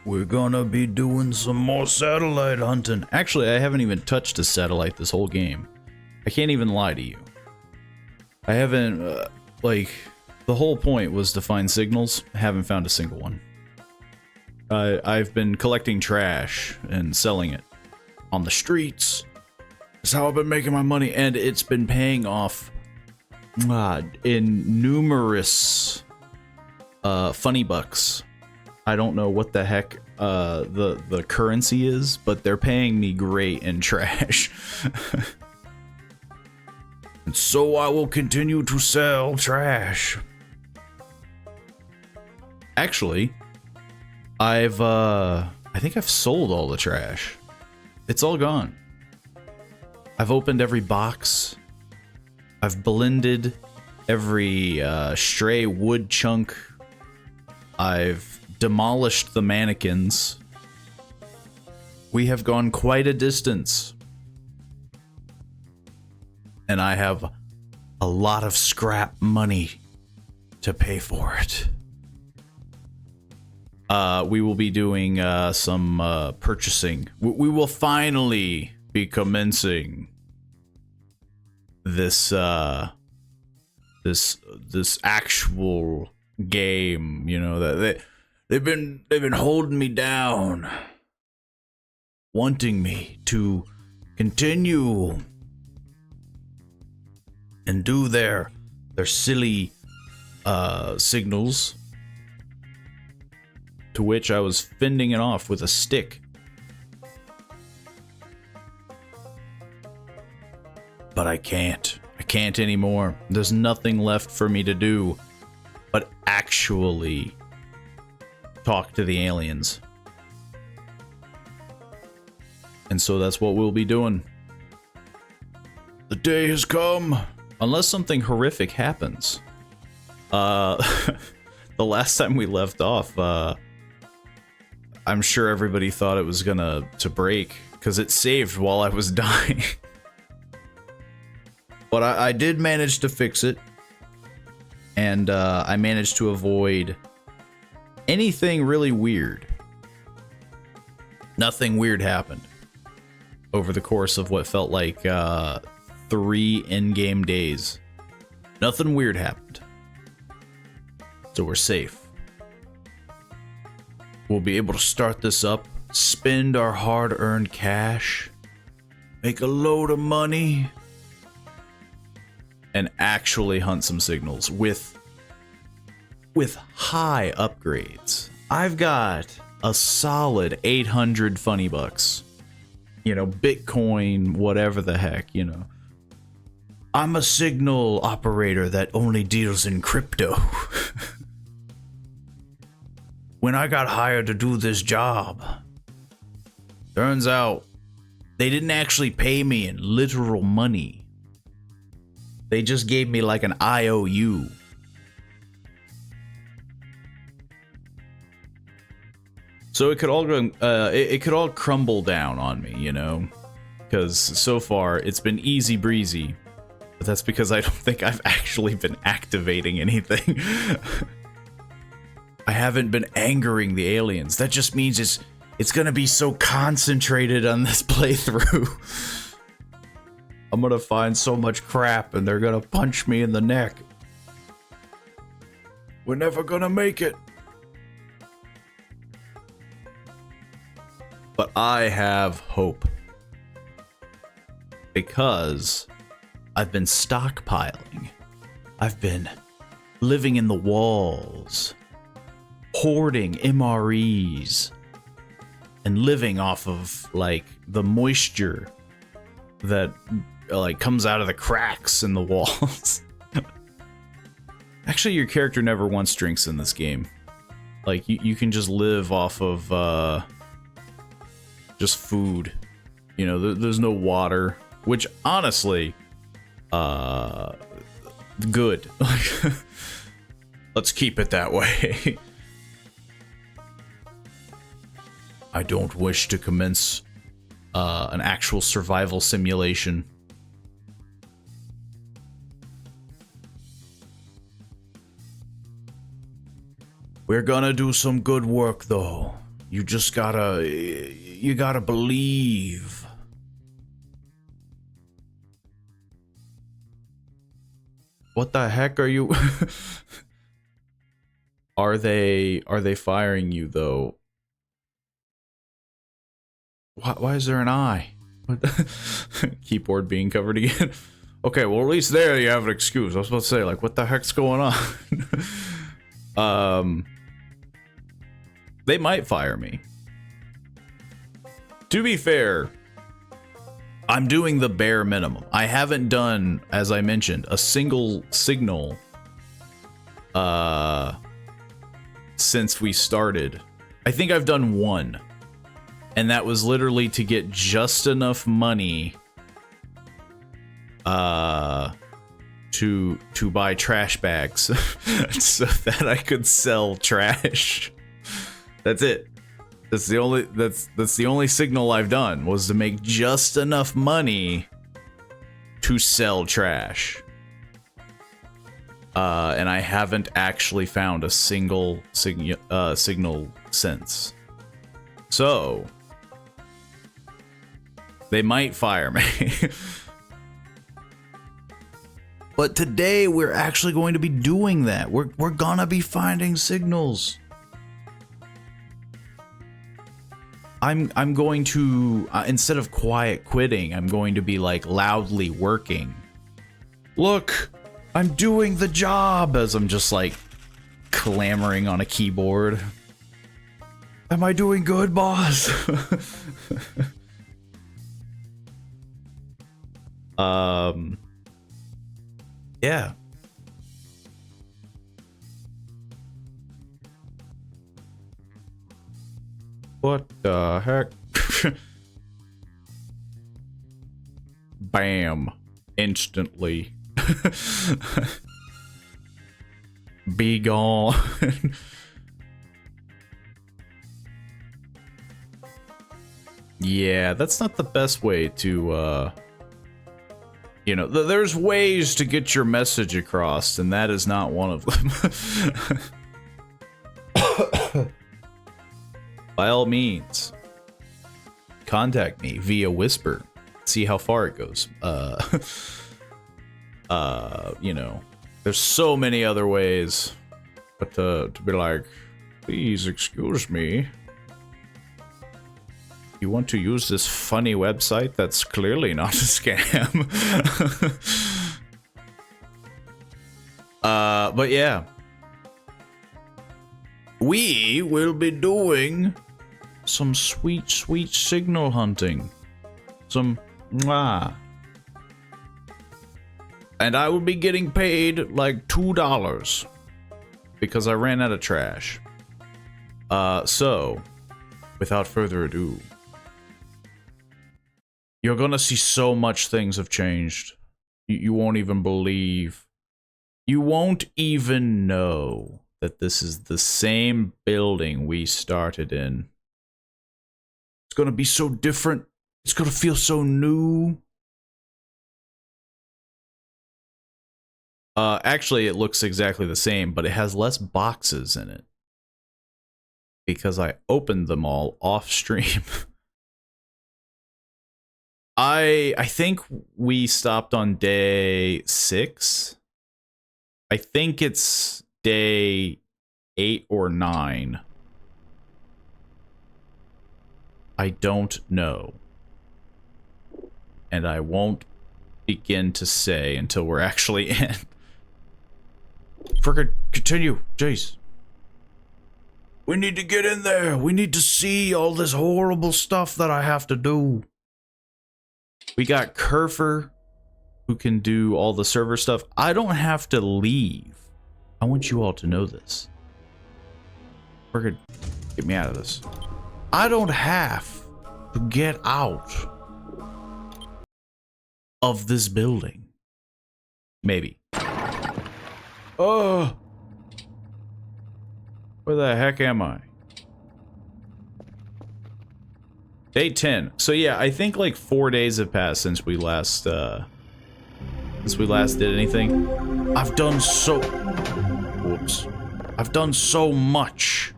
We're gonna be doing some more satellite hunting. Actually, I haven't even touched a satellite this whole game. I can't even lie to you. I haven't, like, the whole point was to find signals. I haven't found a single one. I've been collecting trash and selling it on the streets. That's how I've been making my money, and it's been paying off in numerous funny bucks. I don't know what the heck the currency is, but they're paying me great in trash. And so I will continue to sell trash. Actually, I think I've sold all the trash. It's all gone. I've opened every box. I've blended every stray wood chunk. I've demolished the mannequins. We have gone quite a distance. And I have a lot of scrap money to pay for it. We will be doing some purchasing. We will finally be commencing this this actual game. You know that they've been holding me down, wanting me to continue and do their silly signals, to which I was fending it off with a stick. But I can't. I can't anymore. There's nothing left for me to do but actually talk to the aliens. And so that's what we'll be doing. The day has come. Unless something horrific happens. The last time we left off, I'm sure everybody thought it was gonna break, because it saved while I was dying. But I did manage to fix it. And I managed to avoid anything really weird. Nothing weird happened over the course of what felt like 3 in-game days. Nothing weird happened. So we're safe. We'll be able to start this up, spend our hard-earned cash, make a load of money, and actually hunt some signals with high upgrades. I've got a solid 800 funny bucks. You know, Bitcoin, whatever the heck, you know. I'm a signal operator that only deals in crypto. When I got hired to do this job, turns out they didn't actually pay me in literal money. They just gave me like an IOU. So it could all go, it could all crumble down on me, you know, because so far it's been easy breezy. But that's because I don't think I've actually been activating anything. I haven't been angering the aliens. That just means it's gonna be so concentrated on this playthrough. I'm gonna find so much crap and they're gonna punch me in the neck. We're never gonna make it. But I have hope. Because I've been stockpiling. I've been living in the walls, hoarding MREs, and living off of like the moisture that like comes out of the cracks in the walls. Actually, your character never once drinks in this game. Like you can just live off of just food. You know, there's no water, which honestly, good. Let's keep it that way. I don't wish to commence an actual survival simulation. We're gonna do some good work, though. You just gotta... You gotta believe. What the heck are you... Are they firing you, though? Why is there an eye? Keyboard being covered again. Okay, well, at least there you have an excuse. I was about to say, like, what the heck's going on? They might fire me. To be fair, I'm doing the bare minimum. I haven't done, as I mentioned, a single signal since we started. I think I've done one, and that was literally to get just enough money to buy trash bags so that I could sell trash. That's it. That's the only signal I've done, was to make just enough money to sell trash. And I haven't actually found a single signal since. So they might fire me. But today we're actually going to be doing that. We're gonna be finding signals. I'm going to, instead of quiet quitting, I'm going to be like loudly working. Look, I'm doing the job, as I'm just like clamoring on a keyboard. Am I doing good, boss? Yeah. What the heck? Bam. Instantly. Be gone. Yeah, that's not the best way to, you know, there's ways to get your message across, and that is not one of them. By all means, contact me via Whisper. See how far it goes. You know, there's so many other ways, but to be like, please excuse me. You want to use this funny website that's clearly not a scam. But yeah. We will be doing some sweet, sweet signal hunting. Some mwah. And I will be getting paid like $2 because I ran out of trash. So, without further ado, you're gonna see so much things have changed. You won't even believe. You won't even know that this is the same building we started in. It's gonna be so different. It's gonna feel so new. Actually, it looks exactly the same, but it has less boxes in it. Because I opened them all off stream. I think we stopped on day 6. I think it's day 8 or 9. I don't know. And I won't begin to say until we're actually in. Frickin' continue, jeez. We need to get in there. We need to see all this horrible stuff that I have to do. We got Kerfer, who can do all the server stuff. I don't have to leave. I want you all to know this. Frickin' get me out of this. I don't have to get out of this building. Maybe. Oh, where the heck am I? Day 10. So yeah, I think like 4 days have passed since we last did anything. I've done so... Whoops. I've done so much.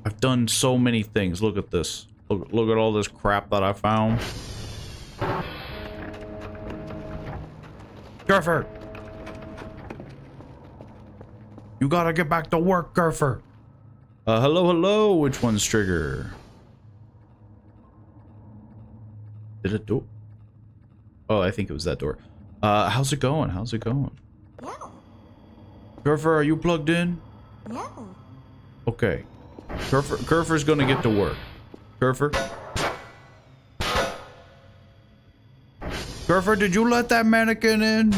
I've done so many things. Look at this. Look at all this crap that I found. Gurfer! You gotta get back to work, Gurfer. Hello. Which one's trigger? Did it do? Oh, I think it was that door. How's it going? No. Gurfer, are you plugged in? No. Okay. Gurfer's gonna get to work. Gurfer? Gurfer, did you let that mannequin in?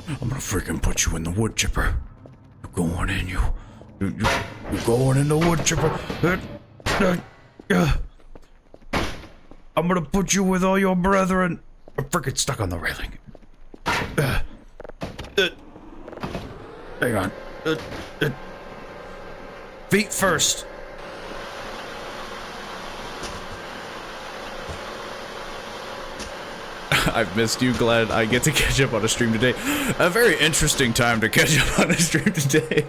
I'm gonna freaking put you in the wood chipper. You're going in, you're going in the wood chipper. I'm gonna put you with all your brethren. I'm freaking stuck on the railing. Hang on. Feet first. I've missed you. Glad I get to catch up on a stream today. A very interesting time to catch up on a stream today.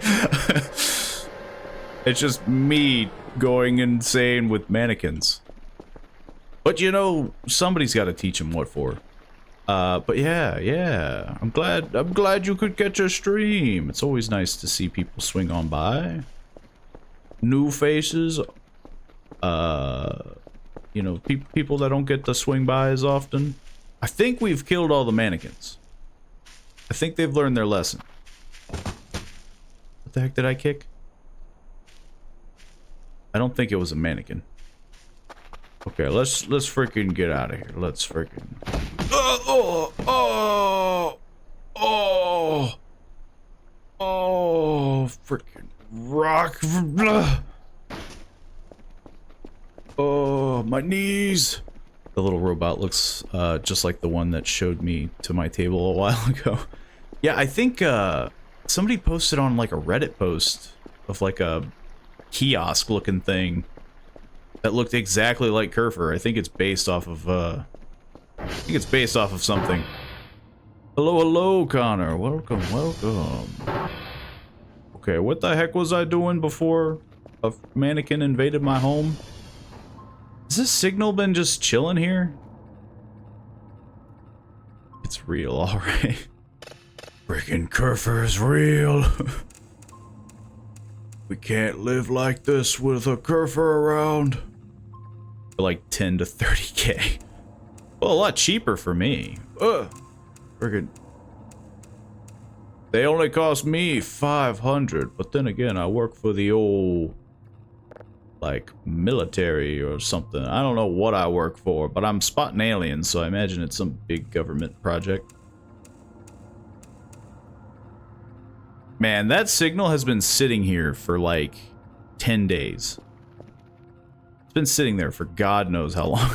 It's just me going insane with mannequins. But you know, somebody's got to teach him what for. But yeah. I'm glad you could catch a stream. It's always nice to see people swing on by. New faces. You know, people that don't get to swing by as often. I think we've killed all the mannequins. I think they've learned their lesson. What the heck did I kick? I don't think it was a mannequin. Okay, let's freaking get out of here. Let's freaking. Oh, freaking rock. Oh, my knees. The little robot looks just like the one that showed me to my table a while ago. Yeah, I think somebody posted on like a Reddit post of like a kiosk looking thing that looked exactly like Kerfer. I think it's based off of something. Hello, Connor. Welcome. Okay, what the heck was I doing before a mannequin invaded my home? Has this signal been just chilling here? It's real, alright. Freaking Kerfer is real. We can't live like this with a Kerfer around. For like 10 to 30k. Well, a lot cheaper for me. Freaking. They only cost me 500, but then again, I work for the old, like, military or something. I don't know what I work for, but I'm spotting aliens, so I imagine it's some big government project. Man, that signal has been sitting here for like 10 days. It's been sitting there for God knows how long.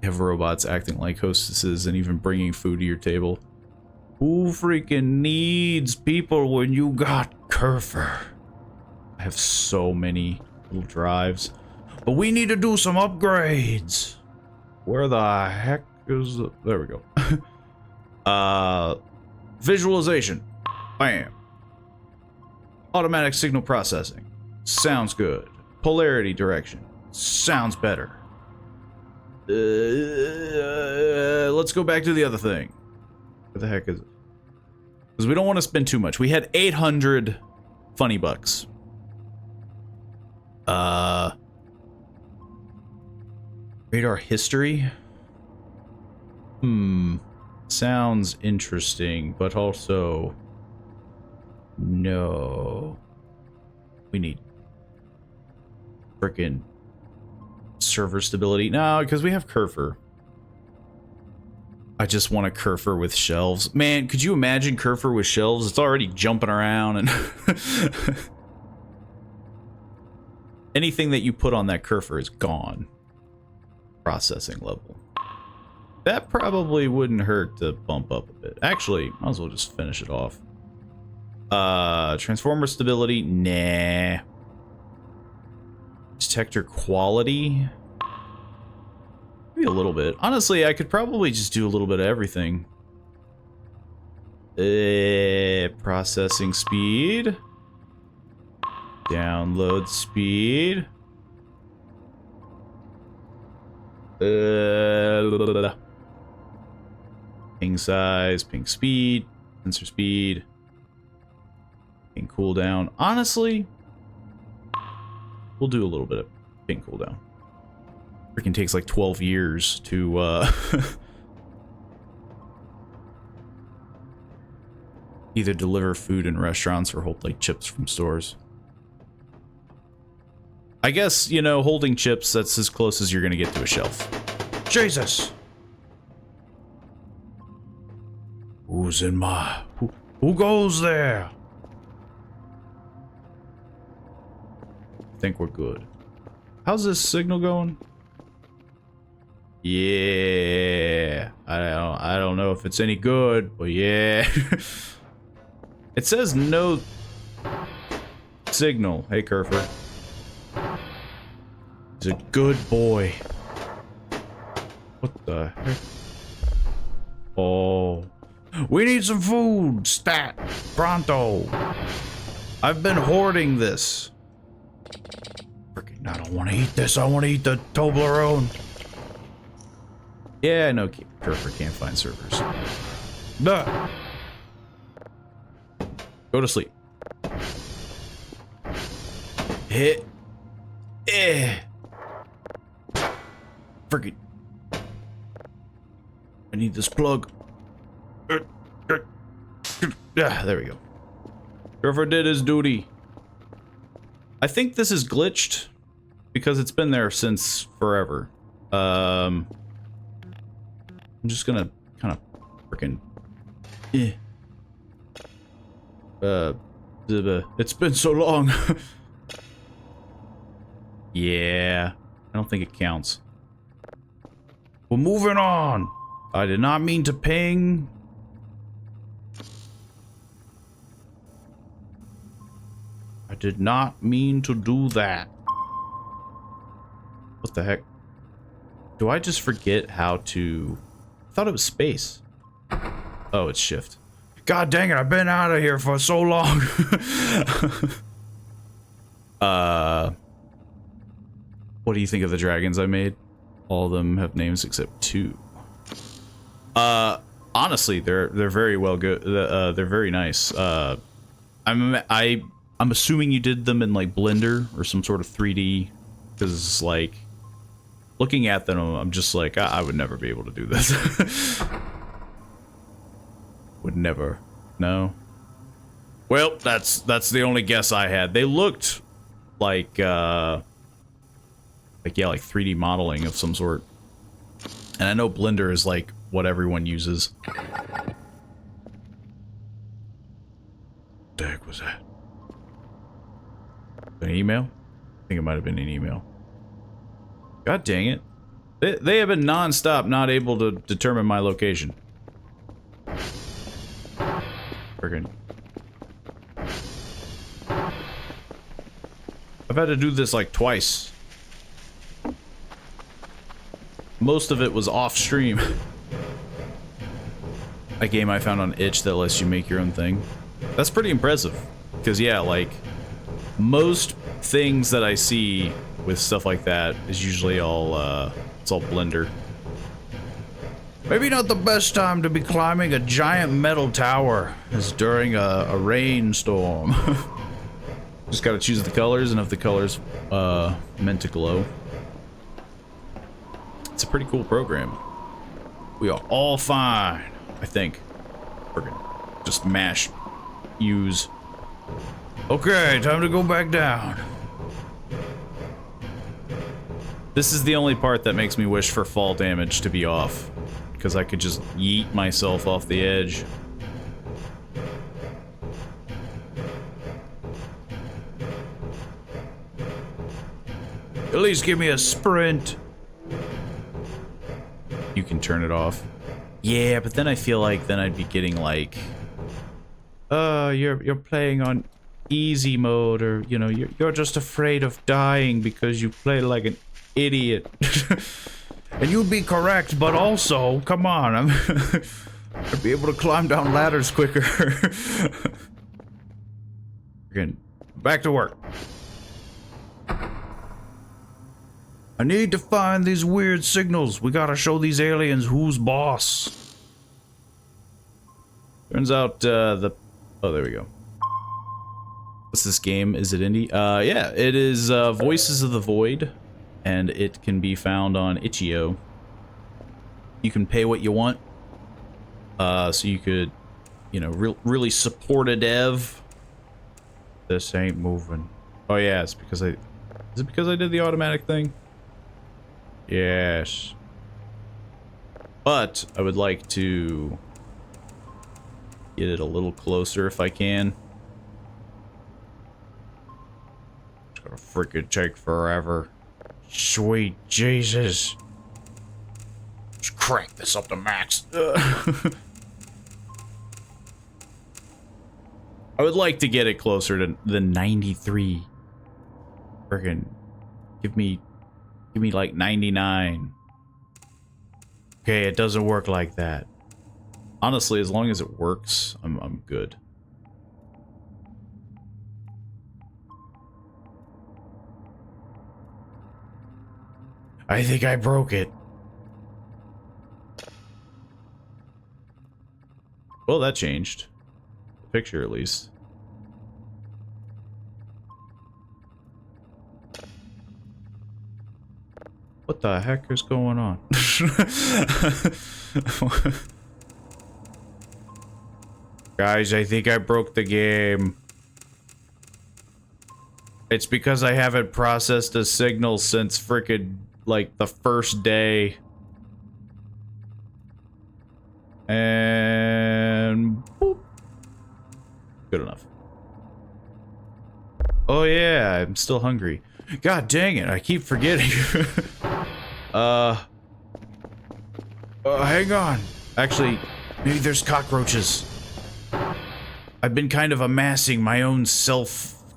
You have robots acting like hostesses and even bringing food to your table. Who freaking needs people when you got Kerfer? I have so many little drives. But we need to do some upgrades. Where the heck is the... There we go. Visualization. Bam. Automatic signal processing. Sounds good. Polarity direction. Sounds better. Let's go back to the other thing. What the heck is it? Because we don't want to spend too much. We had 800 funny bucks. Radar history? Sounds interesting, but also... No. We need... frickin' server stability. No, because we have Kerfer. I just want a Kerfer with shelves. Man, could you imagine Kerfer with shelves? It's already jumping around and... Anything that you put on that Kerfer is gone. Processing level. That probably wouldn't hurt to bump up a bit. Actually, might as well just finish it off. Transformer stability? Nah. Detector quality? Maybe a little bit. Honestly, I could probably just do a little bit of everything. Processing speed. Download speed. Ping size, ping speed, sensor speed, ping cooldown. Honestly, we'll do a little bit of ping cooldown. Freaking takes like 12 years to either deliver food in restaurants or hold like chips from stores. I guess, you know, holding chips, that's as close as you're gonna get to a shelf. Jesus! Who's in my... Who goes there? I think we're good. How's this signal going? Yeah. I don't know if it's any good, but yeah. It says no signal. Hey, Kerfer. He's a good boy. What the heck? Oh. We need some food! Stat! Pronto! I've been hoarding this. Freaking, I don't want to eat this. I want to eat the Toblerone. Yeah, I know Kerfer can't find servers. Duh! Go to sleep. Hit. Freaking. I need this plug. Yeah, there we go. Kerfer did his duty. I think this is glitched because it's been there since forever. I'm just gonna kind of freaking. It's been so long. Yeah, I don't think it counts. We're moving on. I did not mean to ping. I did not mean to do that. What the heck? Do I just forget how to... I thought it was space. Oh, it's shift. God dang it, I've been out of here for so long. What do you think of the dragons I made? All of them have names except 2. Honestly, they're very well good. They're very nice. I'm assuming you did them in like Blender or some sort of 3D, because like looking at them, I'm just like I would never be able to do this. Would never. No. Well, that's the only guess I had. They looked like yeah, like 3D modeling of some sort. And I know Blender is like what everyone uses. What the heck was that? An email? I think it might have been an email. God dang it. They have been non-stop not able to determine my location. Friggin'. I've had to do this like twice. Most of it was off stream. A game I found on itch that lets you make your own thing. That's pretty impressive. Because yeah, like most things that I see with stuff like that is usually all it's all Blender. Maybe not the best time to be climbing a giant metal tower is during a rainstorm. Just gotta choose the colors, and if the colors meant to glow. It's a pretty cool program. We are all fine, I think. We're gonna just mash, use. Okay, time to go back down. This is the only part that makes me wish for fall damage to be off, because I could just yeet myself off the edge. At least give me a sprint. You can turn it off. Yeah, but then I feel like then I'd be getting like, you're playing on easy mode, or you know, you're just afraid of dying because you play like an idiot. And you'd be correct, but also, come on, I'd be able to climb down ladders quicker. Again, back to work. I need to find these weird signals. We gotta show these aliens who's boss. Turns out, oh, there we go. What's this game? Is it indie? Yeah, it is, Voices of the Void, and it can be found on itch.io. You can pay what you want, so you could, you know, really support a dev. This ain't moving. Oh yeah, it's because is it because I did the automatic thing? Yes. But I would like to get it a little closer if I can. It's gonna freaking take forever. Sweet Jesus. Let's crank this up to max. I would like to get it closer to the 93. Freaking give me like 99. Okay, it doesn't work like that. Honestly, as long as it works, I'm good. I think I broke it. Well, that changed. The picture, at least. What the heck is going on? Guys, I think I broke the game. It's because I haven't processed a signal since frickin' like the first day. And boop. Good enough. Oh yeah, I'm still hungry. God dang it, I keep forgetting. Hang on. Actually, maybe there's cockroaches. I've been kind of amassing my own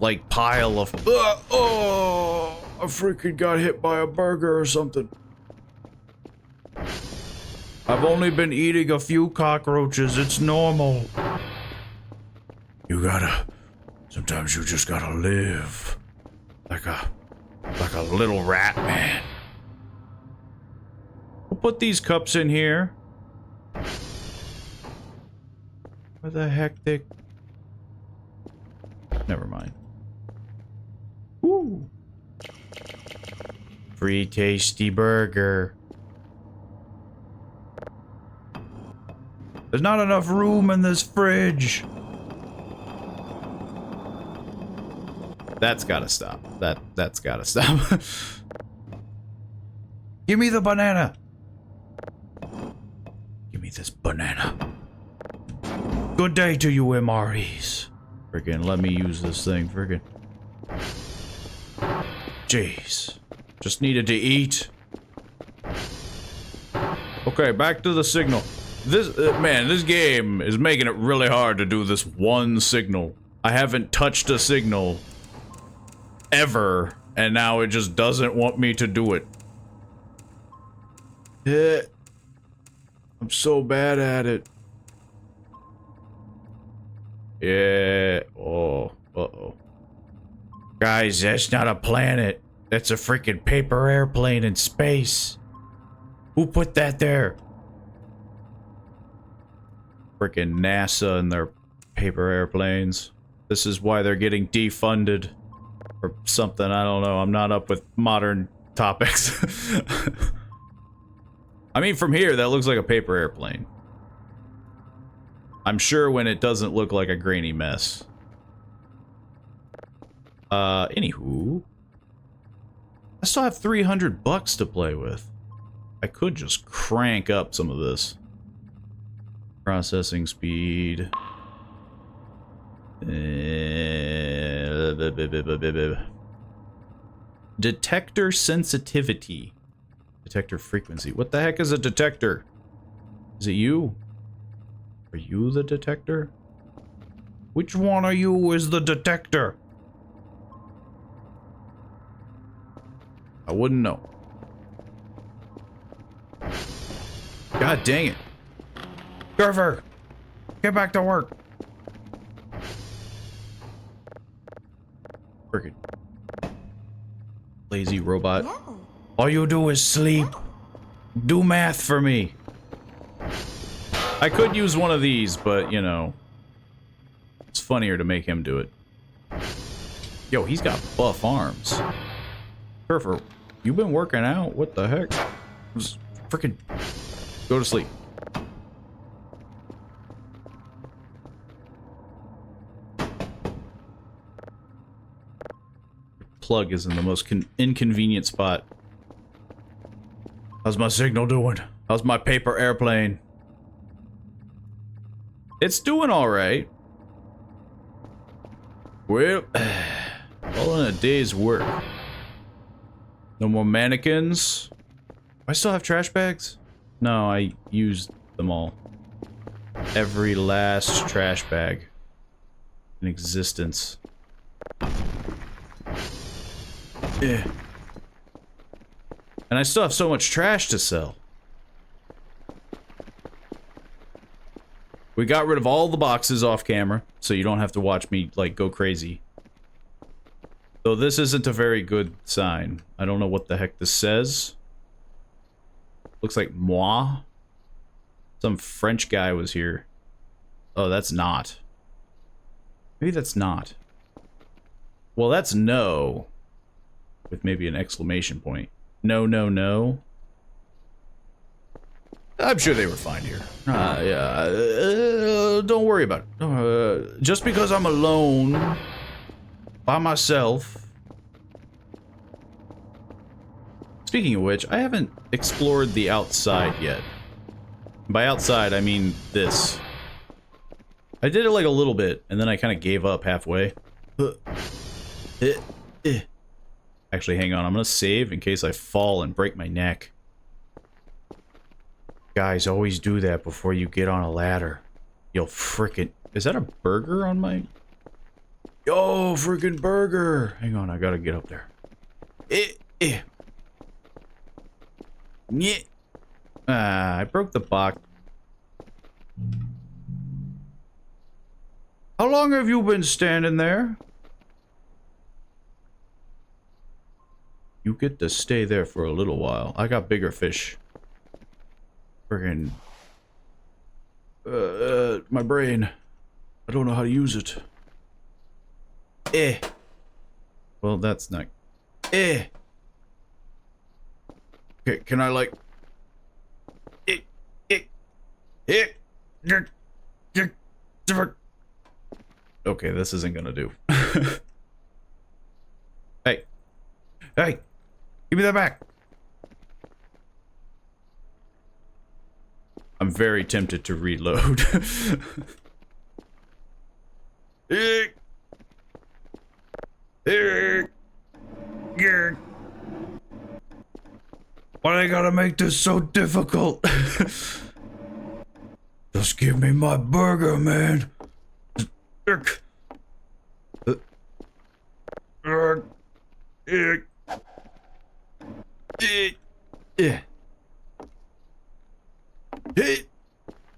like, pile of... oh! I freaking got hit by a burger or something. I've only been eating a few cockroaches. It's normal. You gotta... Sometimes you just gotta live. Like a little rat man. We'll put these cups in here. Where the heck they... Never mind. Ooh. Free tasty burger. There's not enough room in this fridge. That's gotta stop. That's gotta stop. Give me the banana. Give me this banana. Good day to you, MREs. Friggin' let me use this thing, friggin'. Jeez. Just needed to eat. Okay, back to the signal. This, man, this game is making it really hard to do this one signal. I haven't touched a signal ever, and now it just doesn't want me to do it. I'm so bad at it. Yeah. Oh. Uh-oh. Guys, that's not a planet. That's a freaking paper airplane in space. Who put that there? Freaking NASA and their paper airplanes. This is why they're getting defunded. Or something, I don't know. I'm not up with modern topics. I mean, from here, that looks like a paper airplane. I'm sure when it doesn't look like a grainy mess. Anywho. I still have $300 to play with. I could just crank up some of this. Processing speed. Detector sensitivity. Detector frequency. What the heck is a detector? Is it you? Are you the detector? Which one of you is the detector? I wouldn't know. God dang it. Surfer, get back to work. Freaking lazy robot. No. All you do is sleep. Do math for me. I could use one of these, but, you know, it's funnier to make him do it. Yo, he's got buff arms. Surfer, you been working out? What the heck? Just freaking go to sleep. Plug is in the most inconvenient spot. How's my signal doing? How's my paper airplane? It's doing all right. Well, all in a day's work. No more mannequins. I still have trash bags? No, I used them all. Every last trash bag in existence. Yeah. And I still have so much trash to sell. We got rid of all the boxes off camera, so you don't have to watch me, like, go crazy. Though this isn't a very good sign. I don't know what the heck this says. Looks like moi. Some French guy was here. Oh, that's not. Maybe that's not. Well, that's no. With maybe an exclamation point. No, no, no. I'm sure they were fine here. Yeah. Don't worry about it. Just because I'm alone, by myself. Speaking of which, I haven't explored the outside yet. By outside, I mean this. I did it like a little bit, and then I kind of gave up halfway. Actually, hang on. I'm gonna save in case I fall and break my neck. Guys, always do that before you get on a ladder. You'll frickin'... Is that a burger on my... Yo, freaking burger! Hang on, I gotta get up there. Yeah. I broke the box. How long have you been standing there? You get to stay there for a little while. I got bigger fish. Friggin'... my brain. I don't know how to use it. Well, that's not... Okay, can I, like... Okay, this isn't gonna do. Hey. Hey! Give me that back! I'm very tempted to reload. Why they gotta make this so difficult? Just give me my burger, man.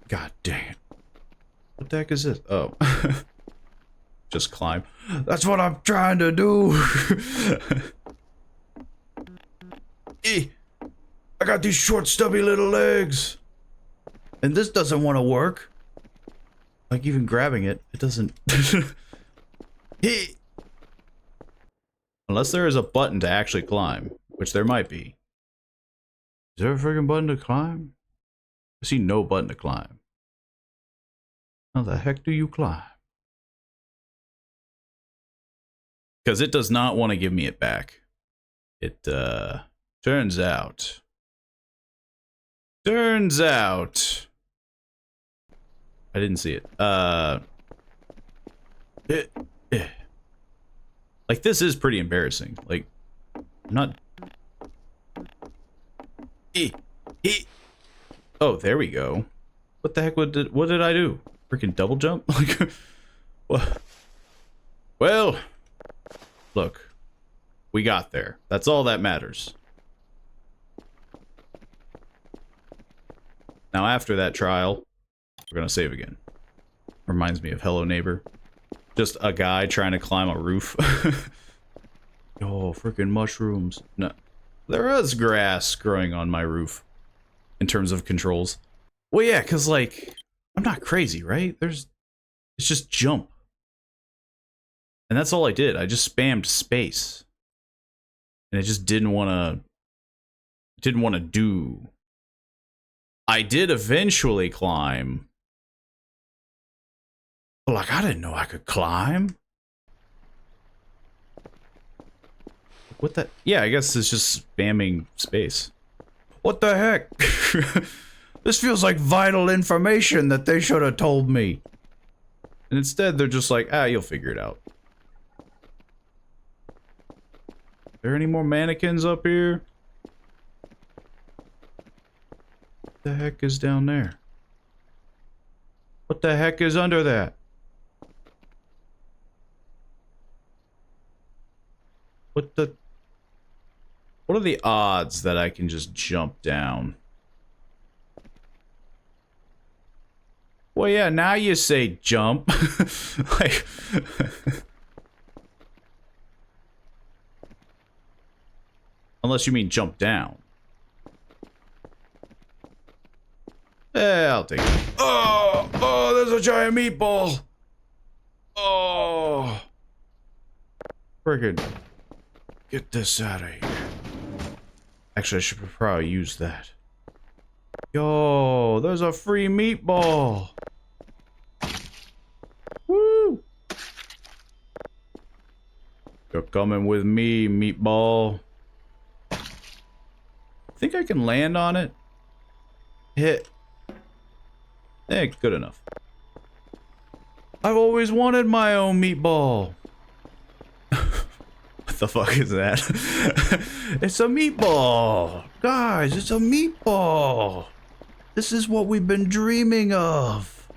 God dang it. What the heck is this? Oh. Just climb. That's what I'm trying to do. I got these short, stubby little legs. And this doesn't want to work. Like, even grabbing it, it doesn't... Unless there is a button to actually climb, which there might be. Is there a freaking button to climb? I see no button to climb. How the heck do you climb? Because it does not want to give me it back. It, turns out... I didn't see it. Like, this is pretty embarrassing. Like, I'm not... Oh, there we go. What the heck, what did I do? Freaking double jump? Like, what? Well, look. We got there. That's all that matters. Now, after that trial, We're gonna save again. Reminds me of Hello Neighbor. Just a guy trying to climb a roof. Oh, freaking mushrooms. No. There is grass growing on my roof. In terms of controls. Well, yeah, because, like, I'm not crazy, right? It's just jump. And that's all I did. I just spammed space. And it just didn't want to do. I did eventually climb. But, like, I didn't know I could climb. What the? Yeah, I guess it's just spamming space. What the heck? This feels like vital information that they should have told me. And instead, they're just like, ah, you'll figure it out. Are there any more mannequins up here? What the heck is down there? What the heck is under that? What are the odds that I can just jump down? Well, yeah, now you say jump. Like... Unless you mean jump down. Yeah, I'll take it. Oh, there's a giant meatball. Oh. Friggin'. Get this out of here. Actually, I should probably use that. Yo, there's a free meatball. Woo! You're coming with me, meatball. Think I can land on it? Hit. Eh, good enough. I've always wanted my own meatball. What the fuck is that? It's a meatball. Guys, it's a meatball. This is what we've been dreaming of.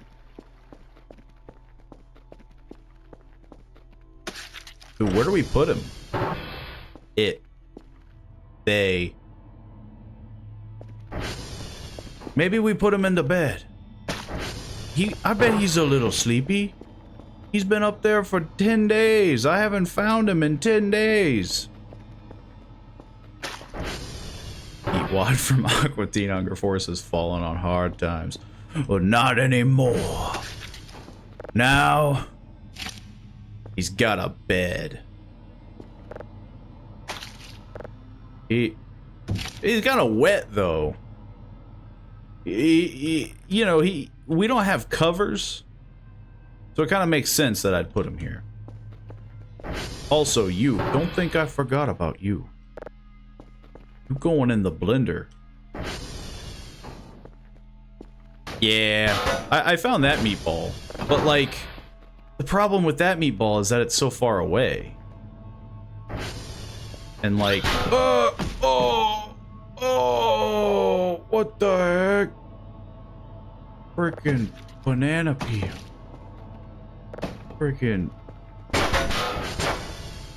Dude, where do we put him? They. Maybe we put him into bed. I bet he's a little sleepy. He's been up there for 10 days. I haven't found him in 10 days. Wad from Aqua Teen Hunger Force has fallen on hard times. Well, not anymore. Now, he's got a bed. He's kind of wet though. We don't have covers, so it kind of makes sense that I'd put him here. Also, don't think I forgot about you. You going in the blender. Yeah, I found that meatball. But, like, the problem with that meatball is that it's so far away. And, like... what the heck? Freaking banana peel. Freaking...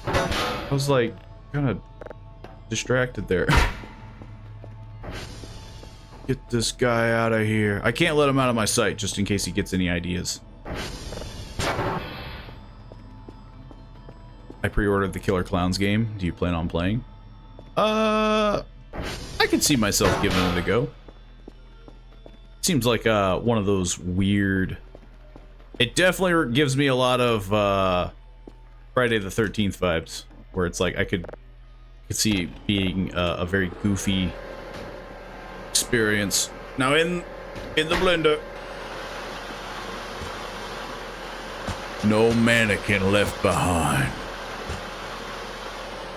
I was, like, kind of distracted there. Get this guy out of here. I can't let him out of my sight just in case he gets any ideas. I pre-ordered the Killer Clowns game. Do you plan on playing? I could see myself giving it a go. Seems like one of those weird... It definitely gives me a lot of Friday the 13th vibes, where it's like I could see it being a very goofy experience. Now in the blender. No mannequin left behind.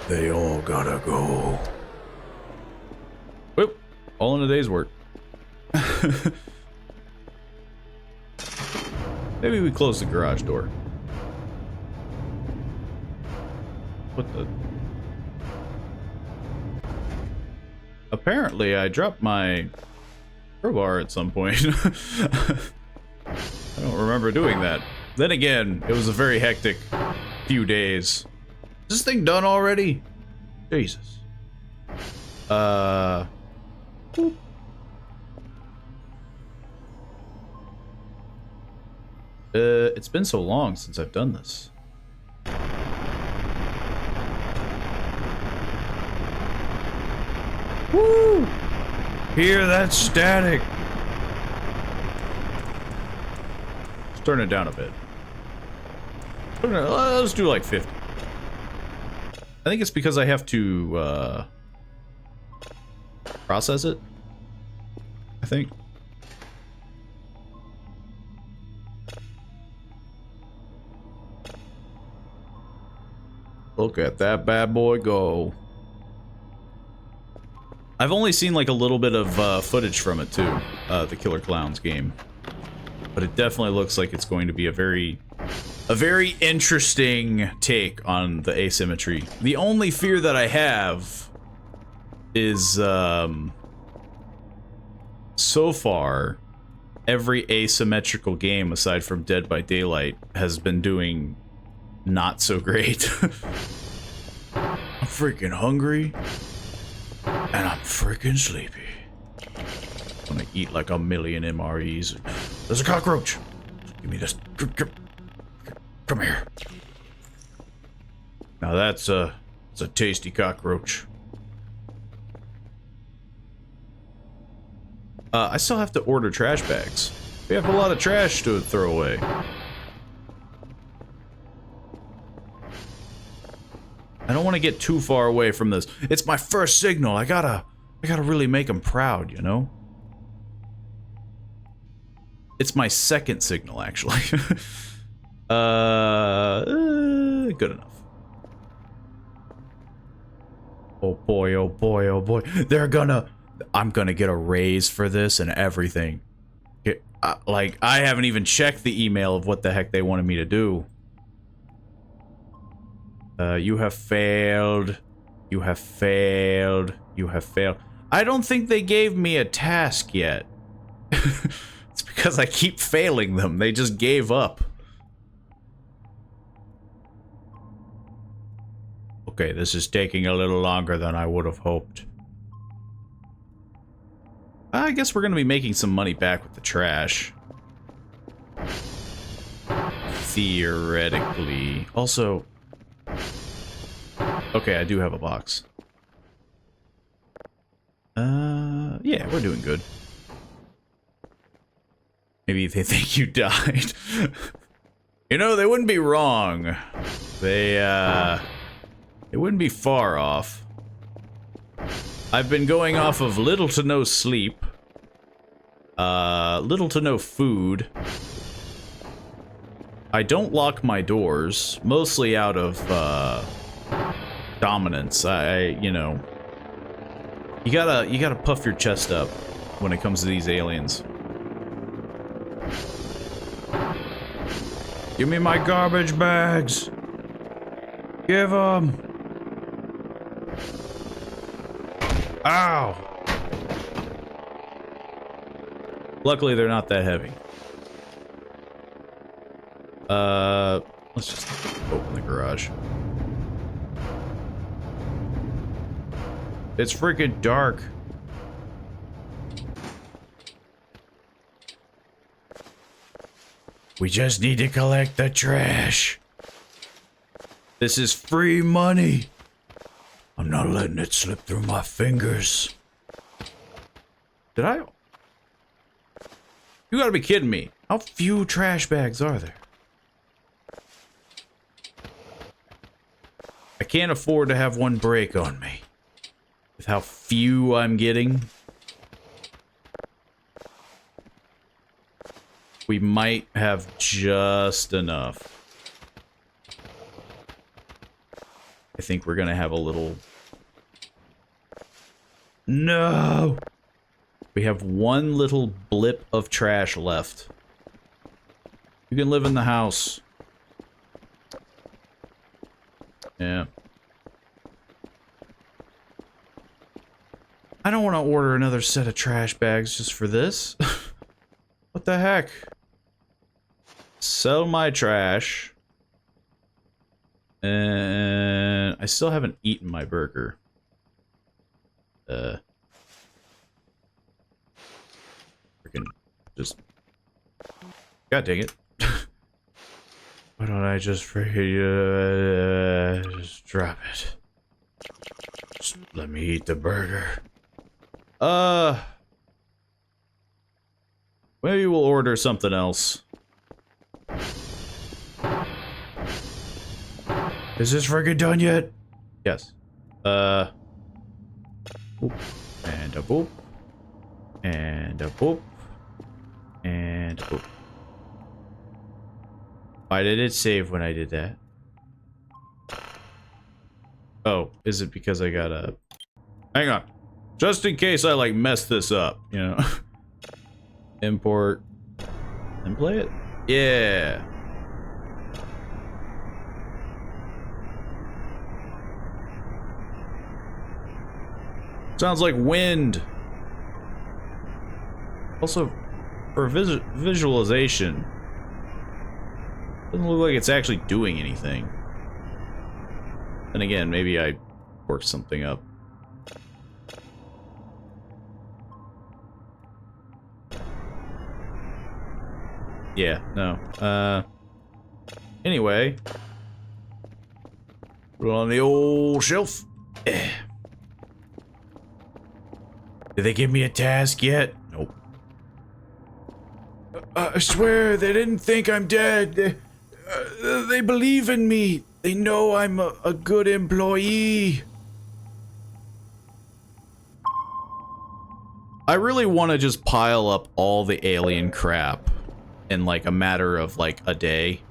They all gotta go. Whoop! All in a day's work. Maybe we close the garage door. What the? Apparently, I dropped my crowbar at some point. I don't remember doing that. Then again, it was a very hectic few days. Is this thing done already? Jesus. Boop. it's been so long since I've done this. Woo! Hear that static? Let's turn it down a bit. Let's do like 50. I think it's because I have to process it. I think. Look at that bad boy go. I've only seen like a little bit of footage from it too, the Killer Clowns game. But it definitely looks like it's going to be a very interesting take on the asymmetry. The only fear that I have is, so far, every asymmetrical game aside from Dead by Daylight has been doing not so great. I'm freaking hungry, and I'm freaking sleepy. I'm gonna eat like a million MREs. There's a cockroach! Give me this. Come here. Now it's a tasty cockroach. I still have to order trash bags. We have a lot of trash to throw away. I don't want to get too far away from this. It's my first signal. I gotta really make them proud, you know? It's my second signal, actually. Good enough. Oh boy, oh boy, oh boy. I'm gonna get a raise for this and everything. Like, I haven't even checked the email of what the heck they wanted me to do. You have failed. You have failed. You have failed. I don't think they gave me a task yet. It's because I keep failing them. They just gave up. Okay, this is taking a little longer than I would have hoped. I guess we're gonna be making some money back with the trash. Theoretically. Also... Okay, I do have a box. Yeah, we're doing good. Maybe they think you died. You know, they wouldn't be wrong. They wouldn't be far off. I've been going off of little to no sleep. Little to no food. I don't lock my doors, mostly out of, dominance. You know... You gotta puff your chest up when it comes to these aliens. Give me my garbage bags! Give them! Ow! Luckily, they're not that heavy. Let's just open the garage. It's freaking dark. We just need to collect the trash. This is free money. I'm not letting it slip through my fingers. Did I? You gotta be kidding me. How few trash bags are there? I can't afford to have one break on me. With how few I'm getting. We might have just enough. I think we're gonna have a little... No! We have one little blip of trash left. You can live in the house. Yeah. I don't want to order another set of trash bags just for this. What the heck? Sell my trash. And I still haven't eaten my burger. Freaking just... God dang it. don't I just freaking just drop it? Just let me eat the burger. Maybe we'll order something else. Is this friggin' done yet? Yes. Boop. And a boop. And a boop. And a boop. Why did it save when I did that? Oh, is it because I got a... Hang on. Just in case I, like, mess this up, you know? Import. And play it? Yeah. Sounds like wind. Also, for visualization, doesn't look like it's actually doing anything. And again, maybe I worked something up. Yeah, no. Anyway. Put it on the old shelf. Did they give me a task yet? Nope. I swear, they didn't think I'm dead. They believe in me. They know I'm a good employee. I really want to just pile up all the alien crap in like a matter of like a day.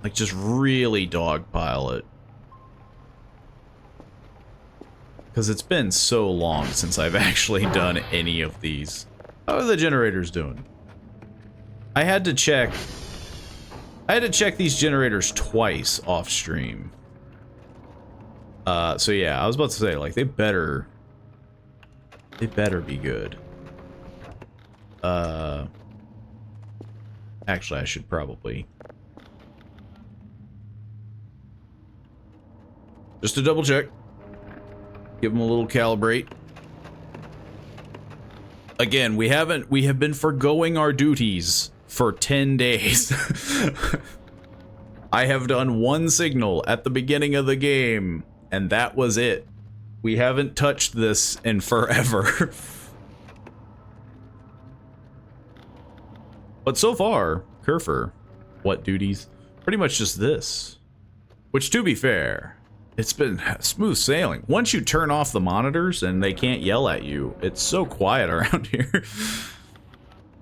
Like just really dogpile it. Because it's been so long since I've actually done any of these. How are the generators doing? I had to check these generators twice off stream. So yeah, I was about to say, like, they better be good. Actually, I should probably just to double check. Give them a little calibrate. Again, we have been forgoing our duties for 10 days. I have done one signal at the beginning of the game, and that was it. We haven't touched this in forever. But so far, Kerfer, what duties? Pretty much just this. Which, to be fair, it's been smooth sailing. Once you turn off the monitors and they can't yell at you, it's so quiet around here.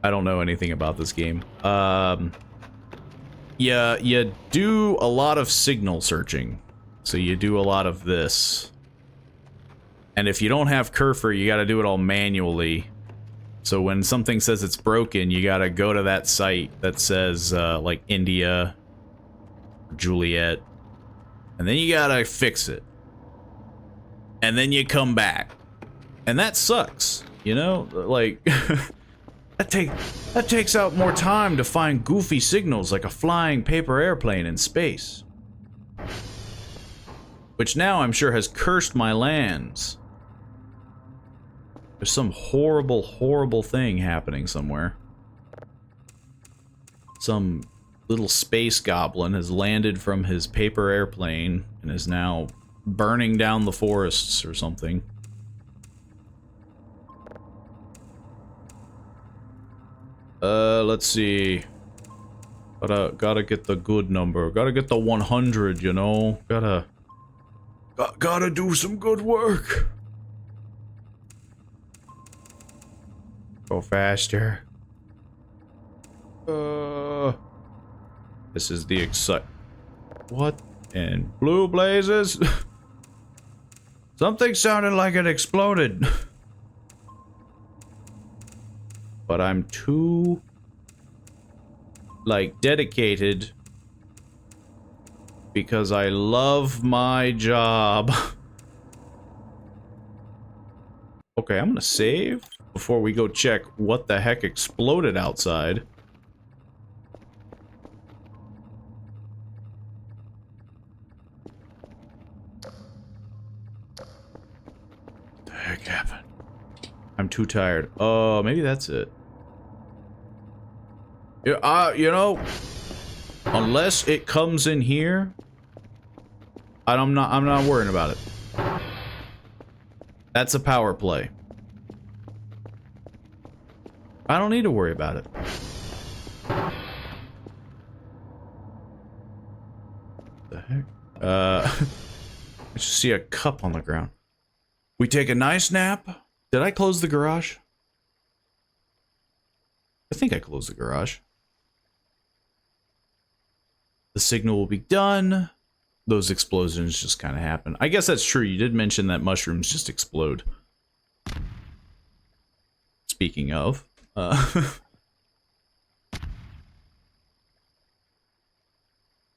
I don't know anything about this game. Yeah, you do a lot of signal searching. So you do a lot of this. And if you don't have Kerfer, you gotta do it all manually. So when something says it's broken, you gotta go to that site that says, like, India, Juliet. And then you gotta fix it. And then you come back. And that sucks, you know? Like, that takes out more time to find goofy signals like a flying paper airplane in space. Which now I'm sure has cursed my lands. There's some horrible, horrible thing happening somewhere. Some little space goblin has landed from his paper airplane and is now burning down the forests or something. Let's see. Gotta get the good number. Gotta get the 100, you know? Gotta do some good work. Go faster. This is the what in blue blazes? Something sounded like it exploded. But I'm too, like, dedicated because I love my job. Okay, I'm gonna save before we go check what the heck exploded outside. What the heck happened? I'm too tired. Oh, maybe that's it. Yeah, you know, Unless it comes in here, I'm not worrying about it. That's a power play. I don't need to worry about it. The heck? I just see a cup on the ground. We take a nice nap. Did I close the garage? I think I closed the garage. The signal will be done. Those explosions just kind of happen. I guess that's true. You did mention that mushrooms just explode. Speaking of.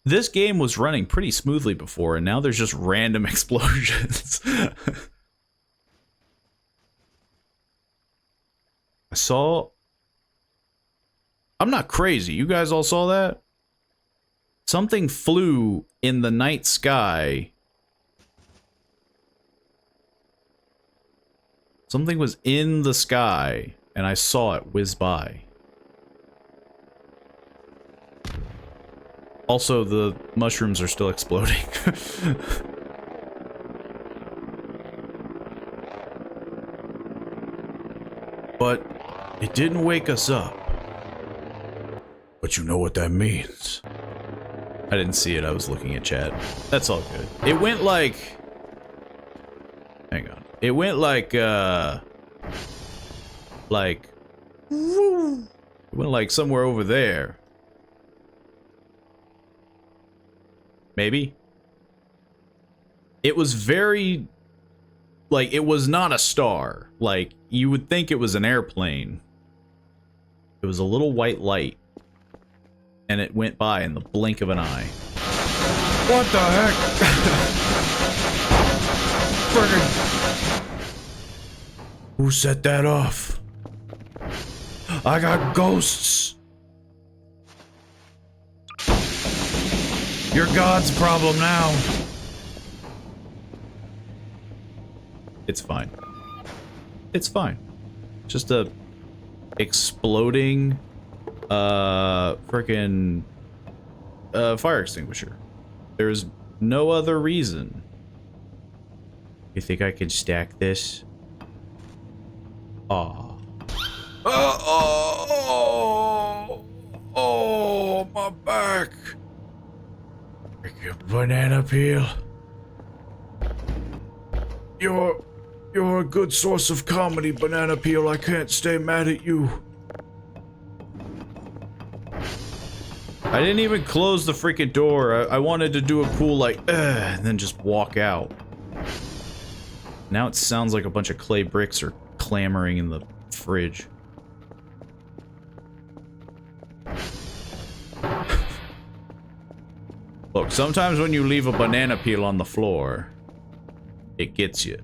This game was running pretty smoothly before, and now there's just random explosions. I saw... I'm not crazy. You guys all saw that? Something flew in the night sky. Something was in the sky, and I saw it whiz by. Also, the mushrooms are still exploding. But it didn't wake us up. But you know what that means. I didn't see it, I was looking at chat. That's all good. It went like... Hang on. It went like, It went like somewhere over there. Maybe? It was very... Like, it was not a star. Like, you would think it was an airplane. It was a little white light. And it went by in the blink of an eye. What the heck? Friggin'... Who set that off? I got ghosts. You're God's problem now. It's fine. It's fine. Just a exploding frickin' fire extinguisher. There's no other reason. You think I can stack this? Aw. Oh, my back. Frickin' banana peel. You're a good source of comedy, Banana Peel. I can't stay mad at you. I didn't even close the freaking door. I wanted to do a cool, like, and then just walk out. Now it sounds like a bunch of clay bricks are clamoring in the fridge. Look, sometimes when you leave a banana peel on the floor, it gets you.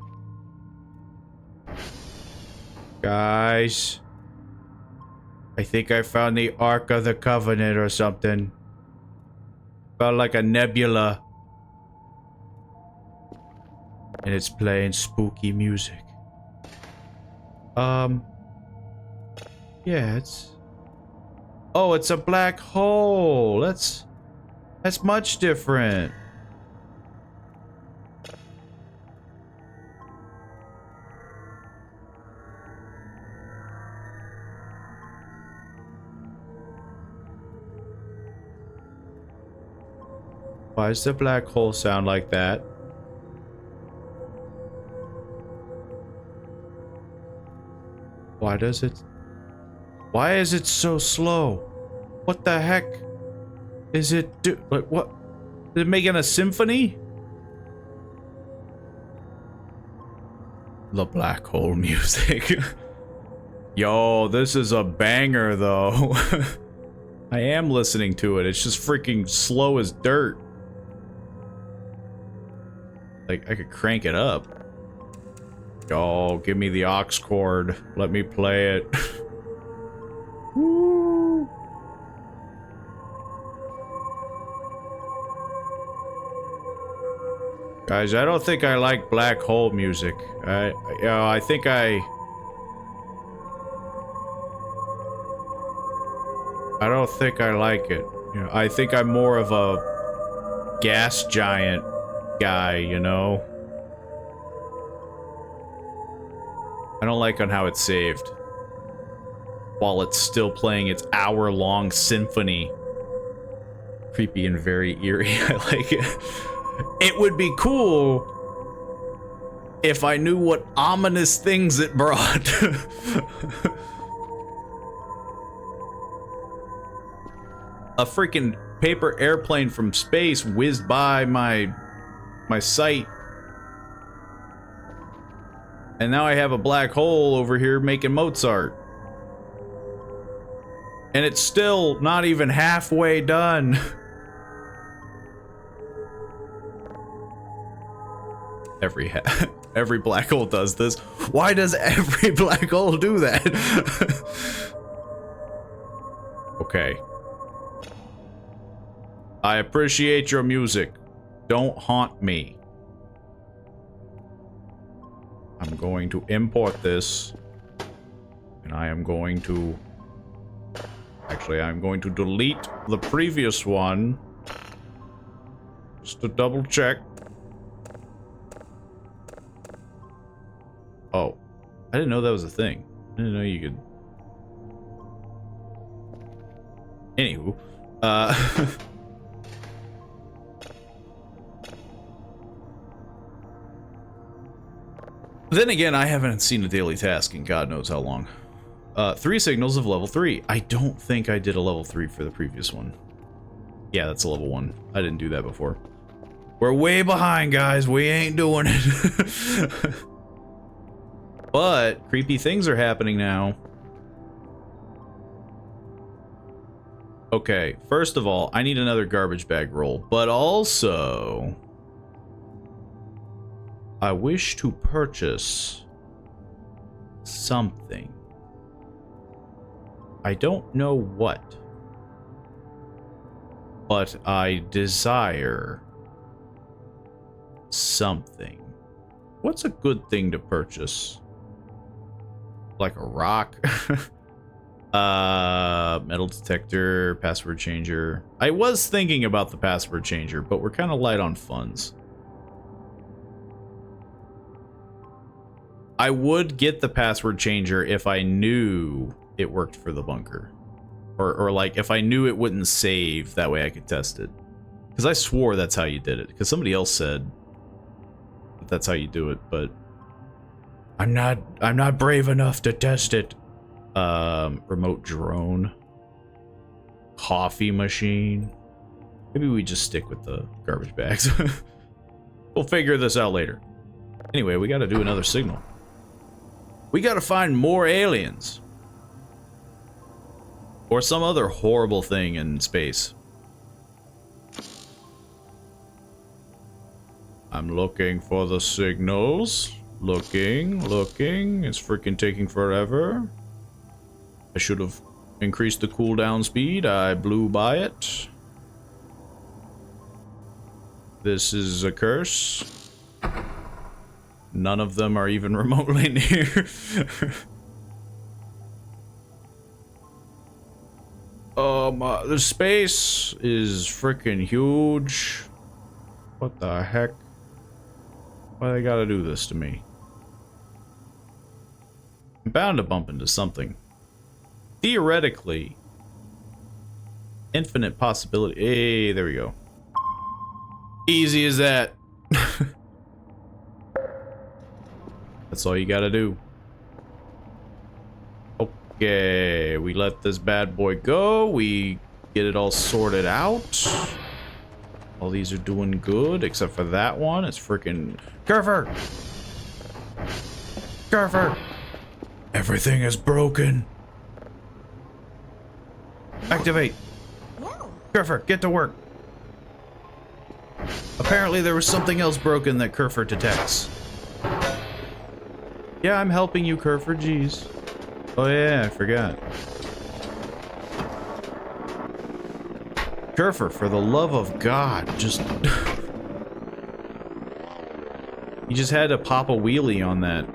Guys, I think I found the Ark of the Covenant or something. Felt like a nebula. And it's playing spooky music. Yeah, it's... Oh, it's a black hole. That's much different. Why does the black hole sound like that? Why does it? Why is it so slow? What the heck is it do? Like what? Is it making a symphony? The black hole music. Yo, this is a banger though. I am listening to it. It's just freaking slow as dirt. Like, I could crank it up. Yo, give me the aux cord. Let me play it. Woo. Guys, I don't think I like black hole music. I think I don't think I like it. You know, I think I'm more of a gas giant guy, you know? I don't like on how it's saved. While it's still playing its hour-long symphony. Creepy and very eerie. I like it. It would be cool if I knew what ominous things it brought. A freaking paper airplane from space whizzed by my sight. And now I have a black hole over here making Mozart. And it's still not even halfway done. Every black hole does this. Why does every black hole do that? Okay. I appreciate your music. Don't haunt me. I'm going to import this. And I am going to... Actually, I'm going to delete the previous one. Just to double check. Oh. I didn't know that was a thing. I didn't know you could... Anywho. Then again, I haven't seen a daily task in God knows how long. 3 signals of level 3. I don't think I did a level 3 for the previous one. Yeah, that's a level 1. I didn't do that before. We're way behind, guys. We ain't doing it. But creepy things are happening now. Okay, first of all, I need another garbage bag roll, but also I wish to purchase something. I don't know what, but I desire something. What's a good thing to purchase? Like a rock? Metal detector, password changer. I was thinking about the password changer, but we're kind of light on funds. I would get the password changer if I knew it worked for the bunker. Or like, if I knew it wouldn't save, that way I could test it. Because I swore that's how you did it. Because somebody else said that that's how you do it, but I'm not brave enough to test it. Remote drone. Coffee machine. Maybe we just stick with the garbage bags. We'll figure this out later. Anyway, we gotta do another signal. We gotta find more aliens. Or some other horrible thing in space. I'm looking for the signals. Looking. It's freaking taking forever. I should have increased the cooldown speed. I blew by it. This is a curse. None of them are even remotely near. The space is freaking huge. What the heck? Why they gotta do this to me? I'm bound to bump into something. Theoretically, infinite possibility. Hey, there we go. Easy as that. That's all you gotta do. Okay, we let this bad boy go. We get it all sorted out. All these are doing good, except for that one. It's freaking Curfer! Curfer! Everything is broken. Activate. No. Curfer, get to work. Apparently there was something else broken that Curfer detects. Yeah, I'm helping you, Curfer, jeez. Oh yeah, I forgot. Curfer, for the love of God, just... He just had to pop a wheelie on that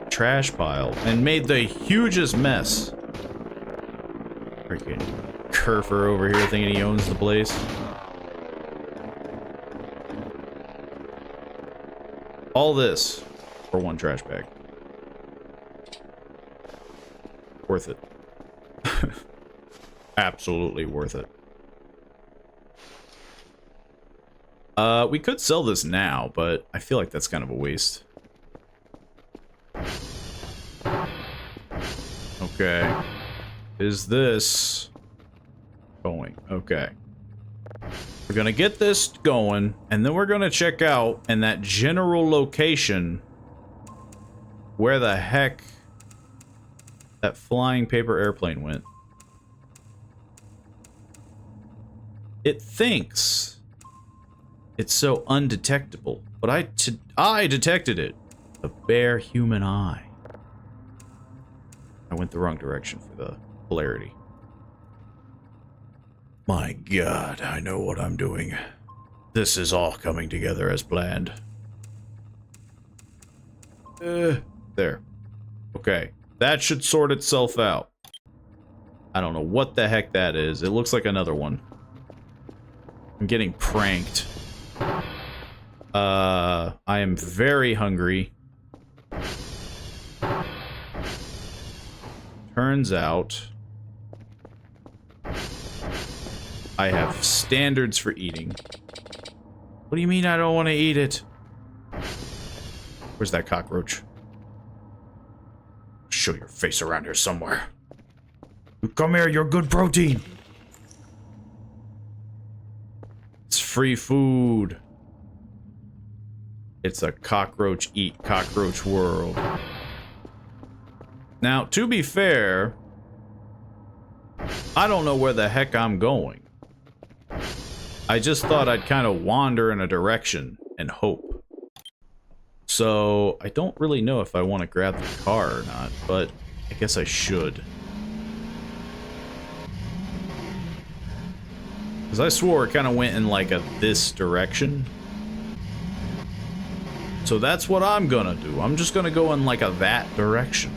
trash pile and made the hugest mess. Freaking Kerfer over here thinking he owns the place. All this for one trash bag. Worth it. Absolutely worth it. We could sell this now, but I feel like that's kind of a waste. Okay. Is this going? Okay. We're gonna get this going, and then we're gonna check out in that general location where the heck that flying paper airplane went. It thinks it's so undetectable, but I detected it. The bare human eye. I went the wrong direction for the polarity. My God, I know what I'm doing. This is all coming together as planned. There. Okay. That should sort itself out. I don't know what the heck that is. It looks like another one. I'm getting pranked. I am very hungry. Turns out I have standards for eating. What do you mean I don't want to eat it? Where's that cockroach? Show your face around here somewhere. Come here, you're good protein. It's free food. It's a cockroach eat cockroach world. Now, to be fair, I don't know where the heck I'm going. I just thought I'd kind of wander in a direction and hope. So, I don't really know if I want to grab the car or not, but I guess I should. Because I swore it kind of went in like a this direction. So that's what I'm gonna do. I'm just gonna go in like a that direction.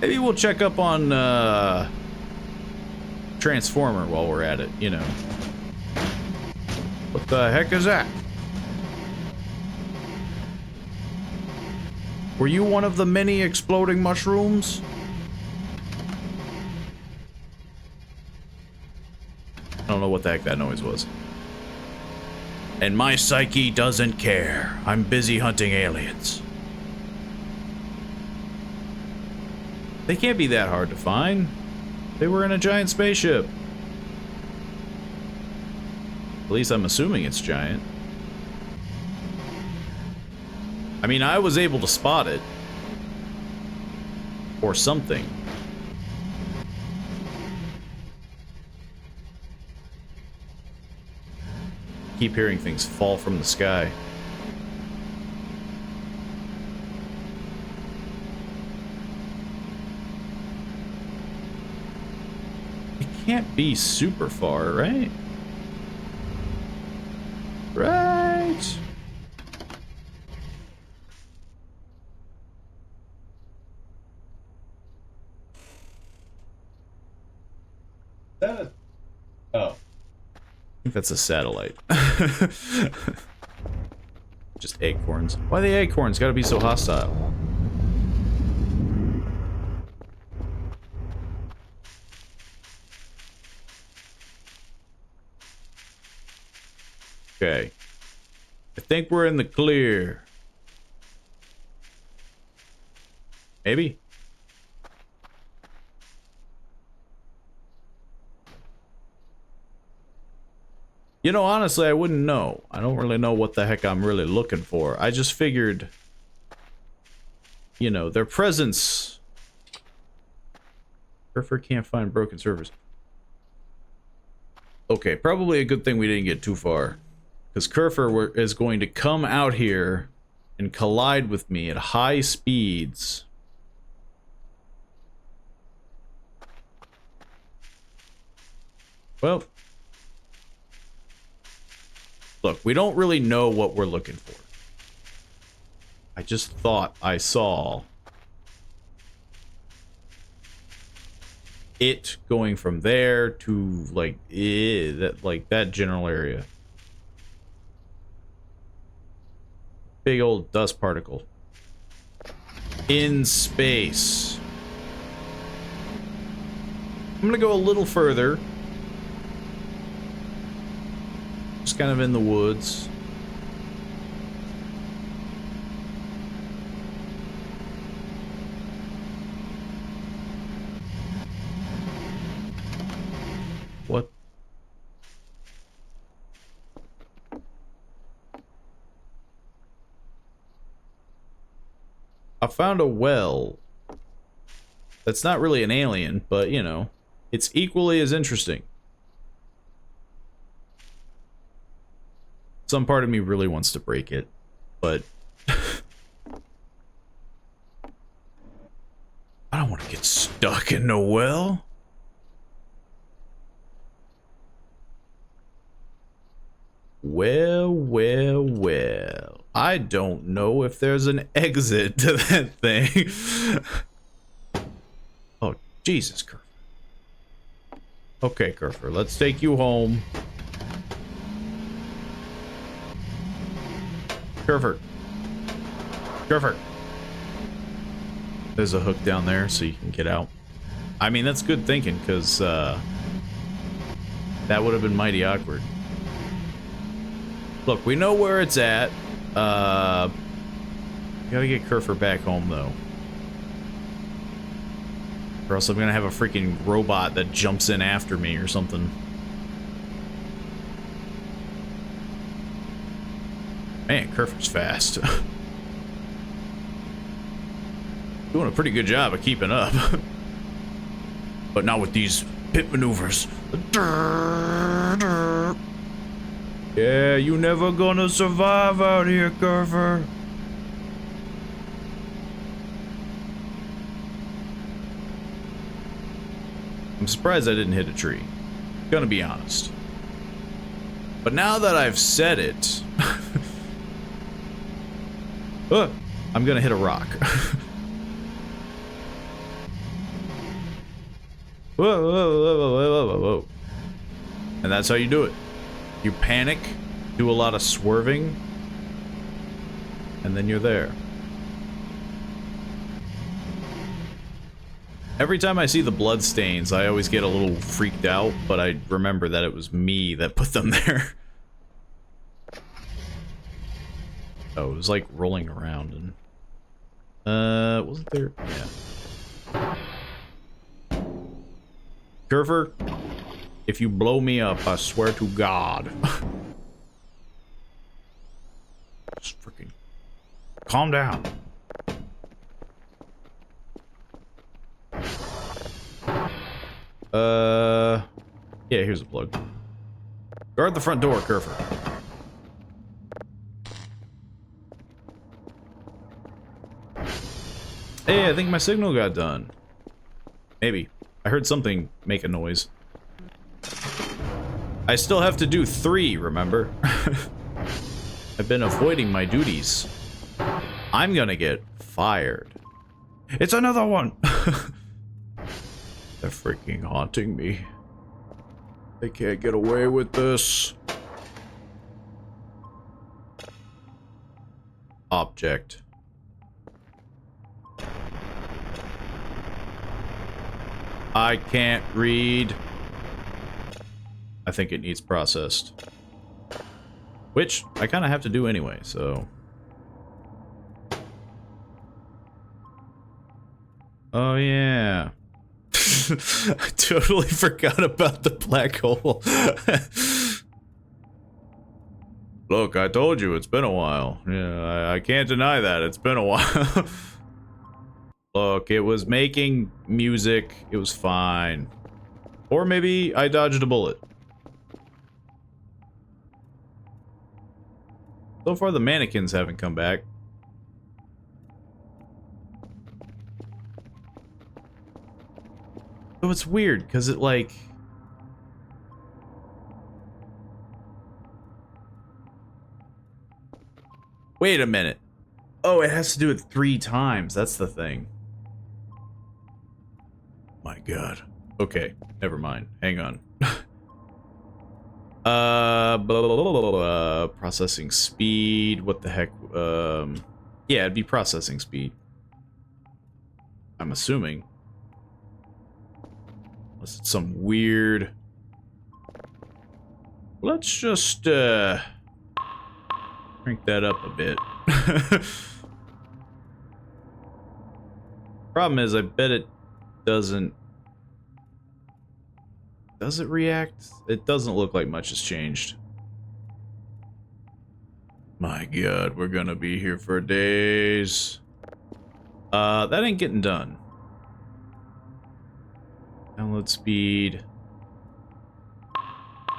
Maybe we'll check up on Transformer while we're at it, you know. What the heck is that? Were you one of the many exploding mushrooms? I don't know what the heck that noise was. And my psyche doesn't care. I'm busy hunting aliens. They can't be that hard to find. They were in a giant spaceship. At least I'm assuming it's giant. I mean, I was able to spot it. Or something. Keep hearing things fall from the sky. It can't be super far, right? Right. Oh. I think that's a satellite. Just acorns. Why the acorns gotta be so hostile? Okay. I think we're in the clear. Maybe? You know, honestly, I wouldn't know. I don't really know what the heck I'm really looking for. I just figured, you know, their presence. Prefer can't find broken servers. Okay, probably a good thing we didn't get too far. Because Kerfer is going to come out here and collide with me at high speeds. Well, look, we don't really know what we're looking for. I just thought I saw it going from there to like that general area. Big old dust particle in space. I'm gonna go a little further. Just kind of in the woods. What? I found a well. That's not really an alien, but you know, it's equally as interesting. Some part of me really wants to break it, but I don't want to get stuck in the well. Well, well, well. I don't know if there's an exit to that thing. Oh, Jesus, Kerfer. Okay, Kerfer, let's take you home. Kerfer. Kerfer. There's a hook down there so you can get out. I mean, that's good thinking, because that would have been mighty awkward. Look, we know where it's at. Gotta get Kerfer back home, though. Or else I'm gonna have a freaking robot that jumps in after me or something. Man, Kerfer's fast. Doing a pretty good job of keeping up. But not with these pit maneuvers. Yeah, you never gonna survive out here, Kerfer. I'm surprised I didn't hit a tree. Gonna be honest. But now that I've said it, I'm gonna hit a rock. Whoa, whoa, whoa, whoa, whoa, whoa, whoa. And that's how you do it. You panic, do a lot of swerving, and then you're there. Every time I see the blood stains, I always get a little freaked out, but I remember that it was me that put them there. Oh, it was like rolling around and... wasn't there? Yeah. Kerfer, if you blow me up, I swear to God. Just freaking... calm down. Yeah, here's a plug. Guard the front door, Kerfer. Hey, I think my signal got done. Maybe. I heard something make a noise. I still have to do 3, remember? I've been avoiding my duties. I'm gonna get fired. It's another one! They're freaking haunting me. They can't get away with this. Object. I can't read. I think it needs processed. Which I kind of have to do anyway, so... Oh yeah. I totally forgot about the black hole. Look, I told you, it's been a while. Yeah, I can't deny that, it's been a while. Look, it was making music, it was fine. Or maybe I dodged a bullet. So far the mannequins haven't come back. So it's weird, because it like... Wait a minute. Oh, it has to do it 3 times, that's the thing. My God. Okay, never mind. Hang on. Blah, blah, blah, blah, blah, processing speed. What the heck? Yeah, it'd be processing speed. I'm assuming. Unless it's some weird... Let's just, crank that up a bit. Problem is, I bet it doesn't... Does it react? It doesn't look like much has changed. My god, we're gonna be here for days. That ain't getting done. Download speed.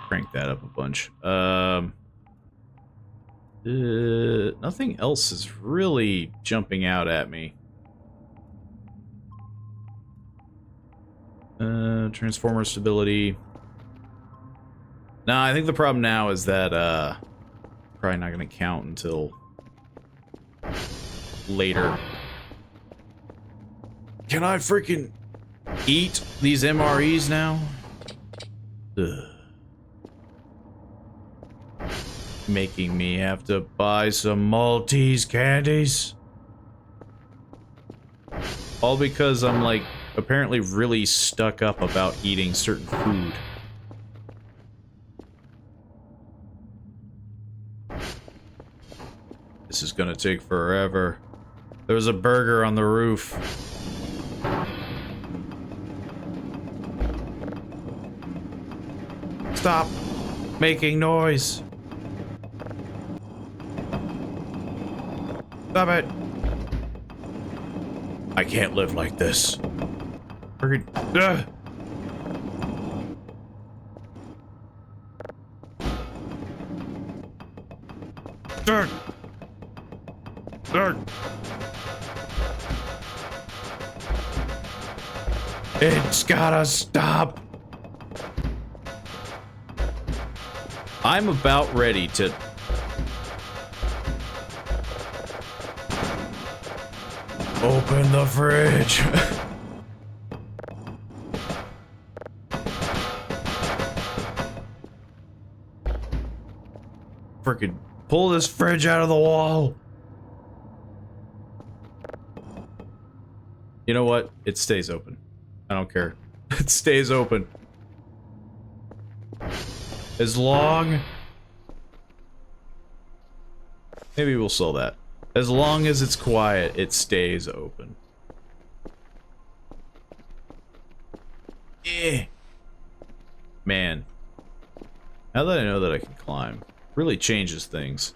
Crank that up a bunch. Nothing else is really jumping out at me. Transformer stability. Nah, I think the problem now is that, probably not gonna count until later. Can I freaking eat these MREs now? Ugh. Making me have to buy some Maltese candies. All because I'm, like, apparently really stuck up about eating certain food. This is gonna take forever. There was a burger on the roof. Stop making noise. Stop it. I can't live like this. Freaking... Dirt. Dirt. It's gotta stop. I'm about ready to... Open the fridge. Freaking pull this fridge out of the wall. You know what? It stays open. I don't care. It stays open. As long... Maybe we'll sell that. As long as it's quiet, it stays open. Eh. Man. Now that I know that I can climb, really changes things.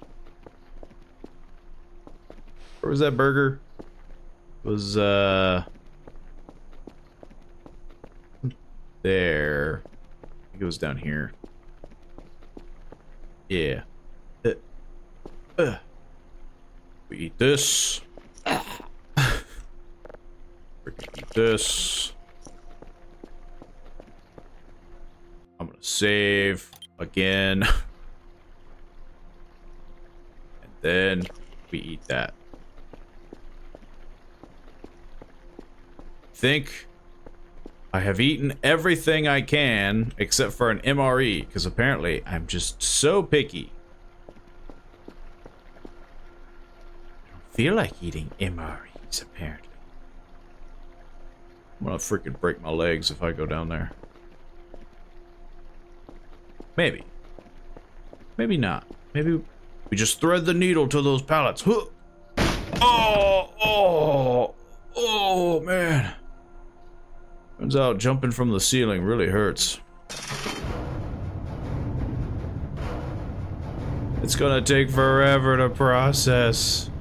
Where was that burger? It was, there. I think it was down here. Yeah. We eat this. Freaking eat this. I'm gonna save again. And then we eat that. Think I have eaten everything I can except for an MRE, because apparently I'm just so picky. Feel like eating MREs, apparently. I'm gonna freaking break my legs if I go down there. Maybe. Maybe not. Maybe we just thread the needle to those pallets. Oh! Oh! Oh, man. Turns out jumping from the ceiling really hurts. It's gonna take forever to process.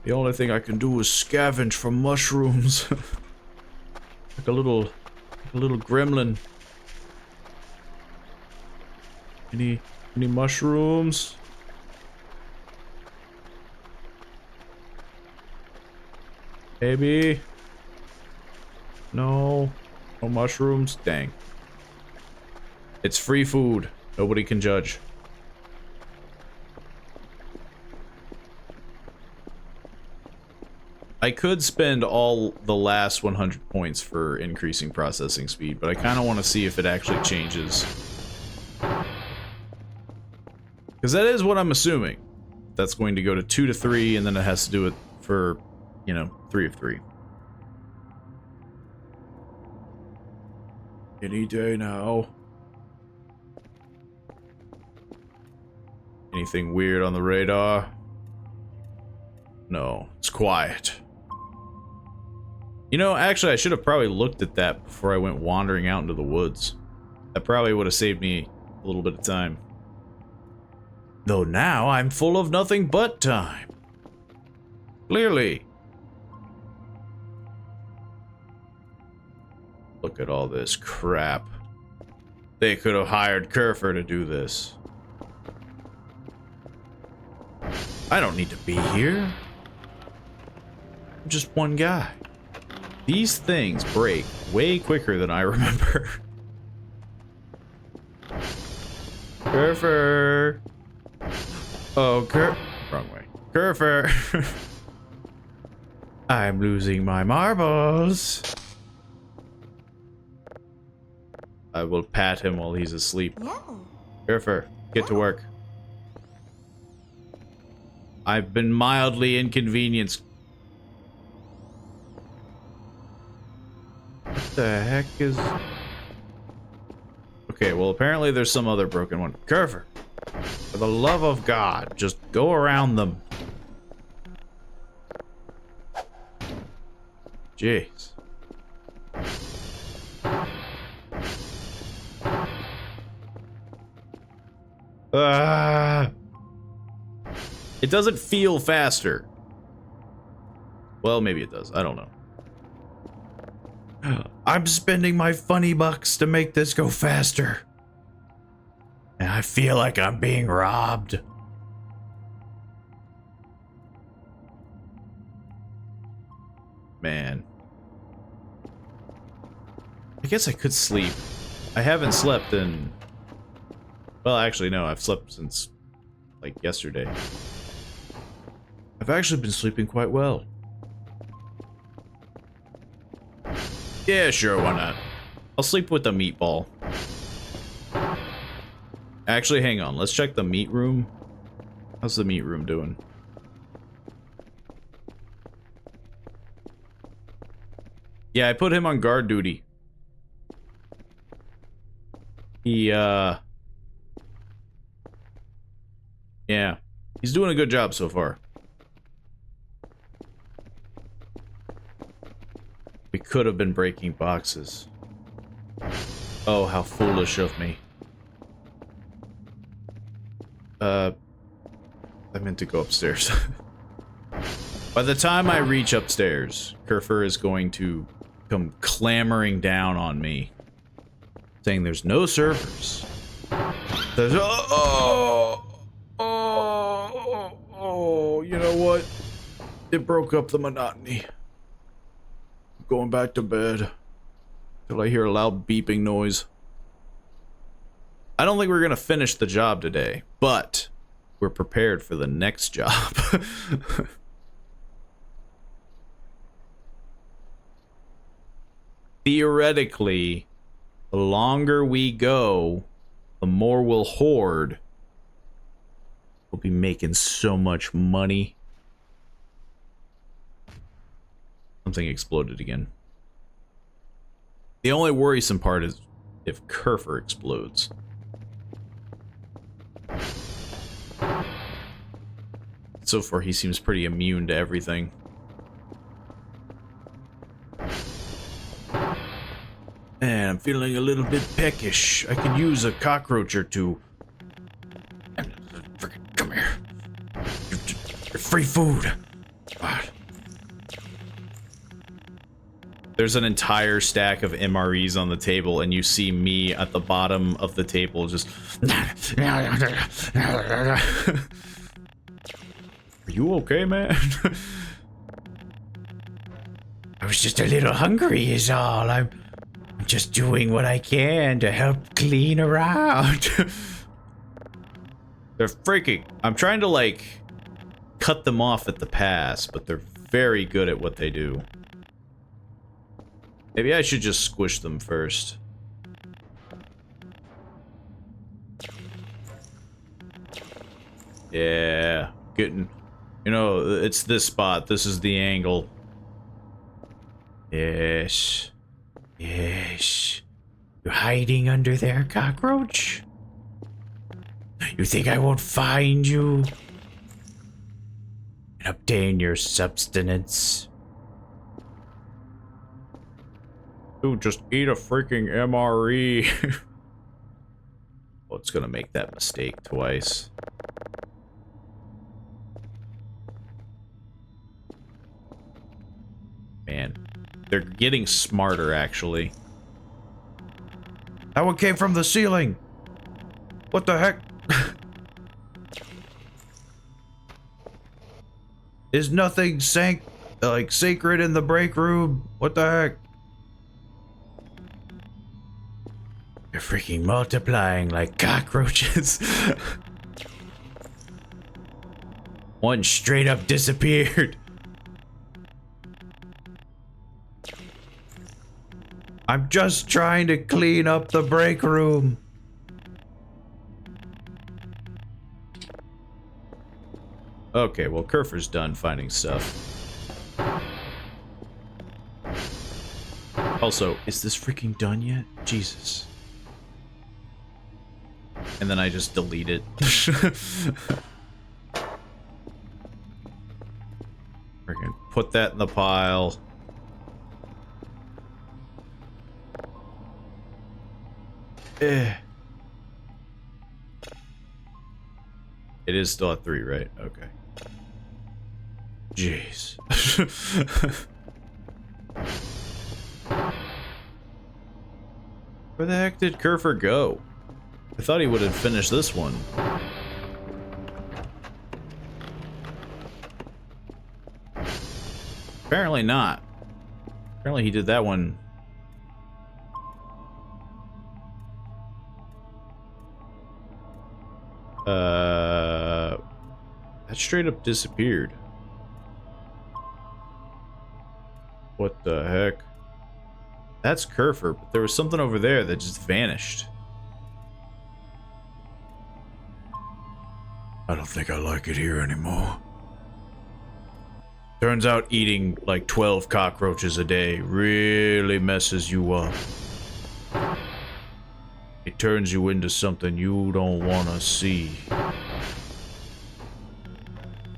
The only thing I can do is scavenge for mushrooms. like a little gremlin. Any mushrooms? Maybe? No. No mushrooms? Dang. It's free food. Nobody can judge. I could spend all the last 100 points for increasing processing speed, but I kind of want to see if it actually changes. Because that is what I'm assuming. That's going to go to 2 to 3, and then it has to do it for, you know, 3 of 3. Any day now. Anything weird on the radar? No, it's quiet. You know, actually, I should have probably looked at that before I went wandering out into the woods. That probably would have saved me a little bit of time. Though now I'm full of nothing but time. Clearly. Look at all this crap. They could have hired Kerfer to do this. I don't need to be here. I'm just one guy. These things break way quicker than I remember. Kerfer. Oh, wrong way. Kerfer. I'm losing my marbles. I will pat him while he's asleep. No. Kerfer, get to work. I've been mildly inconvenienced. What the heck is... Okay, well apparently there's some other broken one. Kerfer, for the love of God, just go around them. Jeez. It doesn't feel faster. Well, maybe it does. I don't know. I'm spending my funny bucks to make this go faster. And I feel like I'm being robbed. Man. I guess I could sleep. I haven't slept in... Well, actually, no. I've slept since, like, yesterday. I've actually been sleeping quite well. Yeah, sure, why not? I'll sleep with the meatball. Actually, hang on. Let's check the meat room. How's the meat room doing? Yeah, I put him on guard duty. He, yeah. He's doing a good job so far. We could have been breaking boxes. Oh, how foolish of me. I meant to go upstairs. By the time I reach upstairs, Kerfer is going to come clamoring down on me, saying there's no servers. There's you know what? It broke up the monotony. I'm going back to bed till I hear a loud beeping noise. I don't think we're gonna finish the job today, but we're prepared for the next job. Theoretically, the longer we go, the more we'll hoard. We'll be making so much money. Something exploded again. The only worrisome part is if Kerfer explodes. So far, he seems pretty immune to everything. And I'm feeling a little bit peckish. I could use a cockroach or two. Come here. Free food. There's an entire stack of MREs on the table, and you see me at the bottom of the table just... Are you okay, man? I was just a little hungry is all. I'm just doing what I can to help clean around. They're freaking... I'm trying to, like, cut them off at the pass, but they're very good at what they do. Maybe I should just squish them first. Yeah, getting... You know, it's this spot. This is the angle. Yes. Yes. You're hiding under there, cockroach? You think I won't find you? And obtain your substance? Dude, just eat a freaking MRE. Oh, it's gonna make that mistake twice. Man, they're getting smarter, actually. That one came from the ceiling. What the heck? Is nothing sacred in the break room? What the heck? They're freaking multiplying like cockroaches. One straight up disappeared. I'm just trying to clean up the break room. Okay, well, Kerfer's done finding stuff. Also, is this freaking done yet? Jesus. And then I just delete it. Freaking put that in the pile. It is still at 3, right? Okay. Jeez. Where the heck did Kerfer go? I thought he would have finished this one. Apparently not. Apparently he did that one. That straight up disappeared. What the heck? That's Kerfer, but there was something over there that just vanished. I don't think I like it here anymore. Turns out eating like 12 cockroaches a day really messes you up. It turns you into something you don't want to see.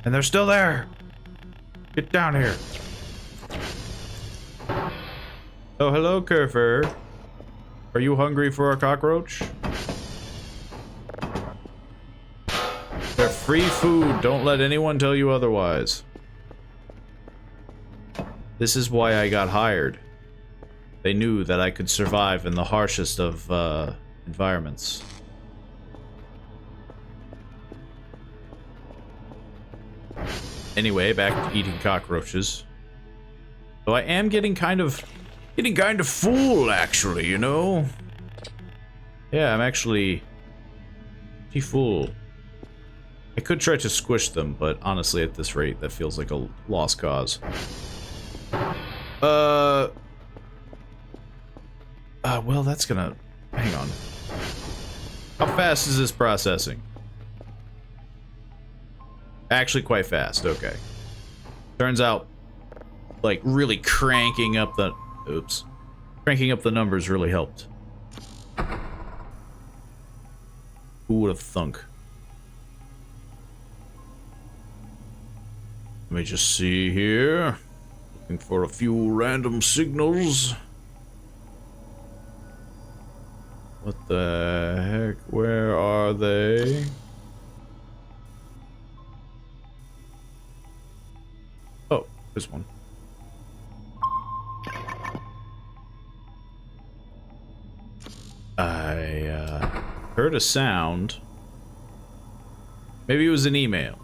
And they're still there. Get down here. Oh, hello, Kerfer. Are you hungry for a cockroach? They're free food. Don't let anyone tell you otherwise. This is why I got hired. They knew that I could survive in the harshest of environments. Anyway, back to eating cockroaches. So I am getting kind of full, actually, you know? Yeah, I'm actually pretty full. I could try to squish them, but honestly, at this rate, that feels like a lost cause. Well, that's gonna... Hang on. How fast is this processing? Actually, quite fast, okay. Turns out, like, really cranking up the... Oops. Cranking up the numbers really helped. Who would have thunk? Let me just see here. Looking for a few random signals. What the heck? Where are they? Oh, there's one. I heard a sound. Maybe it was an email.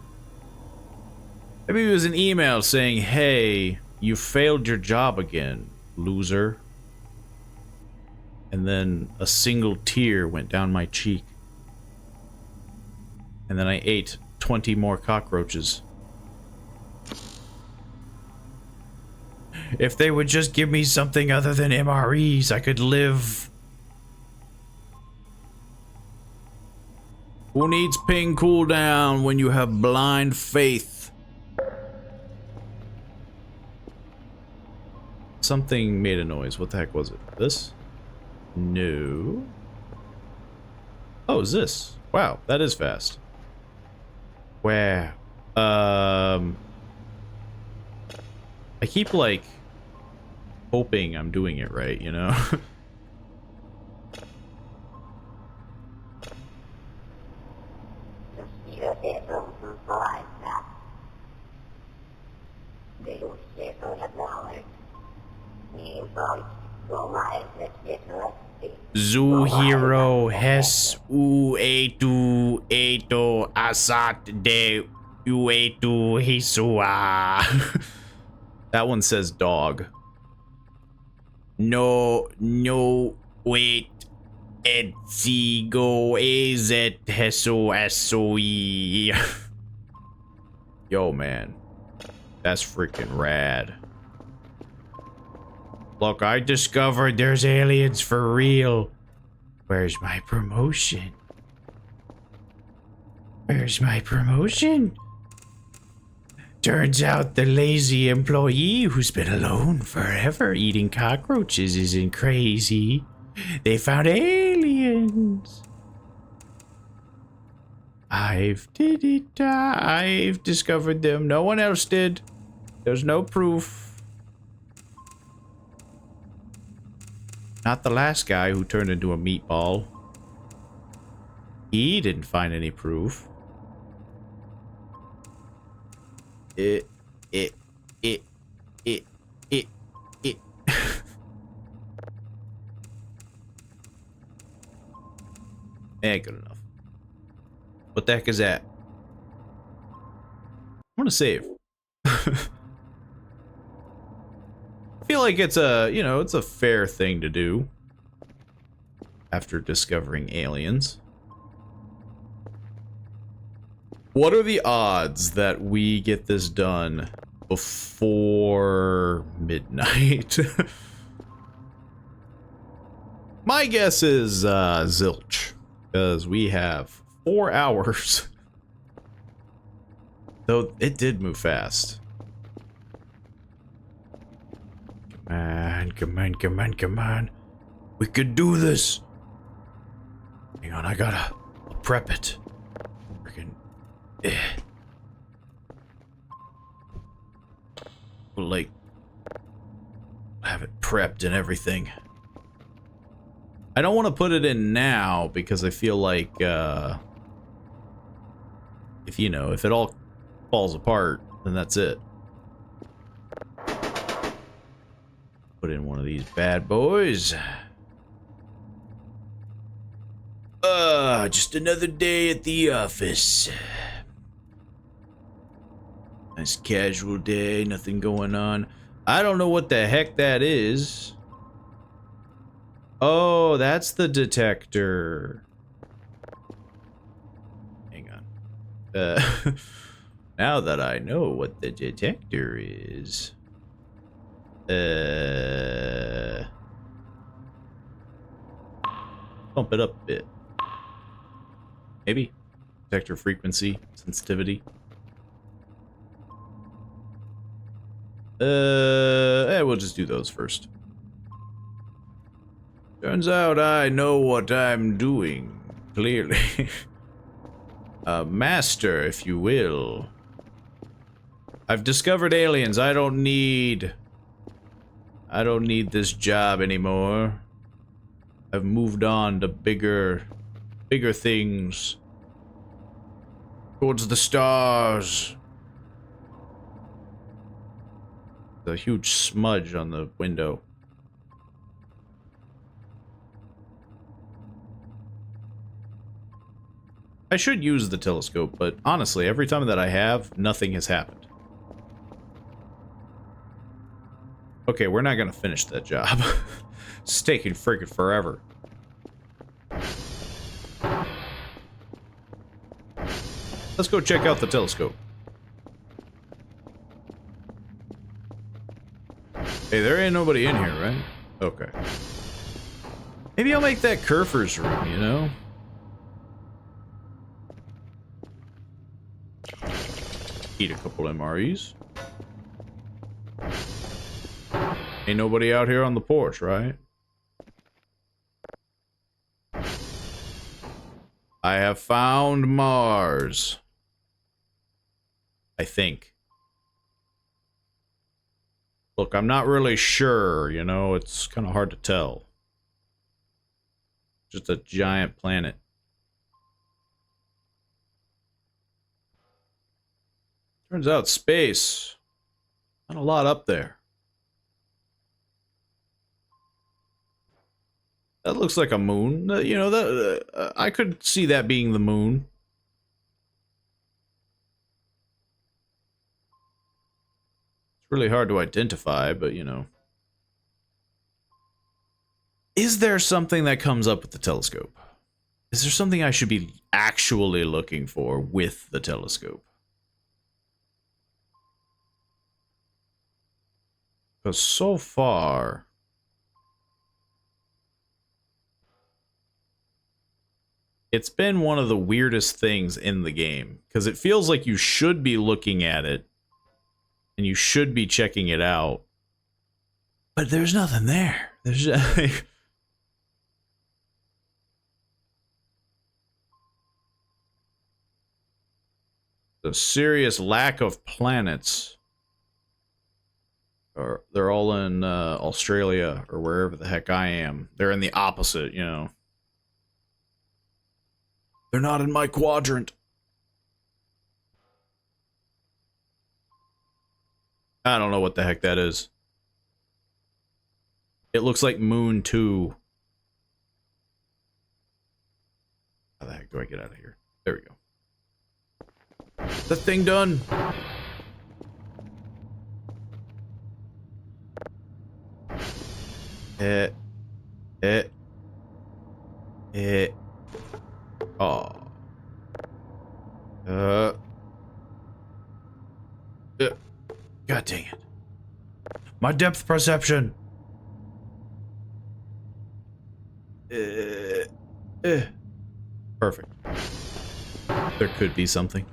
Maybe it was an email saying, hey, you failed your job again, loser. And then a single tear went down my cheek. And then I ate 20 more cockroaches. If they would just give me something other than MREs, I could live. Who needs ping cooldown when you have blind faith? Something made a noise. What the heck was it? This? No. Oh, is this? Wow, that is fast. Wow. I keep like hoping I'm doing it right, you know? Zoo hero hes u eto asat de uetu hisua. That one says dog. No, wait. Etsigo ezet heso esoi. Yo, man. That's freaking rad. Look, I discovered there's aliens for real. Where's my promotion? Where's my promotion? Turns out the lazy employee who's been alone forever eating cockroaches isn't crazy. They found aliens. I've did it. I've discovered them. No one else did. There's no proof. Not the last guy who turned into a meatball. He didn't find any proof. It. Ain't good enough. What the heck is that? I want to save. I feel like it's a, you know, it's a fair thing to do after discovering aliens. What are the odds that we get this done before midnight? My guess is zilch, because we have 4 hours. Though it did move fast. Come on. We could do this. Hang on, I gotta prep it. Freaking. We'll, like, have it prepped and everything. I don't want to put it in now because I feel like, if you know, if it all falls apart, then that's it. Put in one of these bad boys. Just another day at the office. Nice casual day, nothing going on. I don't know what the heck that is. Oh, that's the detector. Hang on. Now that I know what the detector is. Bump it up a bit. Maybe. Detector frequency, sensitivity. We'll just do those first. Turns out I know what I'm doing, clearly. Master, if you will. I've discovered aliens. I don't need this job anymore. I've moved on to bigger things. Towards the stars. A huge smudge on the window. I should use the telescope, but honestly, every time that I have, nothing has happened. Okay, we're not gonna finish that job. It's taking freaking forever. Let's go check out the telescope. Hey, there ain't nobody in here, right? Okay. Maybe I'll make that Kerfer's room, you know? Eat a couple MREs. Ain't nobody out here on the porch, right? I have found Mars. I think. Look, I'm not really sure, you know, it's kind of hard to tell. Just a giant planet. Turns out space. Not a lot up there. That looks like a moon. You know, that I could see that being the moon. It's really hard to identify, but you know. Is there something that comes up with the telescope? Is there something I should be actually looking for with the telescope? Because so far... it's been one of the weirdest things in the game. Because it feels like you should be looking at it. And you should be checking it out. But there's nothing there. There's just... a serious lack of planets. Or they're all in Australia or wherever the heck I am. They're in the opposite, you know. They're not in my quadrant. I don't know what the heck that is. It looks like Moon 2. How the heck do I get out of here? There we go. That thing done. Oh. God dang it. My depth perception. Perfect. There could be something.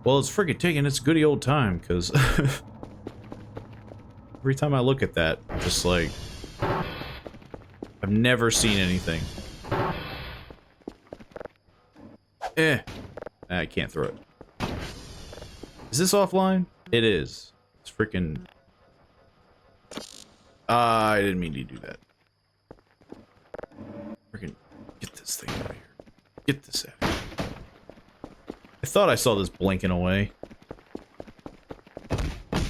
Well, it's friggin' taking its goody old time, because every time I look at that, just like, I've never seen anything. I can't throw it. Is this offline? It is. It's freaking... I didn't mean to do that. Freaking get this thing out of here. Get this out of here. I thought I saw this blinking away.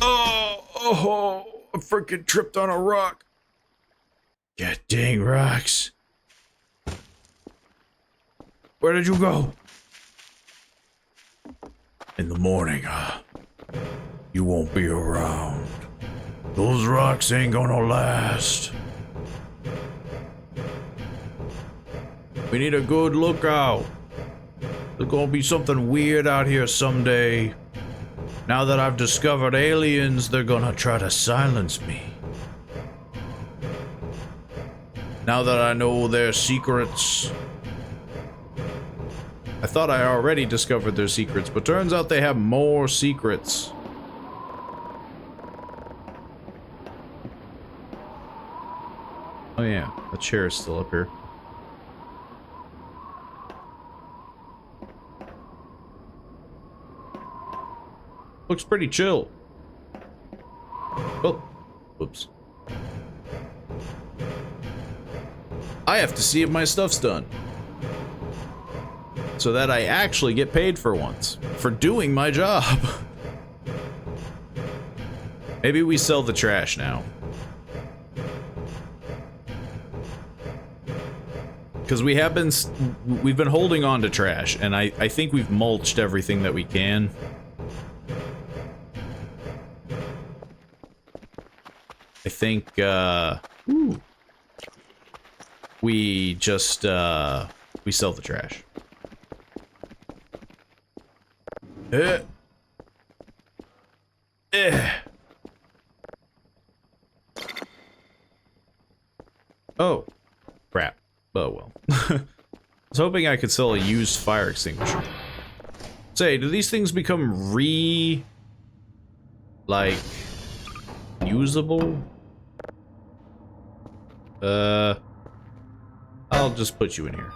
Oh, I freaking tripped on a rock. God dang rocks. Where did you go? In the morning, you won't be around. Those rocks ain't gonna last. We need a good lookout. There's gonna be something weird out here someday. Now that I've discovered aliens, they're gonna try to silence me. Now that I know their secrets. I thought I already discovered their secrets, but turns out they have more secrets. Oh yeah, the chair is still up here. Looks pretty chill. Oh, whoops. I have to see if my stuff's done. So that I actually get paid for once. For doing my job. Maybe we sell the trash now. Because we've been holding on to trash, and I think we've mulched everything that we can. I think, we just, we sell the trash. Oh, crap. Oh well. I was hoping I could sell a used fire extinguisher. Say, do these things become like, usable? I'll just put you in here.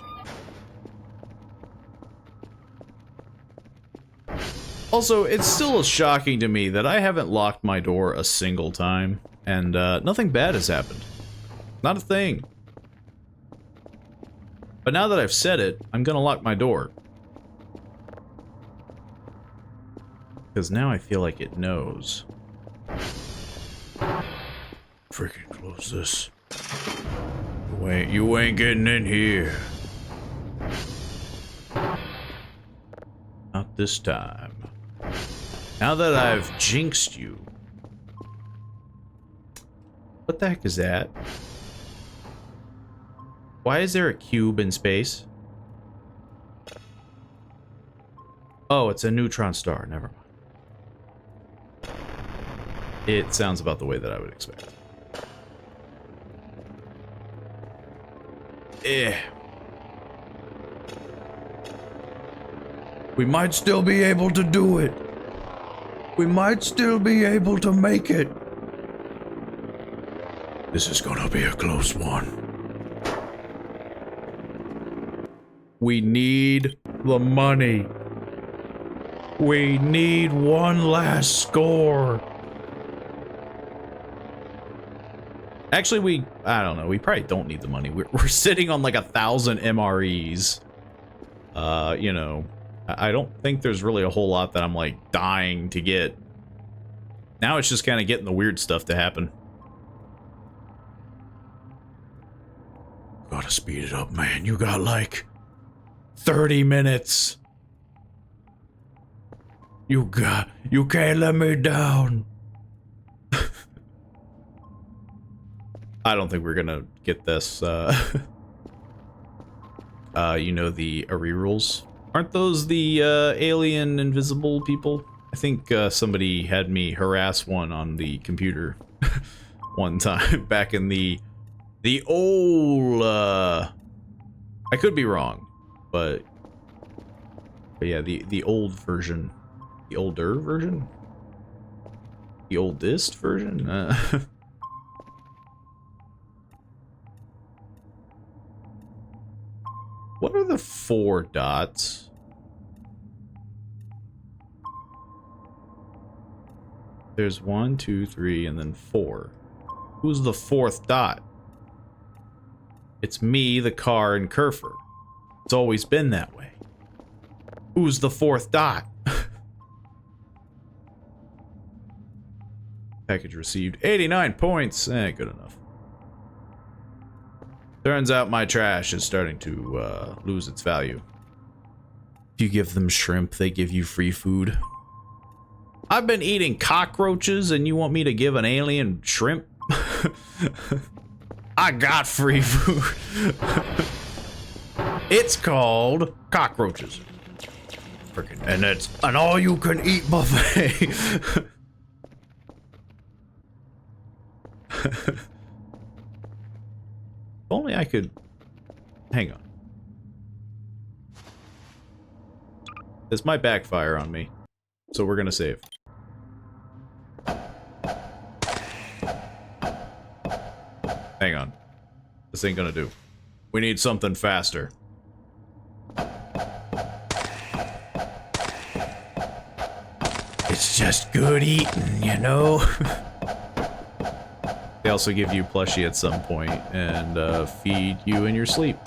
Also, it's still shocking to me that I haven't locked my door a single time, and nothing bad has happened. Not a thing. But now that I've said it, I'm gonna lock my door. Because now I feel like it knows. Freaking close this. You ain't getting in here. Not this time. Now that I've jinxed you. What the heck is that? Why is there a cube in space? Oh, it's a neutron star. Never mind. It sounds about the way that I would expect. We might still be able to do it. We might still be able to make it. This is gonna be a close one. We need the money. We need one last score. Actually, I don't know, we probably don't need the money. We're sitting on like 1,000 MREs. You know, I don't think there's really a whole lot that I'm like dying to get. Now it's just kind of getting the weird stuff to happen. Gotta speed it up, man. You got like 30 minutes. You can't let me down. I don't think we're gonna get this, you know, the rerolls. Aren't those the, alien invisible people? I think, somebody had me harass one on the computer one time back in the old, I could be wrong, but yeah, the old version. The older version? The oldest version? What are the 4 dots? There's 1, 2, 3, and then 4. Who's the 4th dot? It's me, the car, and Kerfer. It's always been that way. Who's the 4th dot? Package received 89 points. Good enough. Turns out my trash is starting to lose its value. If you give them shrimp, they give you free food. I've been eating cockroaches and you want me to give an alien shrimp? I got free food. It's called cockroaches. Freaking, and it's an all-you-can-eat buffet. If only I could... Hang on. This might backfire on me, so we're gonna save. Hang on. This ain't gonna do. We need something faster. It's just good eating, you know? They also give you plushie at some point and feed you in your sleep.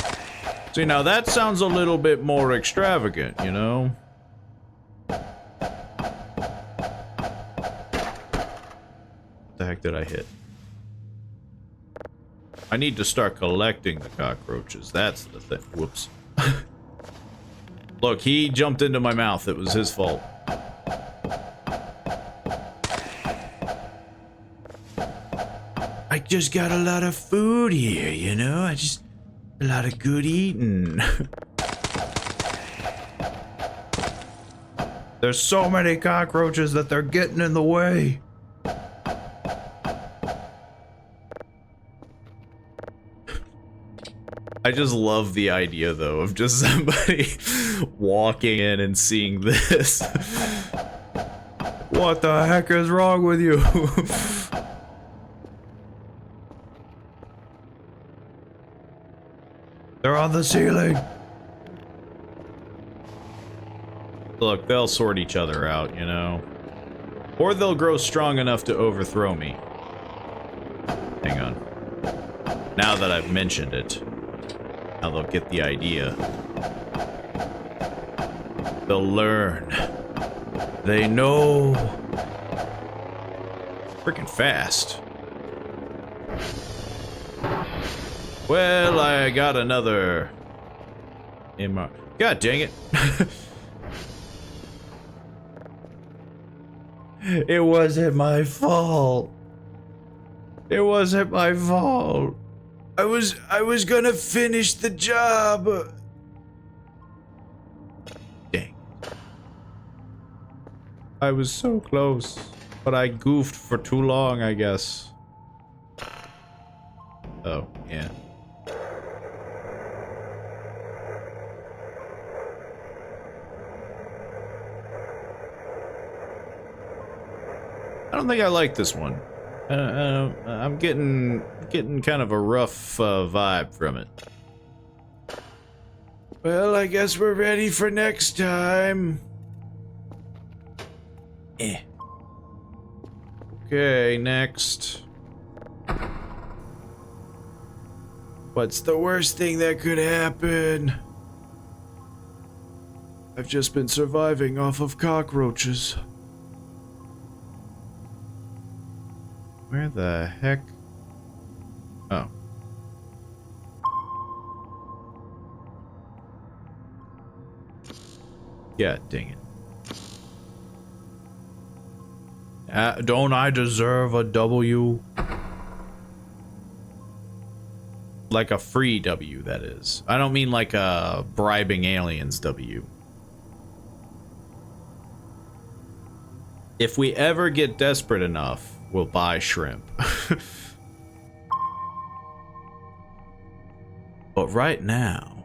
See, now that sounds a little bit more extravagant, you know? What the heck did I hit? I need to start collecting the cockroaches. That's the thing. Whoops. Look, he jumped into my mouth. It was his fault. I just got a lot of food here, you know? A lot of good eating. There's so many cockroaches that they're getting in the way. I just love the idea, though, of just somebody walking in and seeing this. What the heck is wrong with you? They're on the ceiling. Look, they'll sort each other out, you know? Or they'll grow strong enough to overthrow me. Hang on. Now that I've mentioned it, now they'll get the idea. They'll learn. They know. Freaking fast. Well, I got another... God dang it. It wasn't my fault. It wasn't my fault. I was gonna finish the job. Dang. I was so close, but I goofed for too long, I guess. Oh, yeah. I don't think I like this one. I'm getting kind of a rough vibe from it. Well, I guess we're ready for next time. Okay, next. What's the worst thing that could happen? I've just been surviving off of cockroaches. Where the heck? Oh. Yeah, dang it. Don't I deserve a W? Like a free W, that is. I don't mean like a bribing aliens W. If we ever get desperate enough, we'll buy shrimp. But right now,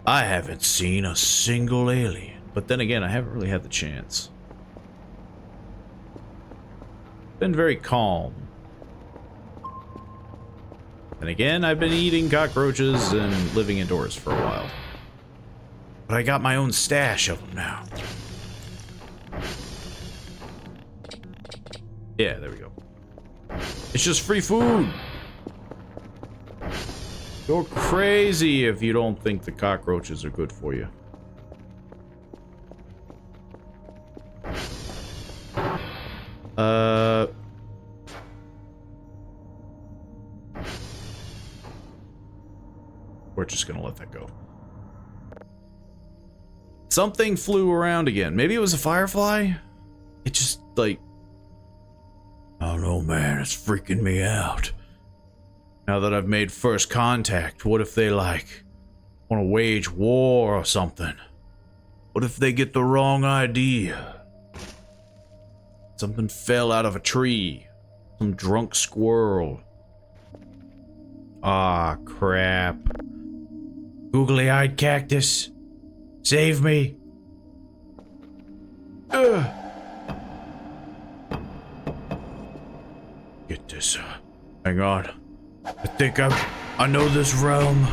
I haven't seen a single alien. But then again, I haven't really had the chance. Been very calm. And again, I've been eating cockroaches and living indoors for a while. But I got my own stash of them now. Yeah, there we go. It's just free food. You're crazy if you don't think the cockroaches are good for you. We're just gonna let that go. Something flew around again. Maybe it was a firefly? It just, like... I don't know, man. It's freaking me out. Now that I've made first contact, what if they, like, want to wage war or something? What if they get the wrong idea? Something fell out of a tree. Some drunk squirrel. Ah, crap. Googly-eyed cactus. Save me. Ugh. Get this, hang on. I think I know this realm.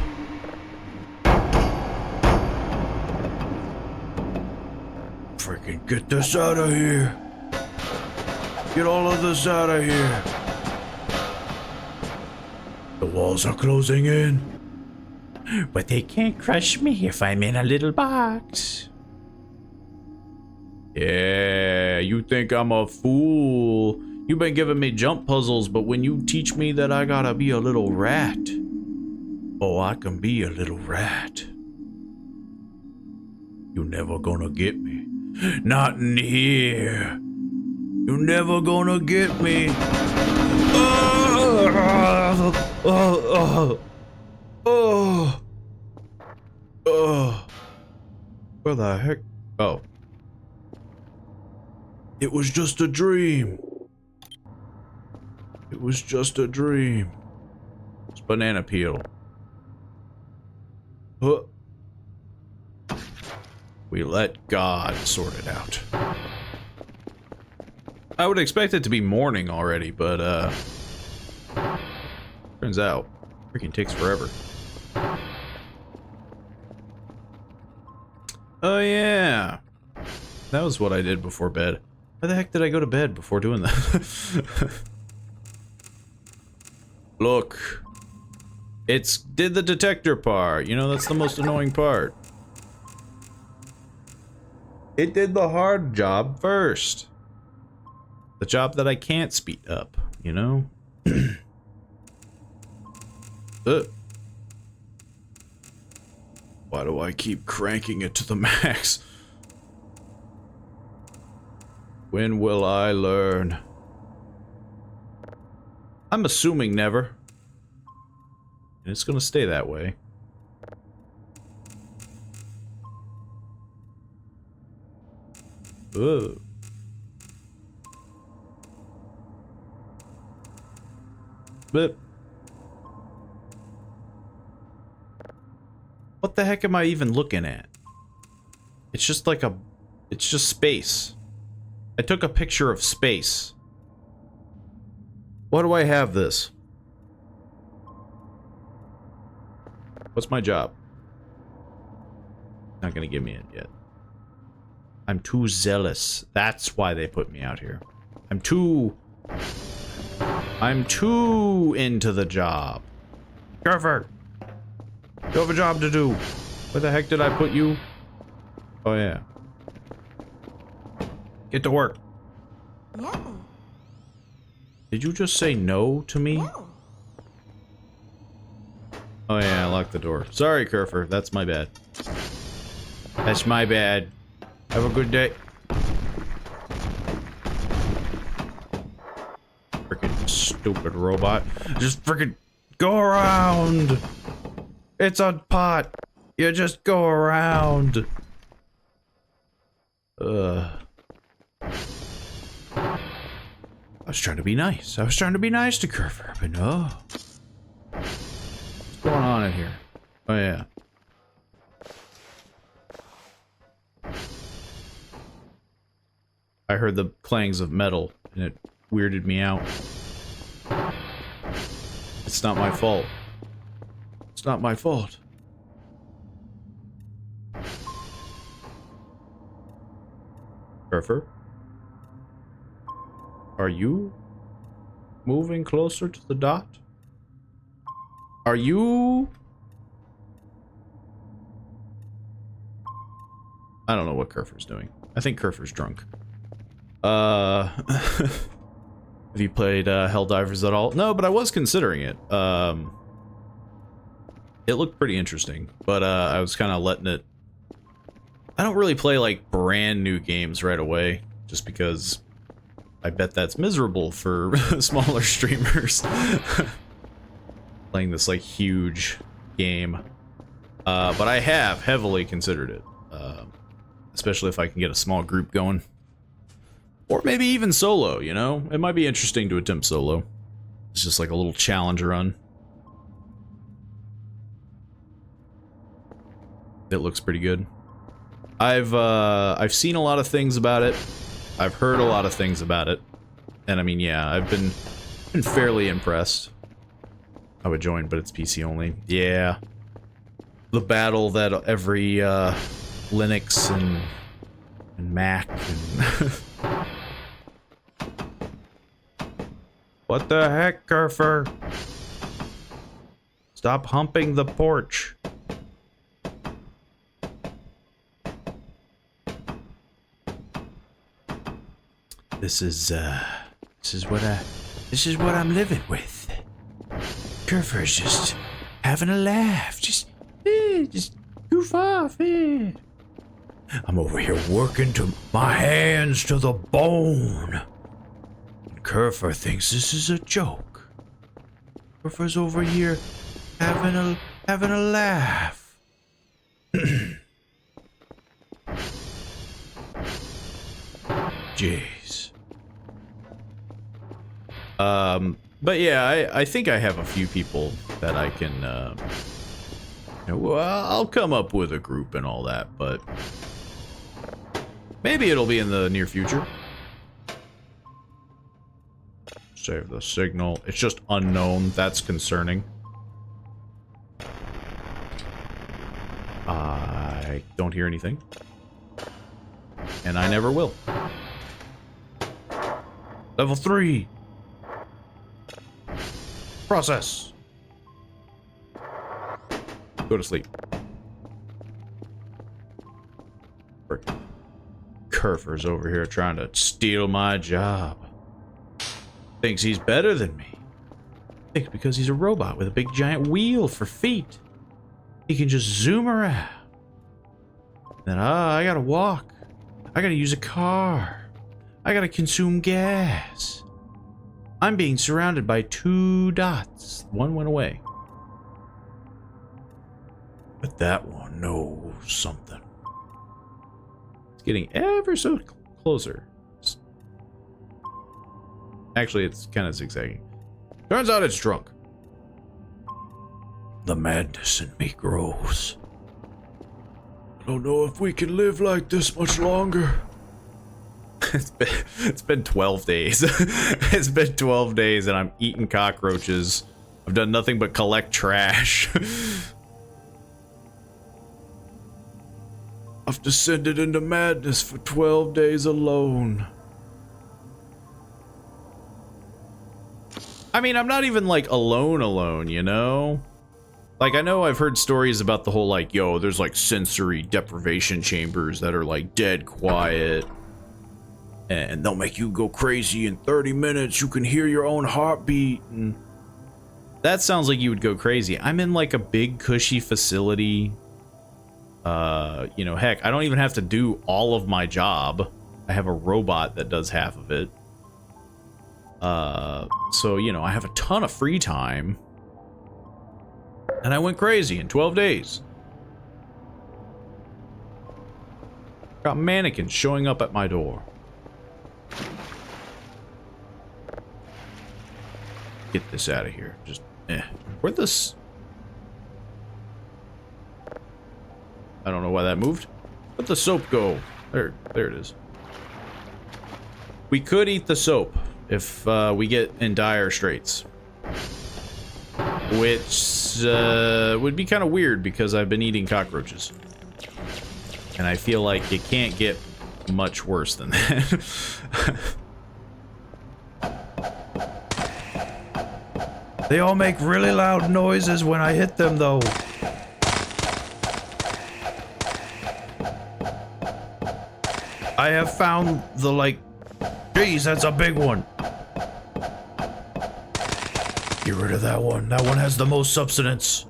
Freaking get this out of here. Get all of this out of here. The walls are closing in. But they can't crush me if I'm in a little box. Yeah, you think I'm a fool. You've been giving me jump puzzles, but when you teach me that I gotta be a little rat, oh, I can be a little rat. You're never gonna get me. Not in here. You're never gonna get me. Where the heck? Oh. It was just a dream. It was just a dream. It's banana peel. Huh. We let God sort it out. I would expect it to be morning already, but, turns out, freaking takes forever. Oh, yeah. That was what I did before bed. Why the heck did I go to bed before doing that? Look. Did the detector part. You know, that's the most annoying part. It did the hard job first. The job that I can't speed up, you know? Why do I keep cranking it to the max? When will I learn? I'm assuming never. And it's gonna stay that way. Ugh. But what the heck am I even looking at? It's just like it's just space. I took a picture of space. Why do I have this? What's my job? Not gonna give me it yet. I'm too zealous. That's why they put me out here. I'm too into the job. Gurfer! You have a job to do. Where the heck did I put you? Oh yeah. Get to work. No. Did you just say no to me? No. Oh yeah, I locked the door. Sorry, Kerfer. That's my bad. That's my bad. Have a good day. Freaking stupid robot. Just freaking go around. It's a pot. You just go around. I was trying to be nice. I was trying to be nice to Kerfer, but no. What's going on in here? Oh yeah. I heard the clangs of metal, and it weirded me out. It's not my fault. It's not my fault. Kerfer? Are you moving closer to the dot? Are you... I don't know what Kerfer's doing. I think Kerfer's drunk. Have you played Helldivers at all? No, but I was considering it. It looked pretty interesting, but I was kind of letting it... I don't really play like brand new games right away, just because I bet that's miserable for smaller streamers. Playing this like huge game. But I have heavily considered it, especially if I can get a small group going. Or maybe even solo, you know? It might be interesting to attempt solo. It's just like a little challenge run. It looks pretty good. I've seen a lot of things about it. I've heard a lot of things about it. And I mean, yeah, I've been fairly impressed. I would join, but it's PC only. Yeah. The battle that every Linux and Mac and What the heck, Kerfer? Stop humping the porch. This is what I'm living with. Kerfer's just having a laugh. Just goof off. I'm over here working to my hands to the bone. Kerfer thinks this is a joke. Kerfer's over here having a laugh. Jeez. But yeah, I think I have a few people that I can Well, I'll come up with a group and all that, but maybe it'll be in the near future. Save the signal. It's just unknown. That's concerning. I don't hear anything. And I never will. Level 3. Process. Go to sleep. Frickin' Kerfer's over here trying to steal my job. Thinks he's better than me. Thinks because he's a robot with a big giant wheel for feet, he can just zoom around. Then, I gotta walk. I gotta use a car. I gotta consume gas. I'm being surrounded by 2 dots. One went away. But that one knows something. It's getting ever so closer. Actually, it's kind of zigzagging. Turns out it's drunk. The madness in me grows. I don't know if we can live like this much longer. It's been 12 days. It's been 12 days and I'm eating cockroaches. I've done nothing but collect trash. I've descended into madness for 12 days alone. I mean, I'm not even, like, alone, you know? Like, I know I've heard stories about the whole, like, yo, there's, like, sensory deprivation chambers that are, like, dead quiet. And they'll make you go crazy in 30 minutes. You can hear your own heartbeat. And that sounds like you would go crazy. I'm in, like, a big, cushy facility. You know, heck, I don't even have to do all of my job. I have a robot that does half of it. So, you know, I have a ton of free time. And I went crazy in 12 days. Got mannequins showing up at my door. Get this out of here. Just, Where'd this... I don't know why that moved. Where'd the soap go? There it is. We could eat the soap if we get in dire straits. Which would be kind of weird because I've been eating cockroaches. And I feel like it can't get much worse than that. They all make really loud noises when I hit them, though. I have found the, like... Geez, that's a big one. Get rid of that one. That one has the most substance.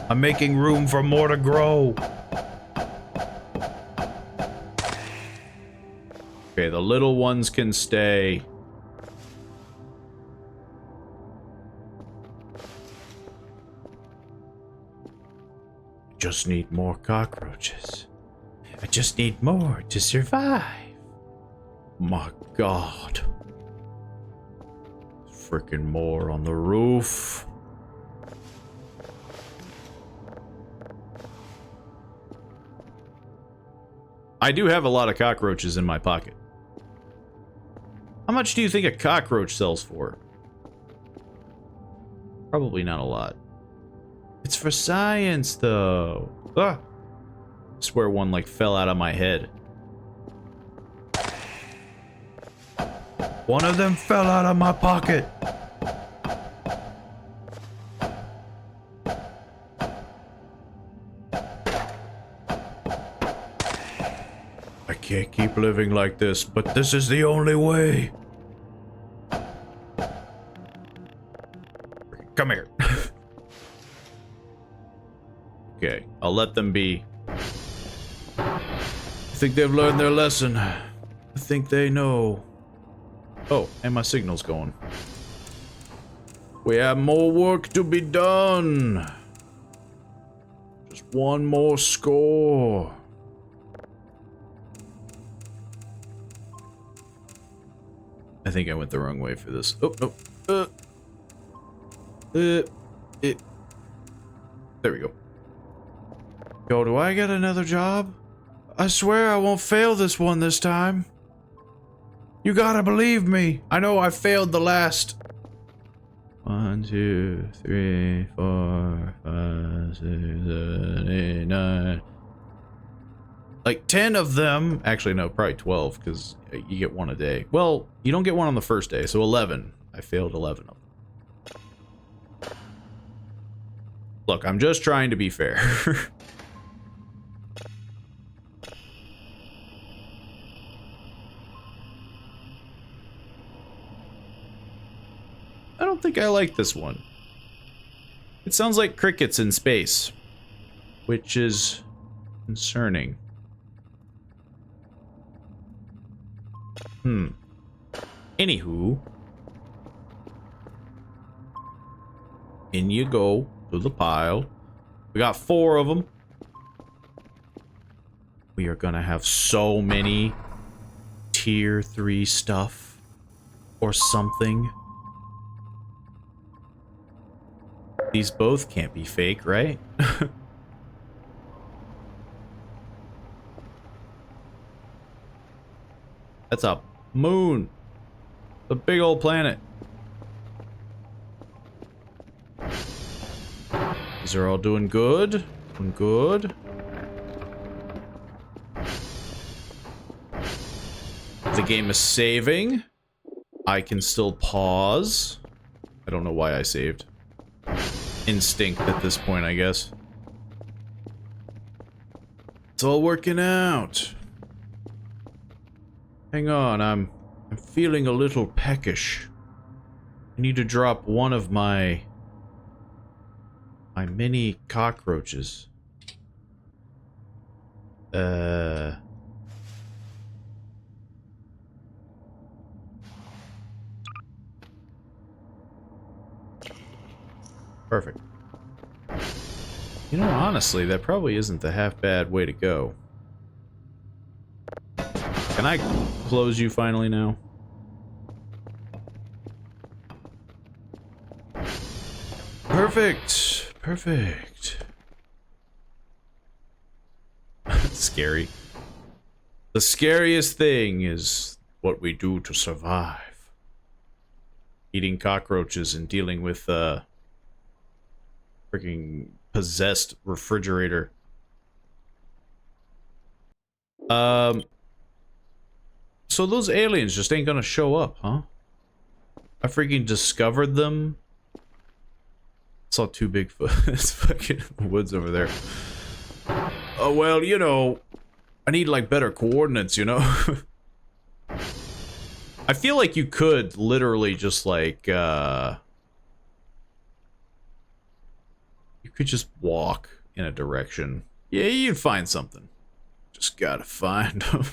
I'm making room for more to grow. Okay, the little ones can stay. Just need more cockroaches. I just need more to survive. My God. Freaking more on the roof. I do have a lot of cockroaches in my pocket. How much do you think a cockroach sells for? Probably not a lot. It's for science, though. Ah! I swear one, like, fell out of my head. One of them fell out of my pocket. I can't keep living like this, but this is the only way. Come here. Okay, I'll let them be. I think they've learned their lesson. I think they know. Oh, and my signal's going. We have more work to be done. Just one more score. I think I went the wrong way for this. Oh, no. There we go. Yo, do I get another job? I swear I won't fail this one this time. You gotta believe me. I know I failed the last. 1, 2, 3, 4, 5, 6, 7, 8, 9. Like 10 of them. Actually, no, probably 12 because you get one a day. Well, you don't get one on the first day, so 11. I failed 11 of them. Look, I'm just trying to be fair. I don't think I like this one. It sounds like crickets in space, which is concerning. Anywho, in you go to the pile. We got 4 of them. We are gonna have so many tier 3 stuff or something. These both can't be fake, right? That's a moon. The big old planet. These are all doing good. Doing good. The game is saving. I can still pause. I don't know why I saved. Instinct at this point, I guess. It's all working out. Hang on, I'm feeling a little peckish. I need to drop one of my mini cockroaches. Perfect. You know, honestly, that probably isn't the half bad way to go. Can I close you finally now? Perfect. Perfect. Scary. The scariest thing is what we do to survive. Eating cockroaches and dealing with freaking possessed refrigerator. So those aliens just ain't gonna show up, huh? I freaking discovered them. Saw 2 Bigfoot. It's fucking woods over there. Oh, well, you know, I need like better coordinates, you know? I feel like you could literally just like, you could just walk in a direction. Yeah, you'd find something. Just gotta find them.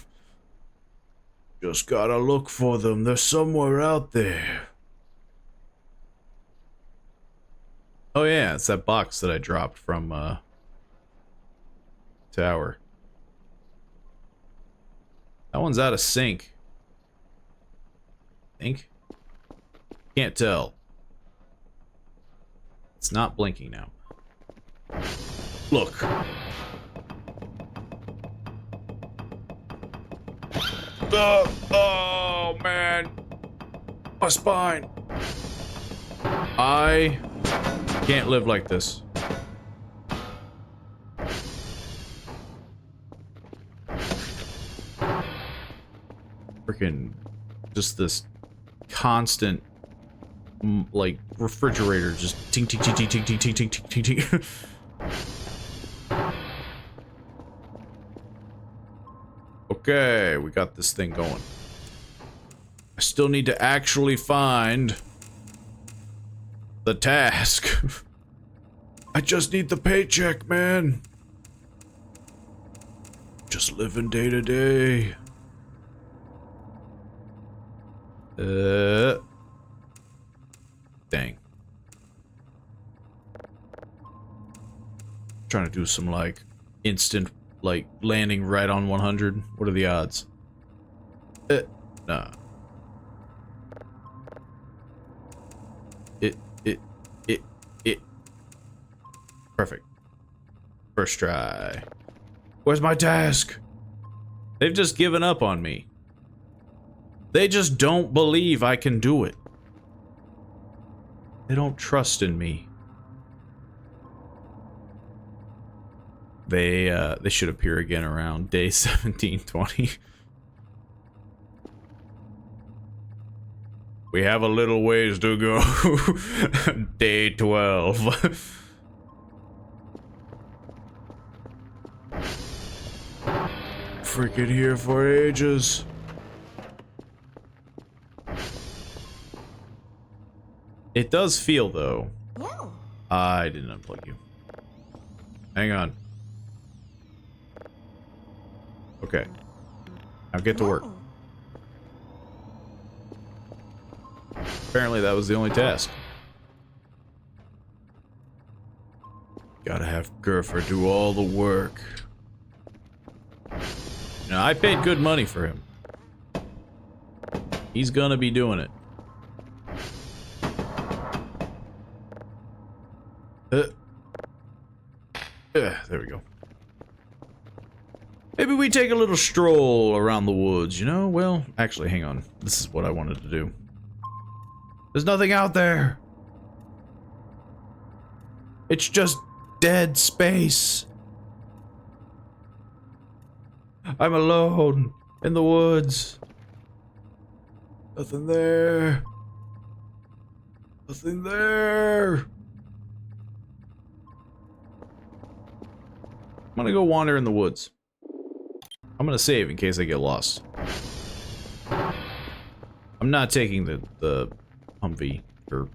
Just gotta look for them. They're somewhere out there. Oh yeah, it's that box that I dropped from, tower. That one's out of sync. Think? Can't tell. It's not blinking now. Look. Oh man. My spine. I can't live like this. Freaking just this constant like refrigerator just ting ting ting ting ting ting ting ting ting ting ting. Okay, we got this thing going. I still need to actually find the task. I just need the paycheck, man. Just living day to day. Dang. Trying to do some like instant like landing right on 100. What are the odds? Nah. Perfect. First try. Where's my task? They've just given up on me. They just don't believe I can do it. They don't trust in me. They should appear again around day 1720. We have a little ways to go. Day 12. Freaking here for ages. It does feel, though. Yeah. I didn't unplug you. Hang on. Okay. Now get to work. Apparently that was the only task. Gotta have Gurfer do all the work. Now, I paid good money for him. He's gonna be doing it. There we go. Maybe we take a little stroll around the woods, you know? Well, actually, hang on. This is what I wanted to do. There's nothing out there. It's just dead space. I'm alone in the woods. Nothing there. Nothing there. I'm gonna go wander in the woods. I'm gonna save in case I get lost. I'm not taking the Humvee, or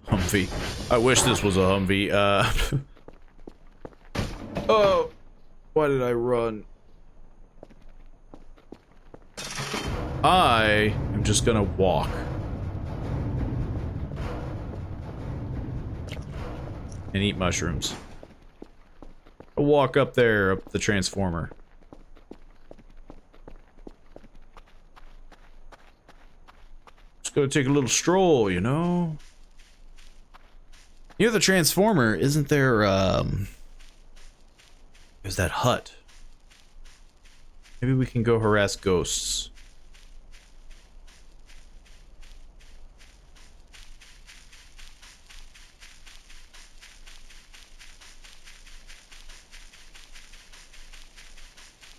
Humvee. I wish this was a Humvee. Oh, why did I run? I am just gonna walk. And eat mushrooms. I'll walk up there, up the transformer. Just gonna take a little stroll, you know? Near the transformer, isn't there, there's that hut. Maybe we can go harass ghosts.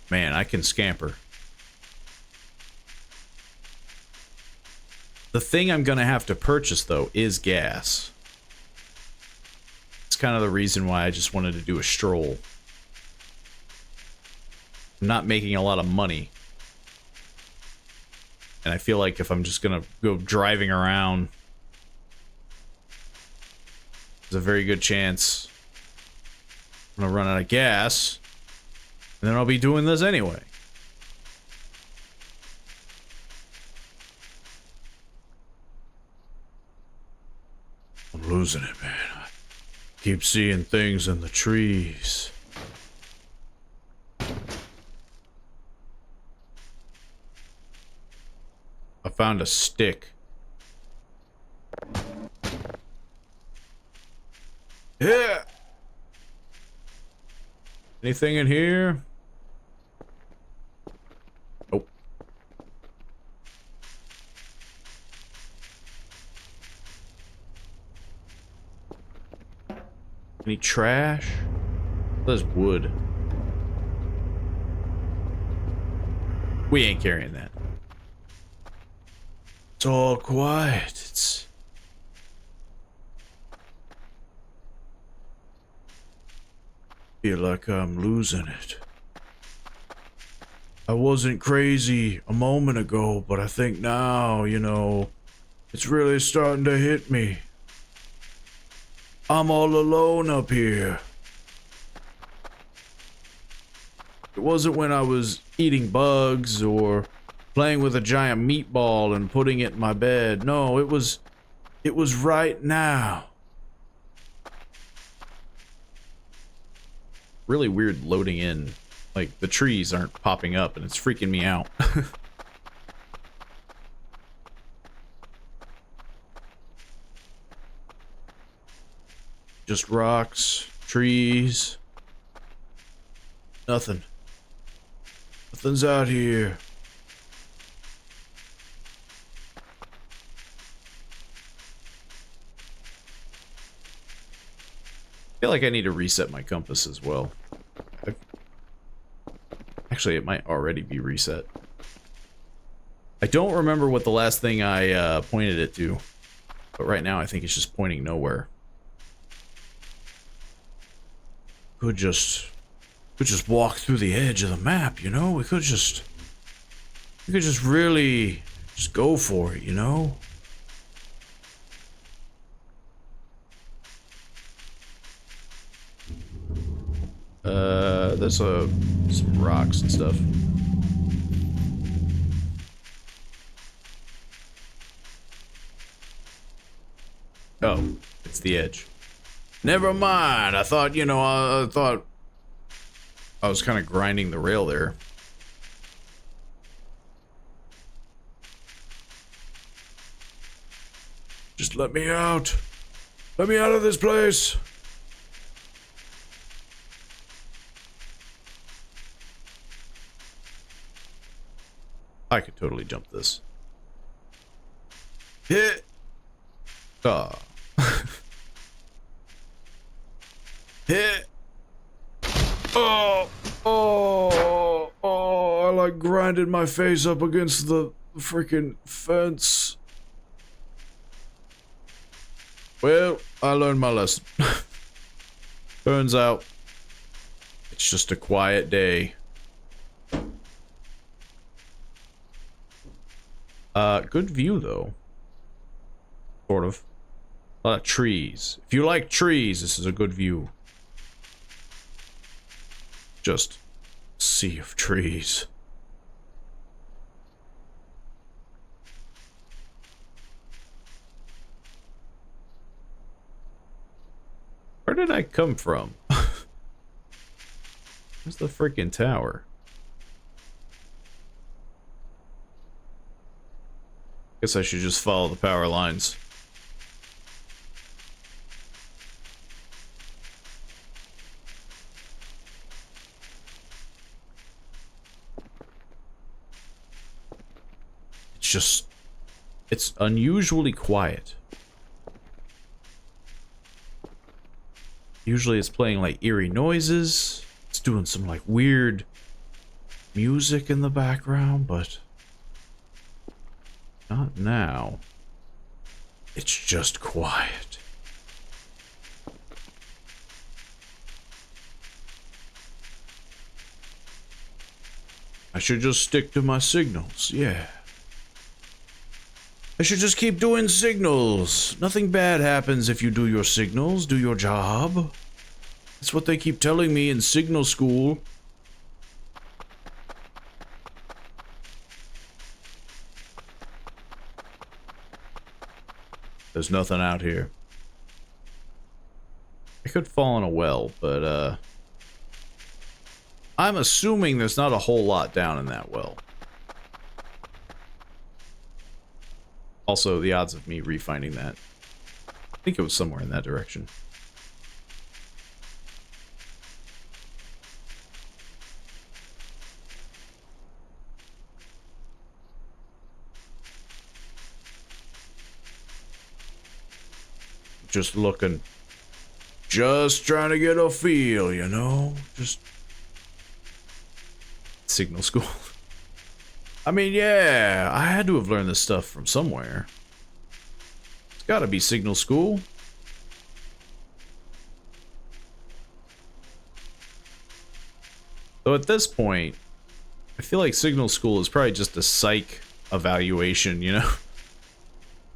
Man, I can scamper. The thing I'm gonna have to purchase, though, is gas. It's kind of the reason why I just wanted to do a stroll. I'm not making a lot of money. And I feel like if I'm just gonna go driving around, there's a very good chance I'm gonna run out of gas. And then I'll be doing this anyway. I'm losing it, man. I keep seeing things in the trees. I found a stick. Yeah. Anything in here? Nope. Any trash? There's wood. We ain't carrying that. It's all quiet. It's... feel like I'm losing it. I wasn't crazy a moment ago, but I think now, you know, it's really starting to hit me. I'm all alone up here. It wasn't when I was eating bugs or playing with a giant meatball and putting it in my bed. No, it was right now. Really weird loading in. Like, the trees aren't popping up and it's freaking me out. Just rocks, trees. Nothing. Nothing's out here. I feel like I need to reset my compass as well. Actually, it might already be reset. I don't remember what the last thing I pointed it to, but right now I think it's just pointing nowhere. Could just walk through the edge of the map, you know? We could just really just go for it, you know? There's some rocks and stuff. Oh, it's the edge. Never mind. I thought, you know, I thought I was kind of grinding the rail there. Just let me out. Let me out of this place. I could totally jump this. Hit. Ah. Hit. Oh. Oh. Oh. I like grinded my face up against the freaking fence. Well, I learned my lesson. Turns out it's just a quiet day. Good view though. Sort of. A lot of trees. If you like trees, this is a good view. Just a sea of trees. Where did I come from? Where's the freaking tower? Guess I should just follow the power lines. It's unusually quiet. Usually it's playing like eerie noises. It's doing some like weird music in the background, but not now. It's just quiet. I should just stick to my signals, yeah. I should just keep doing signals. Nothing bad happens if you do your signals, do your job. That's what they keep telling me in signal school. There's nothing out here. I could fall in a well, but I'm assuming there's not a whole lot down in that well. Also, the odds of me refinding that. I think it was somewhere in that direction. Just looking. Just trying to get a feel, you know? Just signal school. I mean, yeah, I had to have learned this stuff from somewhere. It's gotta be signal school. So at this point, I feel like signal school is probably just a psych evaluation, you know?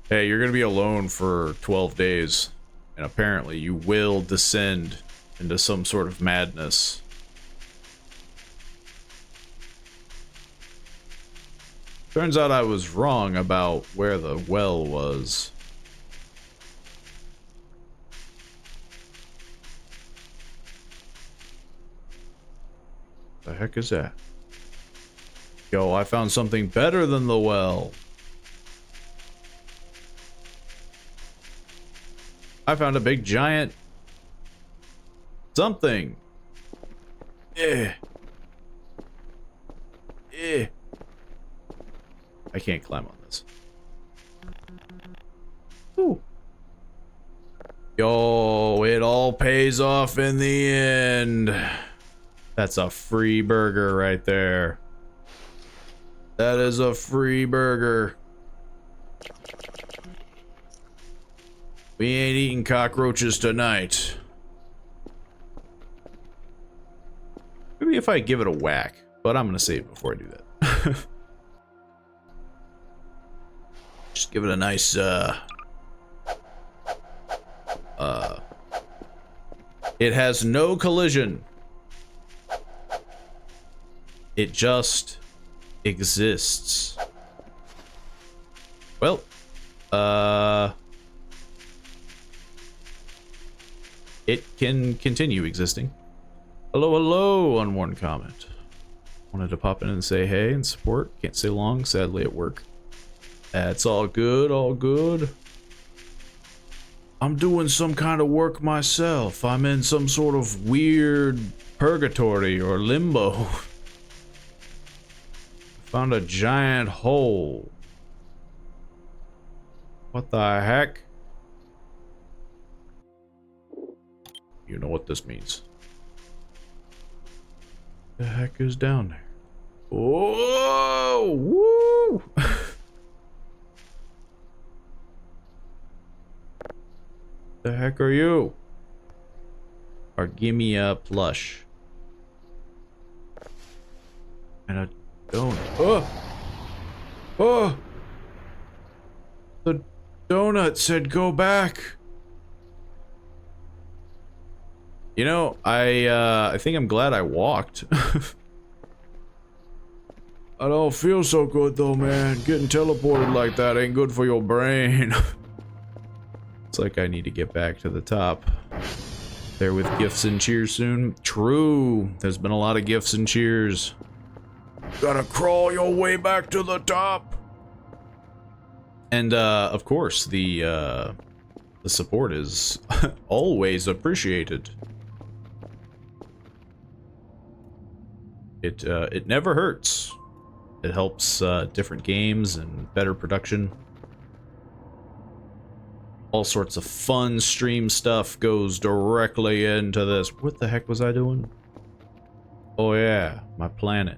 Hey, you're gonna be alone for 12 days, and apparently you will descend into some sort of madness. Turns out I was wrong about where the well was. The heck is that? Yo, I found something better than the well. I found a big giant Something. Eh. Eh. I can't climb on this. Ooh. Yo, it all pays off in the end. That's a free burger right there. That is a free burger. We ain't eating cockroaches tonight. Maybe if I give it a whack, but I'm gonna save it before I do that. Just give it a nice, it has no collision. It just exists. Well, it can continue existing. Hello, hello, unworn comment. Wanted to pop in and say hey and support. Can't stay long, sadly at work. That's all good, all good. I'm doing some kind of work myself. I'm in some sort of weird purgatory or limbo. Found a giant hole. What the heck? You know what this means. The heck is down there? Whoa! Woo! The heck are you? Or give me a plush. And a donut. Oh! Oh! The donut said go back. You know, I think I'm glad I walked. I don't feel so good though, man. Getting teleported like that ain't good for your brain. It's like I need to get back to the top. There with gifts and cheers soon. True. There's been a lot of gifts and cheers. Gotta crawl your way back to the top. And of course, the support is always appreciated. It never hurts. It helps different games and better production. All sorts of fun stream stuff goes directly into this. What the heck was I doing? Oh yeah, my planet.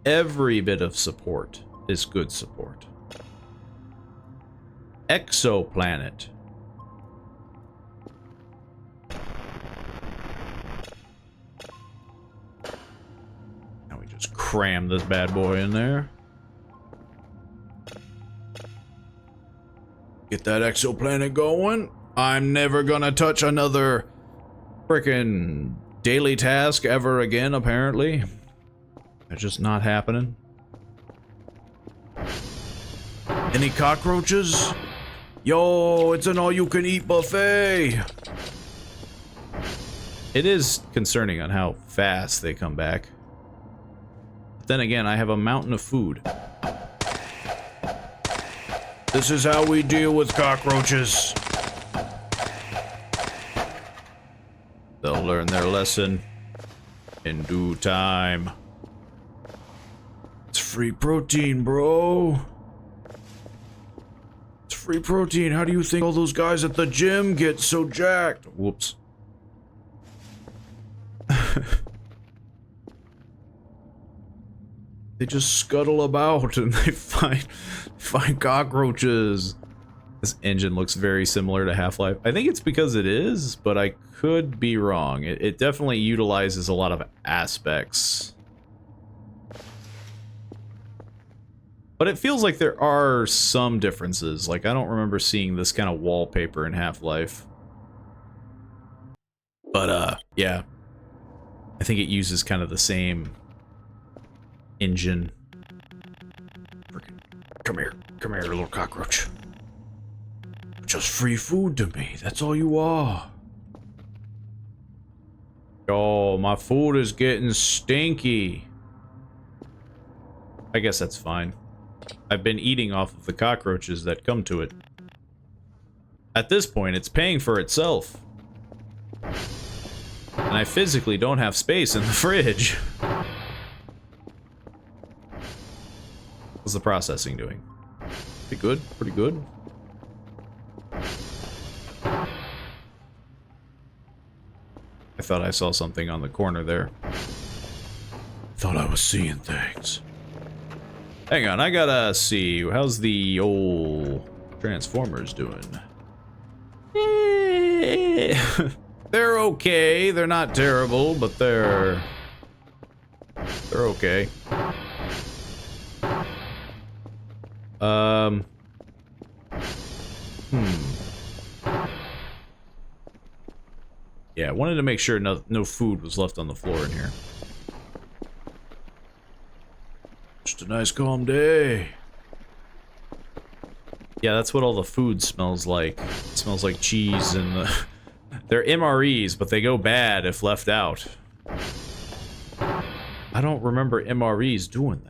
Every bit of support is good support. Exoplanet. Now we just cram this bad boy in there. Get that exoplanet going. I'm never gonna touch another frickin' daily task ever again, apparently. That's just not happening. Any cockroaches? Yo, it's an all-you-can-eat buffet! It is concerning on how fast they come back. But then again, I have a mountain of food. This is how we deal with cockroaches. They'll learn their lesson in due time. It's free protein, bro. It's free protein. How do you think all those guys at the gym get so jacked? Whoops. They just scuttle about and they find cockroaches. This engine looks very similar to Half-Life. I think it's because it is, but I could be wrong. It definitely utilizes a lot of aspects. But it feels like there are some differences. Like, I don't remember seeing this kind of wallpaper in Half-Life. But, yeah. I think it uses kind of the same engine. Frickin' come here, little cockroach. Just free food to me, that's all you are. Yo, my food is getting stinky. I guess that's fine. I've been eating off of the cockroaches that come to it. At this point, it's paying for itself. And I physically don't have space in the fridge. What's the processing doing? Pretty good, pretty good. I thought I saw something on the corner there. Thought I was seeing things. Hang on, I gotta see. How's the old Transformers doing? They're okay. They're not terrible, but they're okay. Yeah, I wanted to make sure no food was left on the floor in here. Just a nice calm day. Yeah, that's what all the food smells like. It smells like cheese and the... They're MREs, but they go bad if left out. I don't remember MREs doing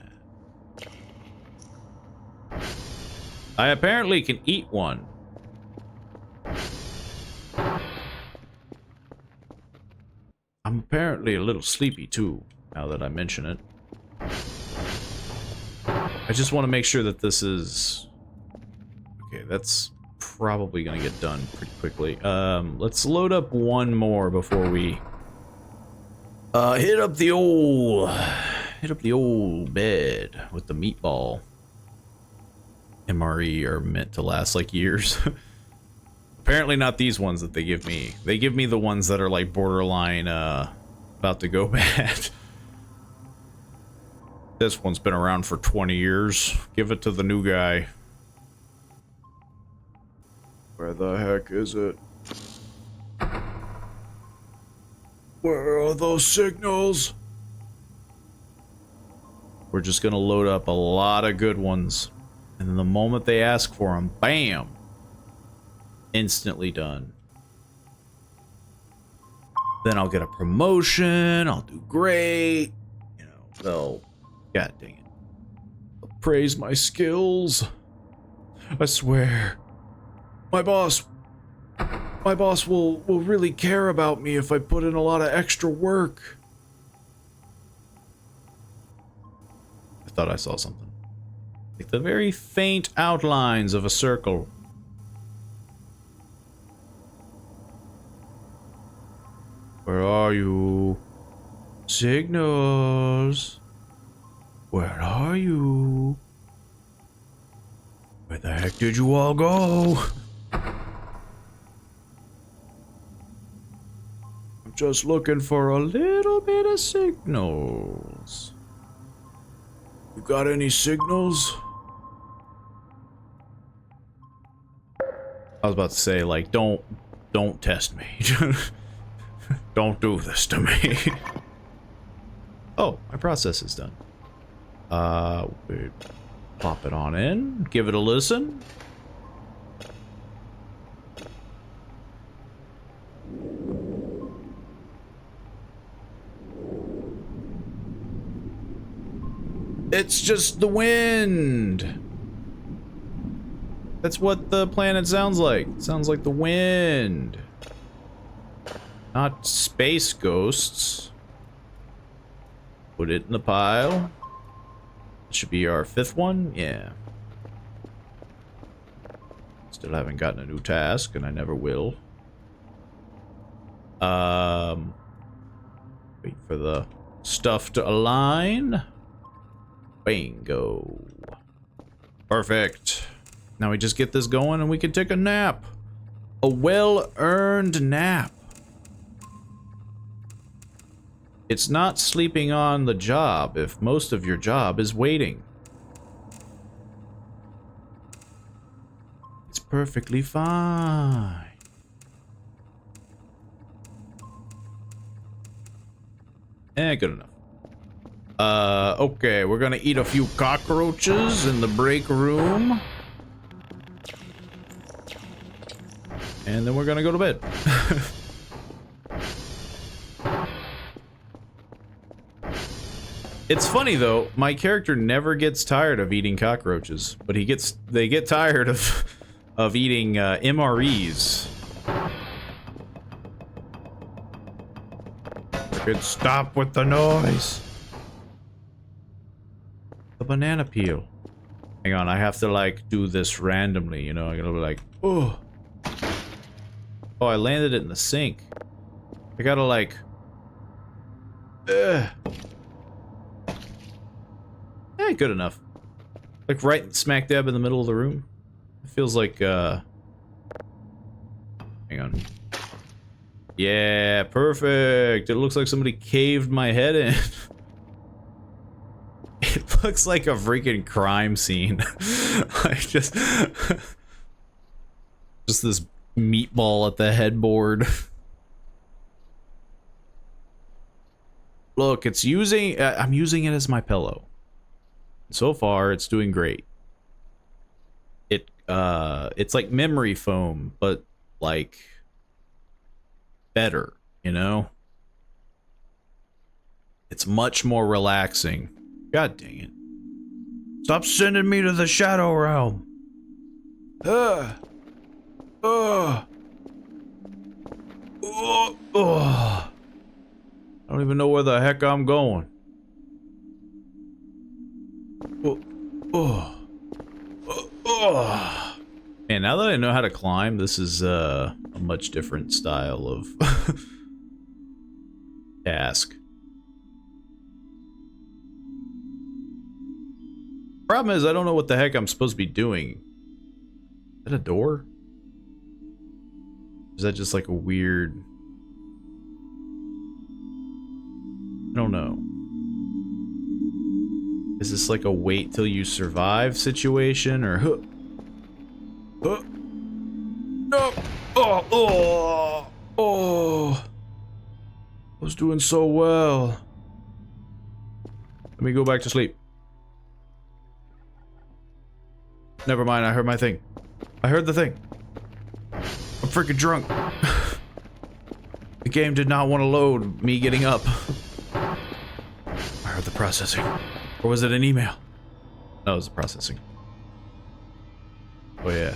that. I apparently can eat one. I'm apparently a little sleepy too, now that I mention it. I just want to make sure that this is... Okay, that's probably gonna get done pretty quickly. Let's load up one more before we... hit up the old bed with the meatball. MRE are meant to last like years. Apparently not these ones that they give me. They give me the ones that are like borderline, about to go bad. This one's been around for 20 years. Give it to the new guy. Where the heck is it? Where are those signals? We're just gonna load up a lot of good ones. And then the moment they ask for them, bam! Instantly done. Then I'll get a promotion, I'll do great. You know, they'll... God dang it. They'll praise my skills. I swear. My boss will really care about me if I put in a lot of extra work. I thought I saw something. Like the very faint outlines of a circle. Where are you? Signals. Where are you? Where the heck did you all go? I'm just looking for a little bit of signals. You got any signals? I was about to say, like, don't test me. Don't do this to me. Oh, my process is done. We pop it on in, give it a listen. It's just the wind. That's what the planet sounds like. It sounds like the wind. Not space ghosts. Put it in the pile. Should be our 5th one. Yeah. Still haven't gotten a new task, and I never will. Wait for the stuff to align. Bingo. Perfect. Now we just get this going and we can take a nap. A well-earned nap. It's not sleeping on the job if most of your job is waiting. It's perfectly fine. Good enough. Okay, we're gonna eat a few cockroaches in the break room. And then we're gonna go to bed. It's funny though, my character never gets tired of eating cockroaches, but they get tired of eating MREs. Stop with the noise. The banana peel. Hang on, I have to like do this randomly, you know, I'm gonna be like, oh. Oh, I landed it in the sink. I gotta like... Eh, good enough. Like right smack dab in the middle of the room. It feels like, hang on. Yeah, perfect. It looks like somebody caved my head in. It looks like a freaking crime scene. Like just this meatball at the headboard. Look, it's using... I'm using it as my pillow. So far, it's doing great. It's like memory foam, but like better, you know? It's much more relaxing. God dang it. Stop sending me to the Shadow Realm. I don't even know where the heck I'm going. Man, now that I know how to climb, this is a much different style of task. Problem is, I don't know what the heck I'm supposed to be doing. Is that a door? Is that just like a weird... I don't know. Is this like a wait till you survive situation, or... No! I was doing so well. Let me go back to sleep. Never mind, I heard my thing. I heard the thing. I'm freaking drunk. The game did not want to load me getting up. I heard the processing. Or was it an email? No, it was the processing. Oh yeah.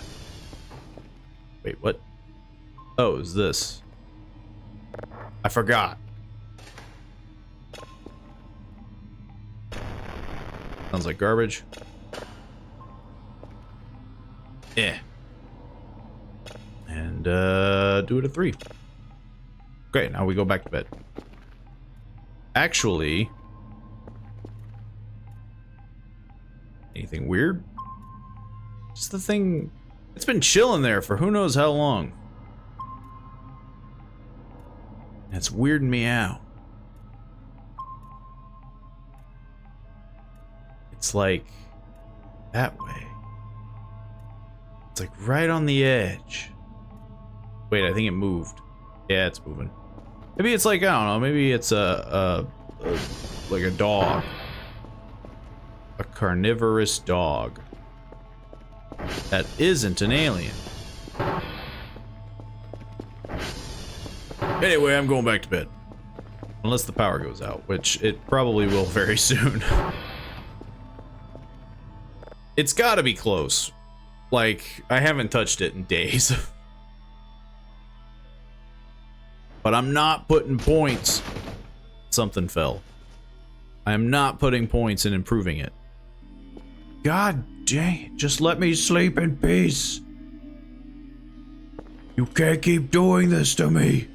Wait, what? Oh, it was this. I forgot. Sounds like garbage. Yeah. And, do it at 3. Okay, now we go back to bed. Actually... anything weird? Just the thing... it's been chilling there for who knows how long. And it's weirding me out. It's like... that way. It's like right on the edge. Wait, I think it moved. Yeah, it's moving. Maybe it's like, I don't know, maybe it's like a dog. A carnivorous dog. That isn't an alien. Anyway, I'm going back to bed. Unless the power goes out, which it probably will very soon. It's gotta be close. Like, I haven't touched it in days. But I'm not putting points. Something fell. I am not putting points in improving it. God dang it, just let me sleep in peace. You can't keep doing this to me.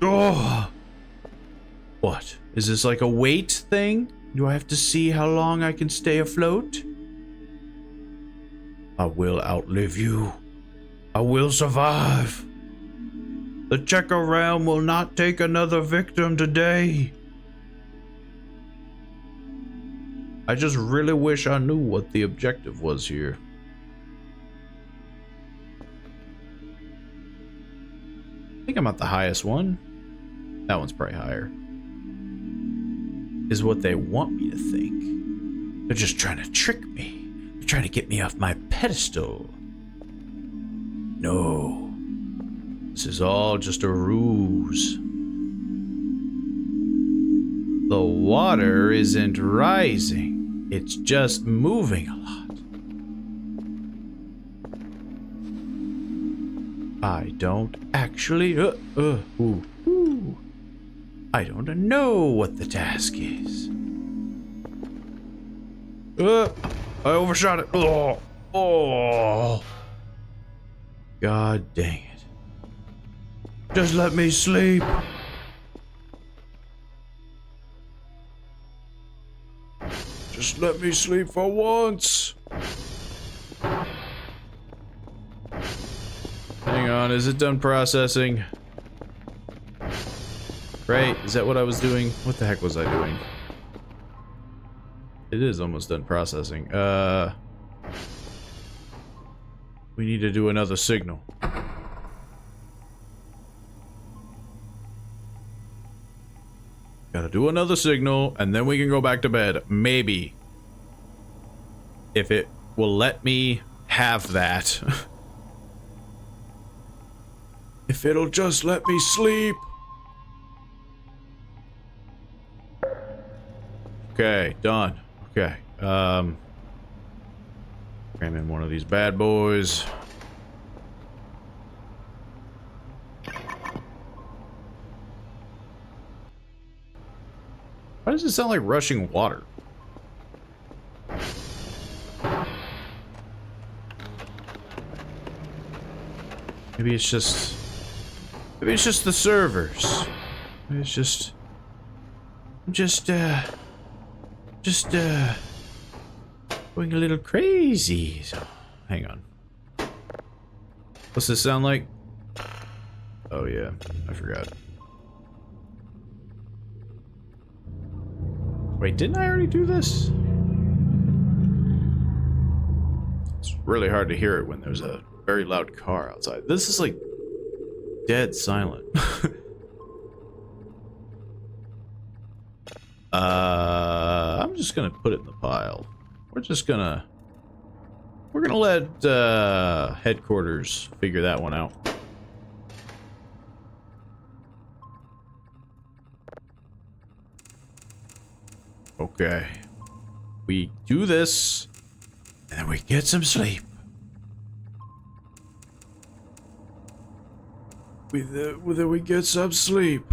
Oh. What? Is this like a weight thing? Do I have to see how long I can stay afloat? I will outlive you. I will survive. The Checker Realm will not take another victim today. I just really wish I knew what the objective was here. I think I'm at the highest one. That one's probably higher. Is what they want me to think. They're just trying to trick me. They're trying to get me off my pedestal. No. This is all just a ruse. The water isn't rising. It's just moving a lot. I don't actually... ooh. I don't know what the task is. I overshot it. Oh. God dang it. Just let me sleep. Just let me sleep for once. Hang on, is it done processing? Right, is that what I was doing? What the heck was I doing? It is almost done processing. We need to do another signal. Gotta do another signal, and then we can go back to bed. Maybe. If it will let me have that. If it'll just let me sleep. Okay, done. Okay, cram in one of these bad boys. Why does it sound like rushing water? Maybe it's just the servers. Maybe it's just going a little crazy. So, hang on. What's this sound like? Oh yeah, I forgot. Wait, didn't I already do this? It's really hard to hear it when there's a very loud car outside. This is like dead silent. I'm just gonna put it in the pile. We're gonna let headquarters figure that one out. Okay. We do this, and then we get some sleep. Then we get some sleep.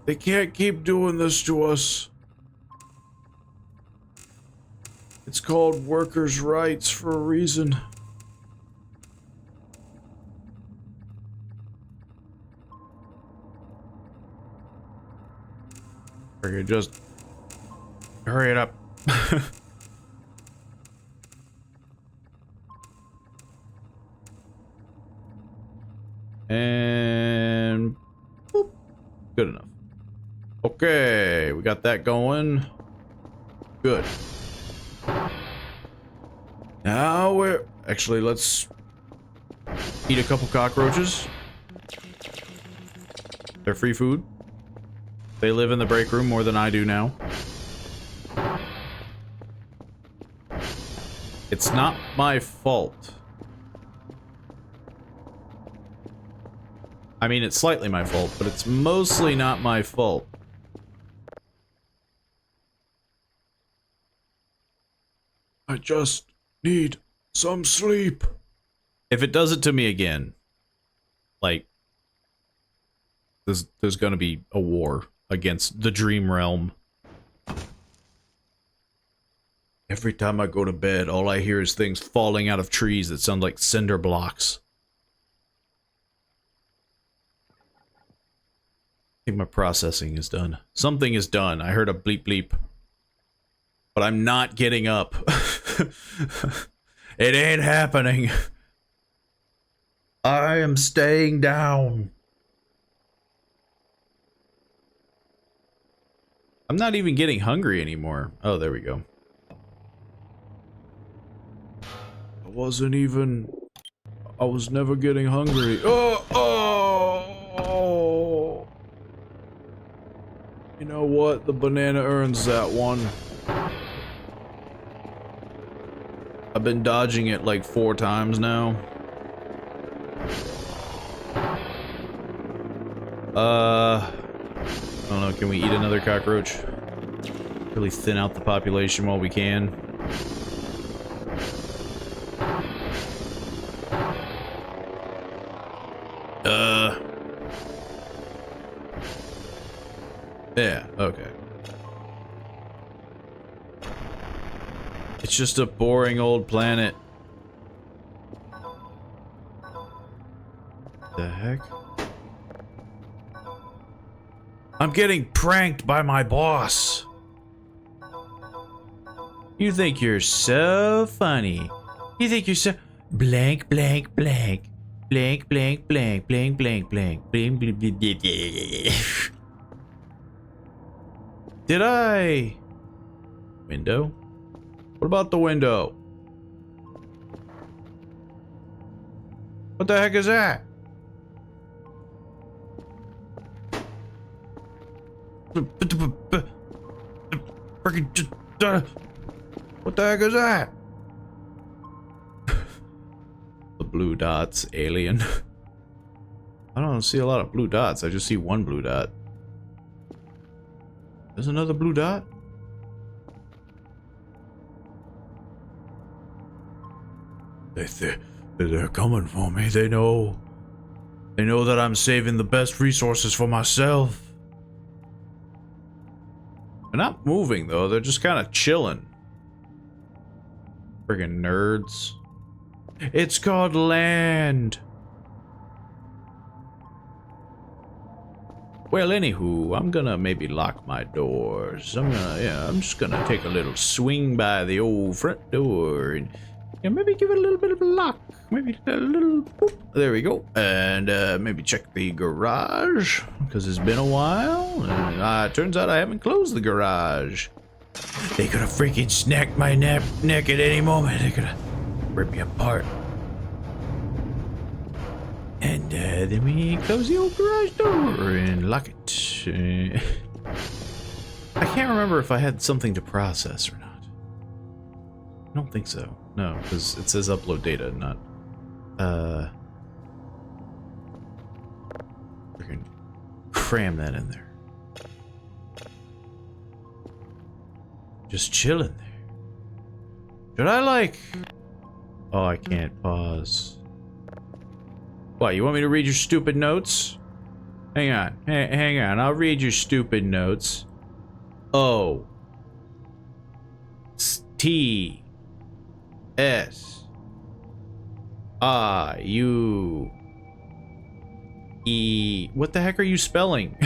They can't keep doing this to us. It's called workers' rights for a reason. Okay, just hurry it up. And boop. Good enough. Okay, we got that going. Good. Now we're actually, let's eat a couple cockroaches. They're free food. They live in the break room more than I do now. It's not my fault. I mean, it's slightly my fault, but it's mostly not my fault. I just need some sleep. If it does it to me again, like, there's gonna be a war against the dream realm. Every time I go to bed, all I hear is things falling out of trees that sound like cinder blocks. I think my processing is done. Something is done. I heard a bleep bleep. But I'm not getting up. It ain't happening. I am staying down. I'm not even getting hungry anymore. Oh, there we go. I was never getting hungry. Oh. You know what? The banana earns that one. I've been dodging it like 4 times now. I don't know, can we eat another cockroach? Really thin out the population while we can. Yeah, okay. It's just a boring old planet. The heck? I'm getting pranked by my boss. You think you're so funny. You think you're so blank, blank, blank. Blank, blank, blank, blank, blank, blank, blank, blank, blank, blank. Did I? Window? What about the window? What the heck is that? What the heck is that? The blue dots, alien. I don't see a lot of blue dots. I just see one blue dot. There's another blue dot? They're coming for me. They know that I'm saving the best resources for myself. They're not moving though. They're just kind of chilling. Friggin' nerds. It's called land. Well, anywho, I'm gonna maybe lock my doors. I'm just gonna take a little swing by the old front door and maybe give it a little bit of a lock. Maybe a little, boop. There we go. And maybe check the garage, because it's been a while. And turns out I haven't closed the garage. They could have freaking snacked my neck at any moment. They could have ripped me apart. And then we close the old garage door and lock it. I can't remember if I had something to process or not. I don't think so. No, because it says upload data, not... Freaking cram that in there. Just chilling there. Should I, like... Oh, I can't pause. What, you want me to read your stupid notes? Hang on. Hang on. I'll read your stupid notes. O. T. S. I. U. E. What the heck are you spelling?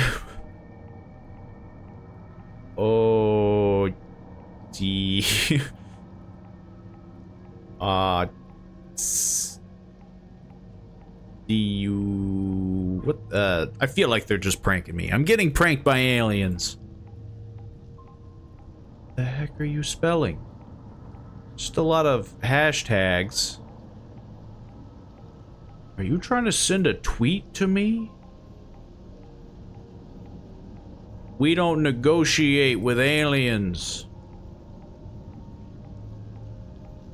O. D. D-U... What? I feel like they're just pranking me. I'm getting pranked by aliens. What the heck are you spelling? Just a lot of hashtags. Are you trying to send a tweet to me? We don't negotiate with aliens.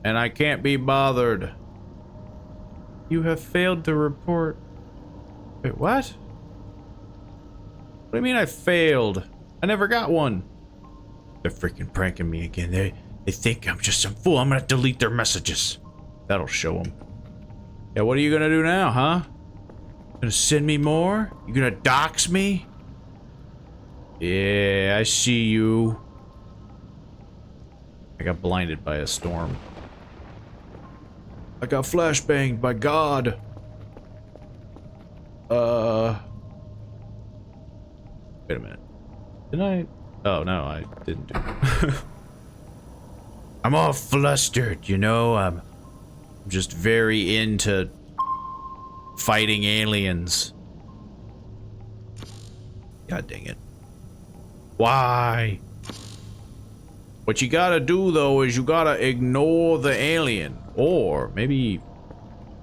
And I can't be bothered. You have failed to report. Wait, what? What do you mean I failed? I never got one. They're freaking pranking me again. They think I'm just some fool. I'm gonna delete their messages. That'll show them. Yeah, what are you gonna do now, huh? Gonna send me more? You gonna dox me? Yeah, I see you. I got blinded by a storm. I got flashbanged by God. Wait a minute. Didn't I? Oh, no, I didn't do it. I'm all flustered, you know? I'm just very into fighting aliens. God dang it. Why? What you gotta do, though, is you gotta ignore the alien. Or maybe...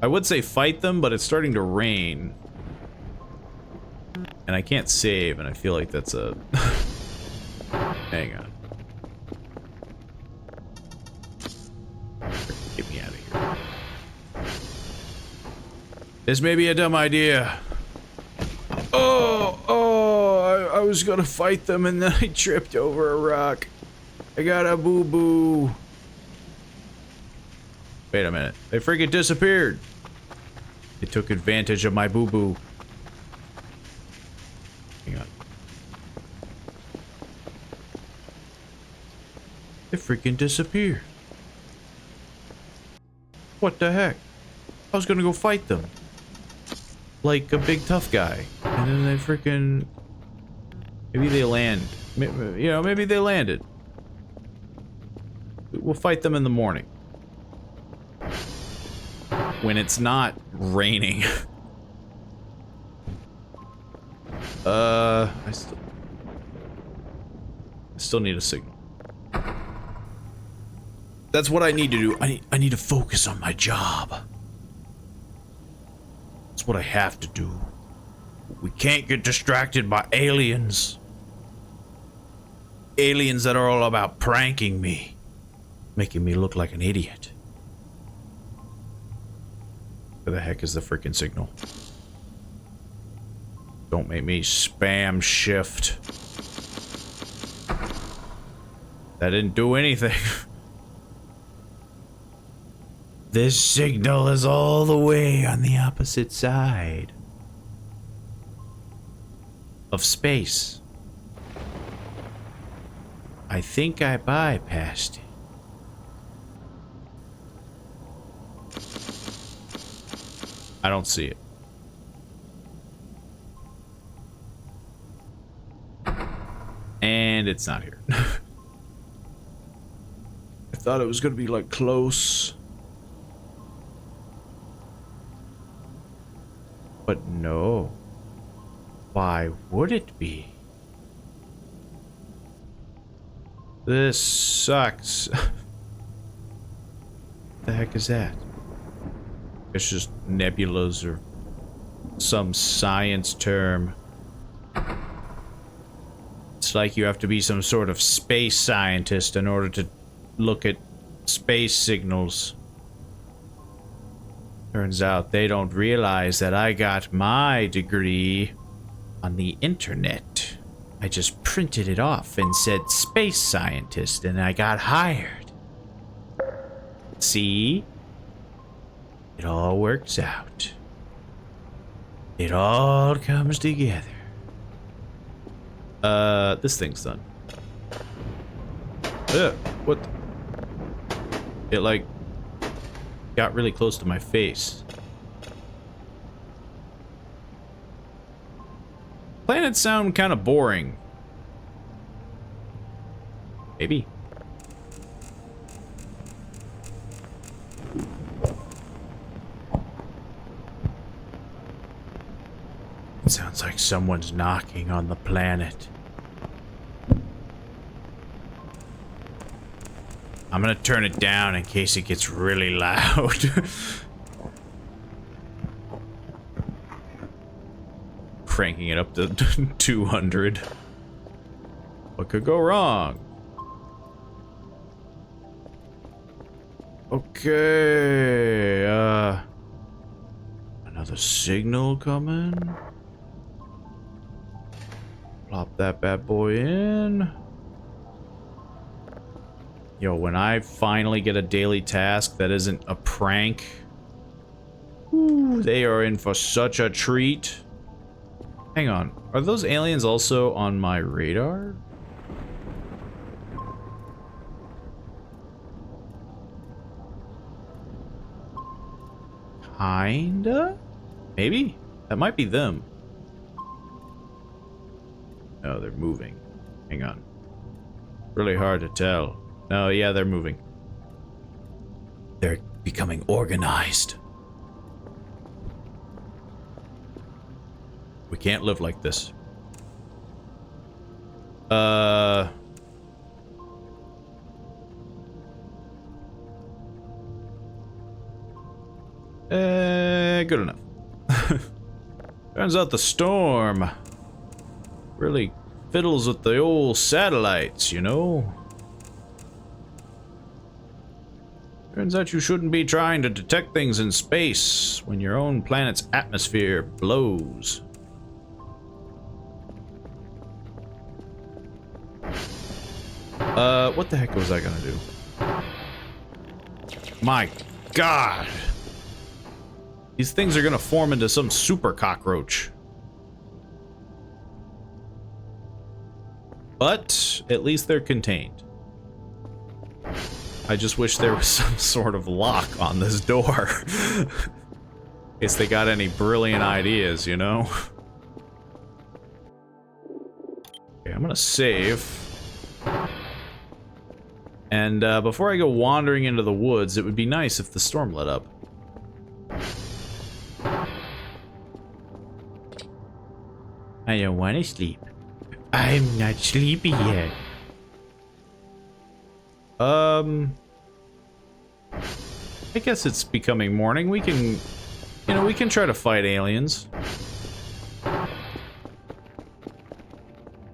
I would say fight them, but it's starting to rain. And I can't save, and I feel like that's a... Hang on. Get me out of here. This may be a dumb idea. I was gonna fight them and then I tripped over a rock. I got a boo-boo. Wait a minute. They freaking disappeared. They took advantage of my boo-boo. Hang on. They freaking disappeared. What the heck? I was gonna go fight them. Like a big tough guy. And then they freaking... Maybe they land. You know, maybe they landed. We'll fight them in the morning. When it's not raining. I still need a signal. That's what I need to do. I need to focus on my job. That's what I have to do. We can't get distracted by aliens. Aliens that are all about pranking me. Making me look like an idiot. Where the heck is the freaking signal? Don't make me spam shift. That didn't do anything. This signal is all the way on the opposite side of space. I think I bypassed it. I don't see it. And it's not here. I thought it was gonna be like close. But no. Why would it be? This sucks. What the heck is that? It's just nebulas or some science term. It's like you have to be some sort of space scientist in order to look at space signals. Turns out they don't realize that I got my degree on the internet. I just printed it off and said space scientist and I got hired. See? It all works out. It all comes together. This thing's done. What? It like got really close to my face. Planets sound kind of boring. Maybe. It sounds like someone's knocking on the planet. I'm gonna turn it down in case it gets really loud. Cranking it up to 200. What could go wrong? Okay, another signal coming. Plop that bad boy in. Yo, when I finally get a daily task that isn't a prank, ooh, they are in for such a treat. Hang on, are those aliens also on my radar? Kinda? Maybe? That might be them. No, they're moving. Hang on. Really hard to tell. No, yeah, they're moving. They're becoming organized. We can't live like this. Good enough. Turns out the storm really fiddles with the old satellites, you know? Turns out you shouldn't be trying to detect things in space when your own planet's atmosphere blows. What the heck was I gonna do? My God! These things are gonna form into some super cockroach. But at least they're contained. I just wish there was some sort of lock on this door. In case they got any brilliant ideas, you know? Okay, I'm gonna save. And before I go wandering into the woods, it would be nice if the storm let up. I don't want to sleep. I'm not sleepy yet. I guess it's becoming morning. We can, you know, we can try to fight aliens.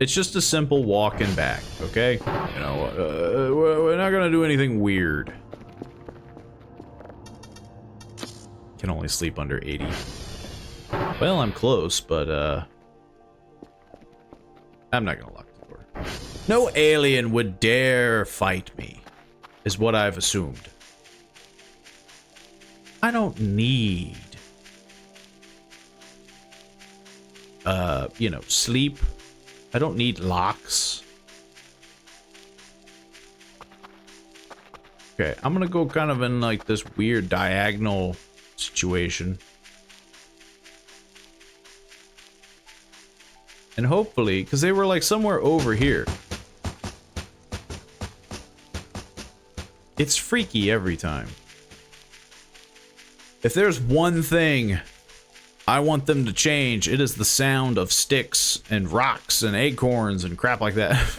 It's just a simple walking back, okay? You know, we're not gonna do anything weird. Can only sleep under 80. Well, I'm close, but, I'm not gonna lock the door. No alien would dare fight me, is what I've assumed. I don't need, you know, sleep. I don't need locks. Okay, I'm gonna go kind of in like this weird diagonal situation. And hopefully, because they were like somewhere over here. It's freaky every time. If there's one thing I want them to change, it is the sound of sticks and rocks and acorns and crap like that.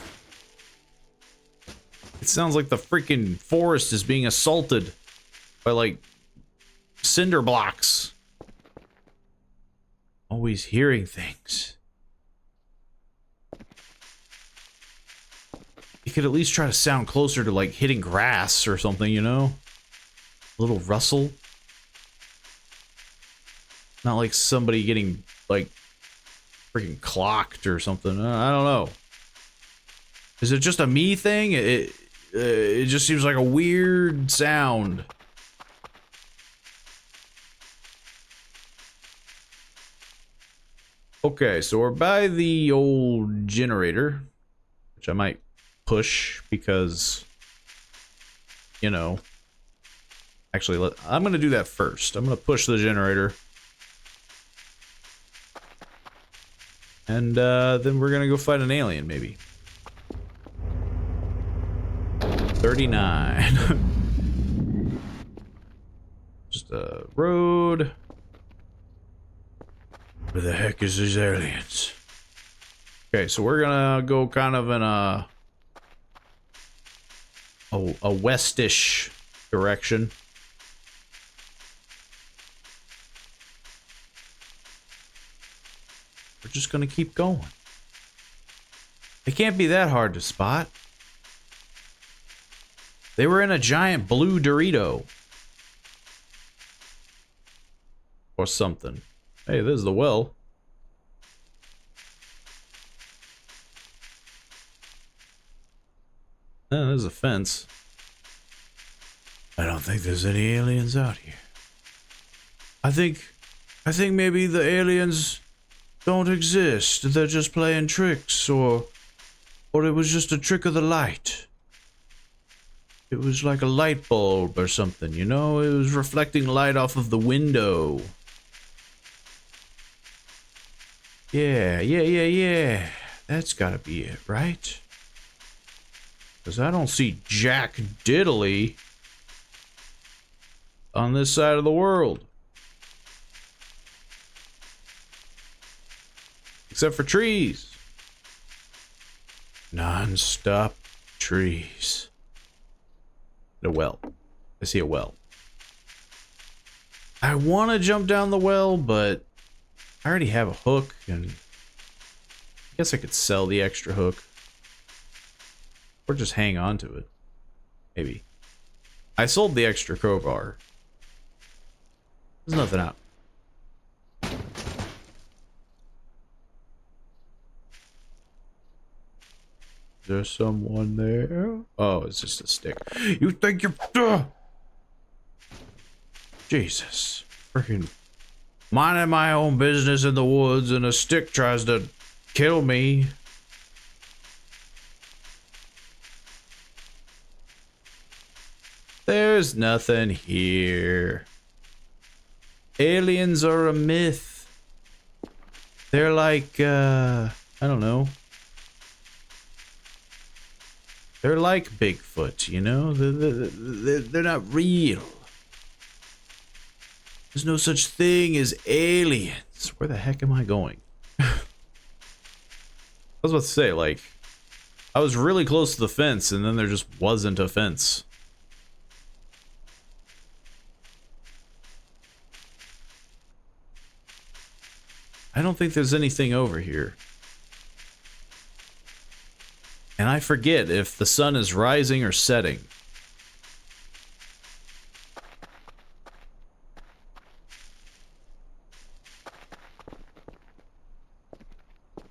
It sounds like the freaking forest is being assaulted by like cinder blocks. Always hearing things. You could at least try to sound closer to like hitting grass or something, you know? A little rustle. Not like somebody getting like freaking clocked or something. I don't know. Is it just a me thing? It just seems like a weird sound. Okay, so we're by the old generator, which I might push because, you know, actually, I'm gonna do that first. I'm gonna push the generator. And then we're gonna go fight an alien, maybe. 39. Just a road. Where the heck is these aliens? Okay, so we're gonna go kind of in a westish direction. We're just gonna keep going. It can't be that hard to spot. They were in a giant blue Dorito. Or something. Hey, there's the well. Oh, there's a fence. I don't think there's any aliens out here. I think maybe the aliens don't exist. They're just playing tricks, or it was just a trick of the light. It was like a light bulb or something, you know? It was reflecting light off of the window. Yeah. That's gotta be it, right? Because I don't see Jack Diddley on this side of the world. Except for trees. Non-stop trees. A well. I see a well. I want to jump down the well, but I already have a hook, and I guess I could sell the extra hook. Or just hang on to it. Maybe. I sold the extra crowbar. There's nothing out. Is there someone there? Oh, it's just a stick. You think you're... Jesus. Freaking minding my own business in the woods and a stick tries to kill me. There's nothing here. Aliens are a myth. They're like, I don't know. They're like Bigfoot, you know? They're not real. There's no such thing as aliens. Where the heck am I going? I was about to say, like, I was really close to the fence, and then there just wasn't a fence. I don't think there's anything over here. And I forget if the sun is rising or setting.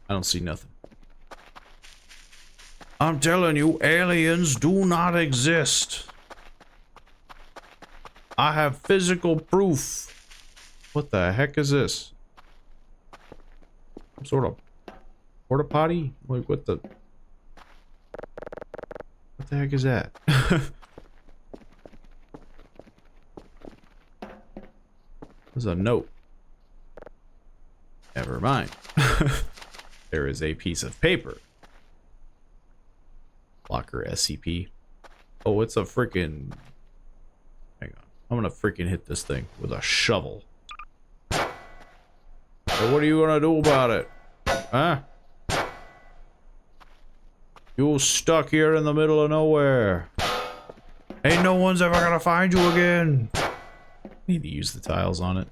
I don't see nothing. I'm telling you, aliens do not exist. I have physical proof. What the heck is this? Some sort of porta potty? Like what the heck is that? There's a note. Never mind. There is a piece of paper. Locker SCP. Oh, it's a freaking... Hang on. I'm gonna freaking hit this thing with a shovel. So what are you gonna do about it? Huh? You stuck here in the middle of nowhere. Ain't no one's ever gonna find you again. Need to use the tiles on it.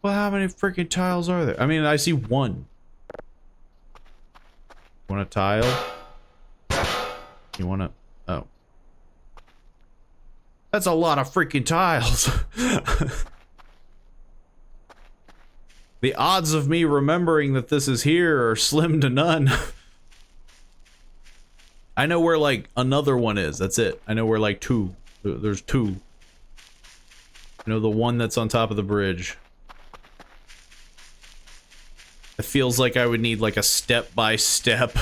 Well, how many freaking tiles are there? I mean, I see one. Want a tile? You wanna... Oh. That's a lot of freaking tiles. The odds of me remembering that this is here are slim to none. I know where, like, another one is. That's it. I know where, like, two. There's two. I know the one that's on top of the bridge. It feels like I would need, like, a step-by-step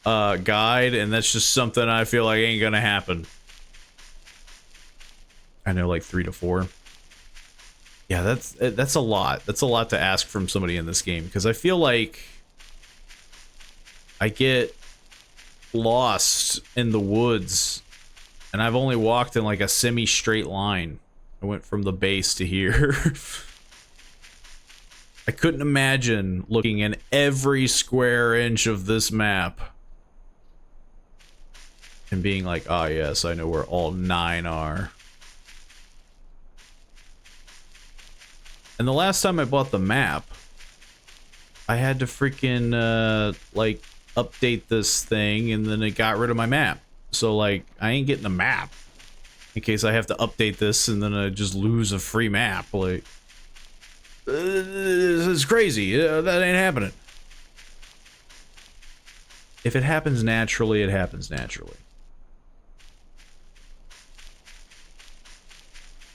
guide, and that's just something I feel like ain't gonna happen. I know, like, 3 to 4. Yeah, that's a lot. That's a lot to ask from somebody in this game, because I feel like I get lost in the woods, and I've only walked in, like, a semi-straight line. I went from the base to here. I couldn't imagine looking in every square inch of this map and being like, ah, yes, I know where all 9 are. And the last time I bought the map, I had to freaking, like, update this thing, and then it got rid of my map. So, like, I ain't getting a map in case I have to update this, and then I just lose a free map. Like, this is crazy. That ain't happening. If it happens naturally, it happens naturally.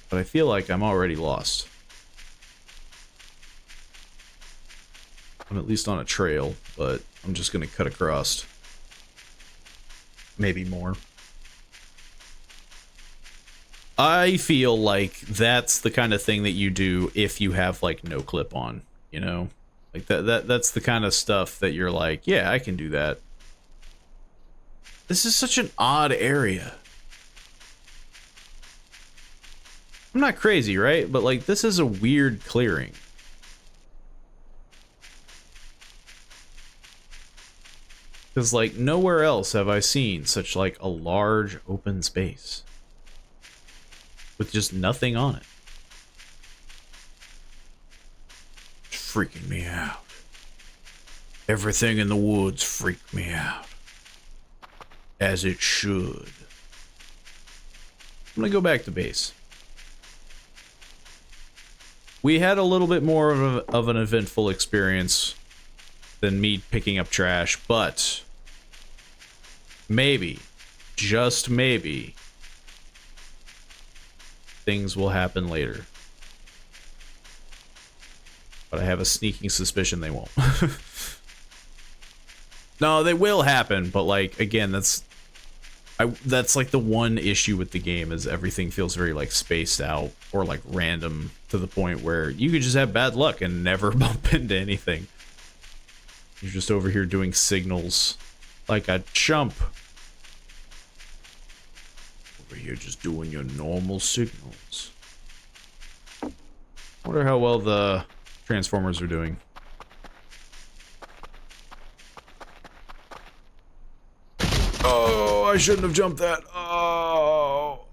But I feel like I'm already lost. I'm at least on a trail, but I'm just gonna cut across. Maybe more. I feel like that's the kind of thing that you do if you have, like, no clip on, you know? Like, that's the kind of stuff that you're like, yeah, I can do that. This is such an odd area. I'm not crazy, right? But, like, this is a weird clearing. Because, like, nowhere else have I seen such, like, a large open space. With just nothing on it. It's freaking me out. Everything in the woods freaked me out. As it should. I'm gonna go back to base. We had a little bit more of an eventful experience than me picking up trash, but maybe, just maybe, things will happen later. But I have a sneaking suspicion they won't. No, they will happen, but, like, again, that's That's like the one issue with the game is everything feels very like spaced out or like random to the point where you could just have bad luck and never bump into anything. You're just over here doing signals like a chump. Over here just doing your normal signals. Wonder how well the Transformers are doing. Oh, I shouldn't have jumped that. Oh.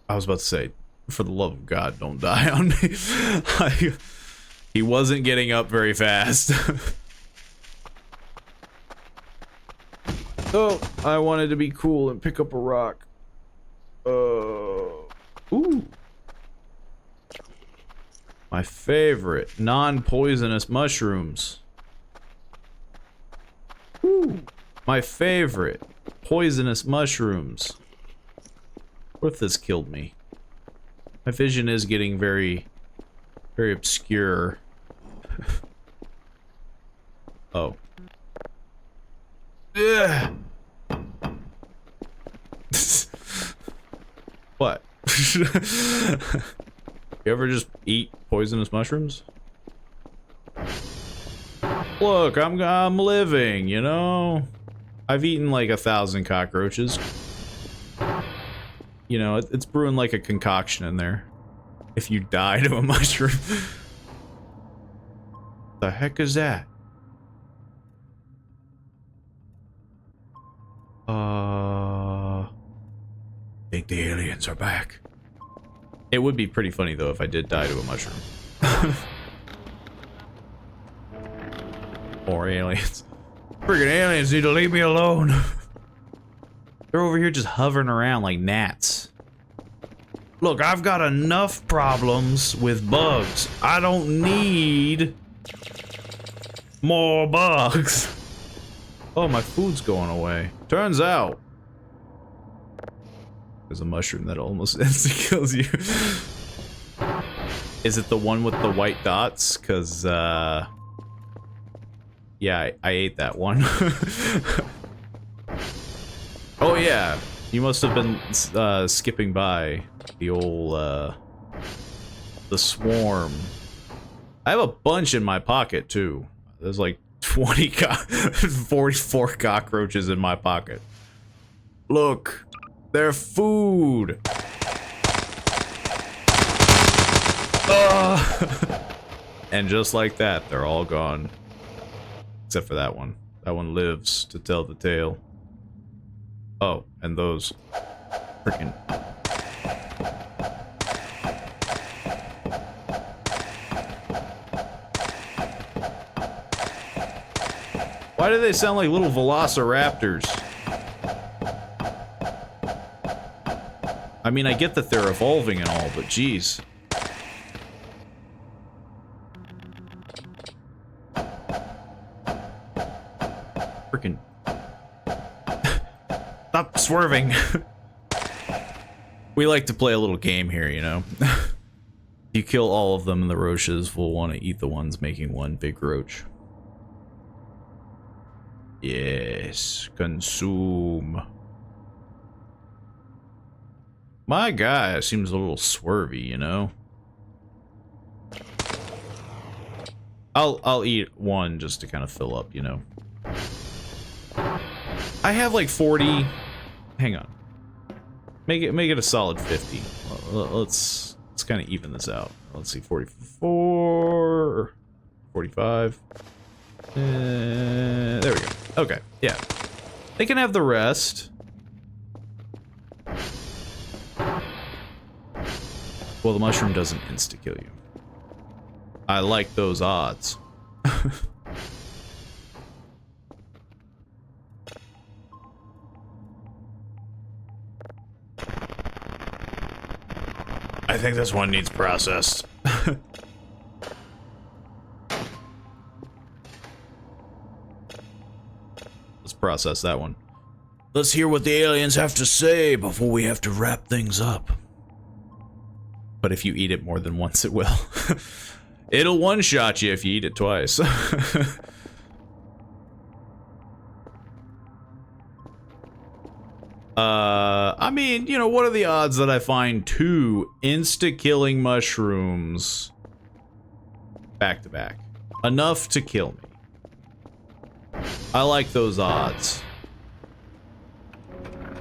I was about to say, for the love of God, don't die on me. He wasn't getting up very fast. Oh, I wanted to be cool and pick up a rock. Ooh. My favorite non-poisonous mushrooms. Ooh. My favorite poisonous mushrooms. What if this killed me? My vision is getting very, very obscure. Oh. Ugh. What? You ever just eat poisonous mushrooms? Look, I'm living, you know? I've eaten like 1,000 cockroaches. You know, it's brewing like a concoction in there. If you die to a mushroom. The heck is that? I think the aliens are back. It would be pretty funny though if I did die to a mushroom. More aliens. Friggin' aliens need to leave me alone. They're over here just hovering around like gnats. Look, I've got enough problems with bugs. I don't need more bugs. Oh, my food's going away. Turns out there's a mushroom that almost insta-kills you. Is it the one with the white dots? Cause, yeah, I ate that one. Oh yeah, you must have been skipping by the old, the swarm. I have a bunch in my pocket too. There's like 44 cockroaches in my pocket. Look, they're food. And just like that, they're all gone. Except for that one. That one lives to tell the tale. Oh, and those freaking... Why do they sound like little velociraptors? I mean, I get that they're evolving and all, but geez. Freaking... Stop swerving. We like to play a little game here, you know? You kill all of them and the roaches will want to eat the ones making one big roach. Yes, consume. My guy seems a little swervy, you know? I'll eat one just to kind of fill up, you know? I have like 40. Hang on. Make it a solid 50. Let's kind of even this out. Let's see, 44, 45. There we go. Okay, yeah. They can have the rest. Well, the mushroom doesn't insta-kill you. I like those odds. I think this one needs processed. Let's process that one. Let's hear what the aliens have to say before we have to wrap things up. But if you eat it more than once, it will. It'll one-shot you if you eat it twice. I mean, you know, what are the odds that I find 2 insta-killing mushrooms back to back? Enough to kill me. I like those odds.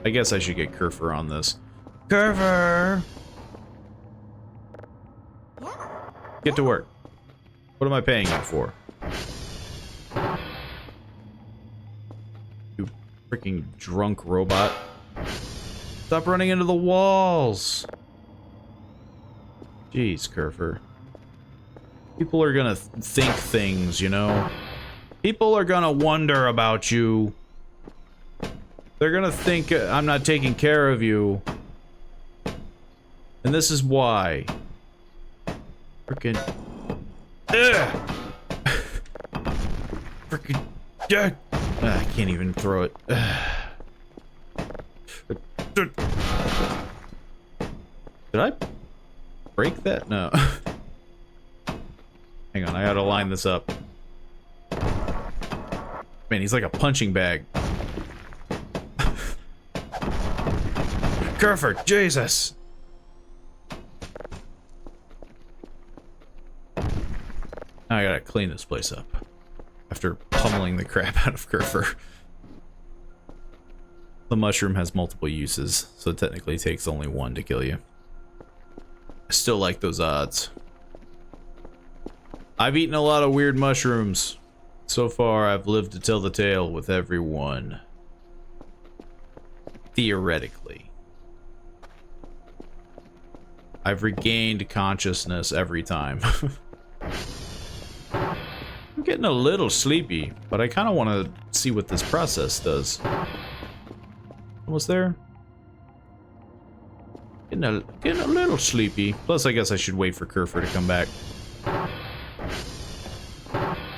I guess I should get Kerfer on this. Kerfer! Get to work. What am I paying you for? You freaking drunk robot. Stop running into the walls. Jeez, Kerfer. People are gonna think things, you know? People are gonna wonder about you. They're gonna think I'm not taking care of you. And this is why. Freaking... Freaking... I can't even throw it. Did I break that? No. Hang on, I gotta line this up. Man, he's like a punching bag. Kerfer, Jesus! Now I gotta clean this place up. After pummeling the crap out of Kerfer. The mushroom has multiple uses, so it technically takes only 1 to kill you. I still like those odds. I've eaten a lot of weird mushrooms. So far, I've lived to tell the tale with every one. Theoretically. I've regained consciousness every time. I'm getting a little sleepy, but I kind of want to see what this process does. Almost there? Getting a little sleepy. Plus, I guess I should wait for Kerfer to come back.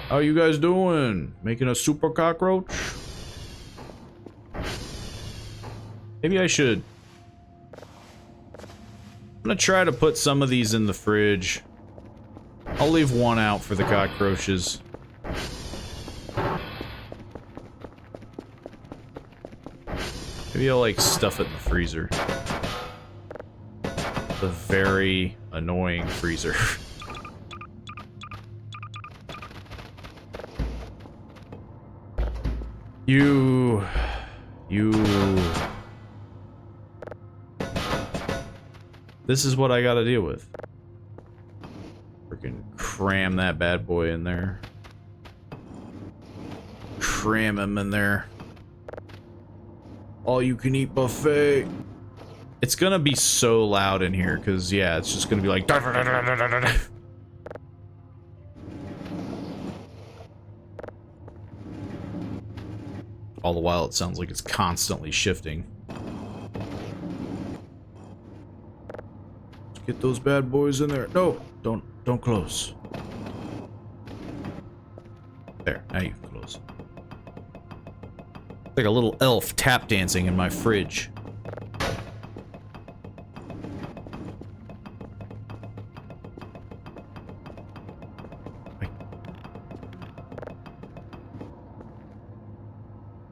How you guys doing? Making a super cockroach? Maybe I should. I'm gonna try to put some of these in the fridge. I'll leave 1 out for the cockroaches. Maybe I'll like stuff it in the freezer. The very annoying freezer. You... This is what I gotta deal with. Freaking cram that bad boy in there. Cram him in there. All you can eat buffet. It's gonna be so loud in here, because, yeah, it's just gonna be like... All the while, it sounds like it's constantly shifting. Let's get those bad boys in there. No, don't close. There, now you can close. Like a little elf tap dancing in my fridge.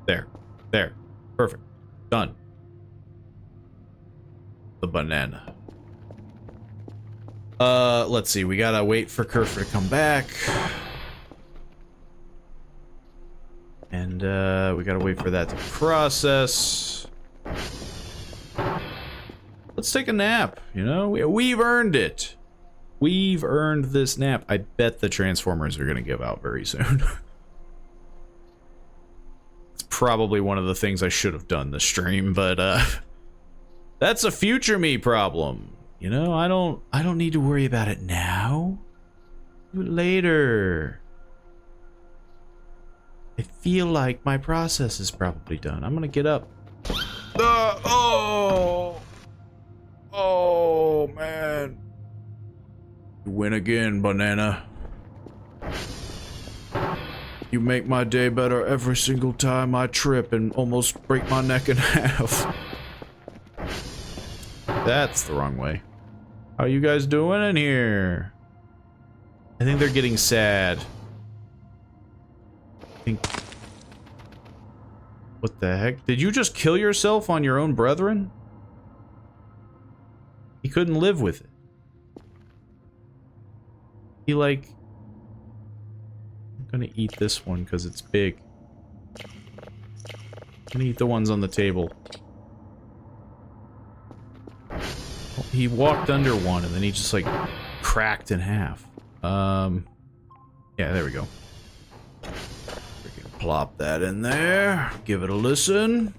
There. Perfect. Done. The banana. Let's see. We gotta wait for Kerfer to come back. And, we gotta wait for that to process. Let's take a nap, you know? We've earned it. We've earned this nap. I bet the Transformers are gonna give out very soon. Probably one of the things I should have done this stream, but that's a future me problem. You know, I don't need to worry about it now. Do it later. I feel like my process is probably done. I'm gonna get up. Oh man. You win again, banana. You make my day better every single time I trip and almost break my neck in half. That's the wrong way. How you guys doing in here? I think they're getting sad. I think... What the heck? Did you just kill yourself on your own brethren? He couldn't live with it. He like... I'm gonna eat this one because it's big. I'm gonna eat the ones on the table. He walked under one and then he just like cracked in half. Yeah, there we go. Freaking plop that in there. Give it a listen.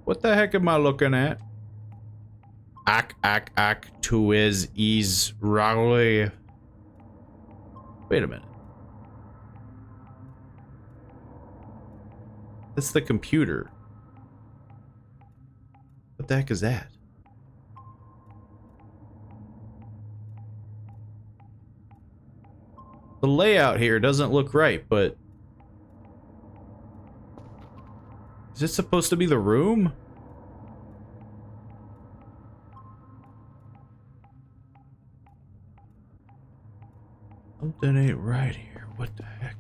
What the heck am I looking at? Ak to is Raleigh. Wait a minute. That's the computer. What the heck is that? The layout here doesn't look right, but... Is this supposed to be the room? Something ain't right here. What the heck?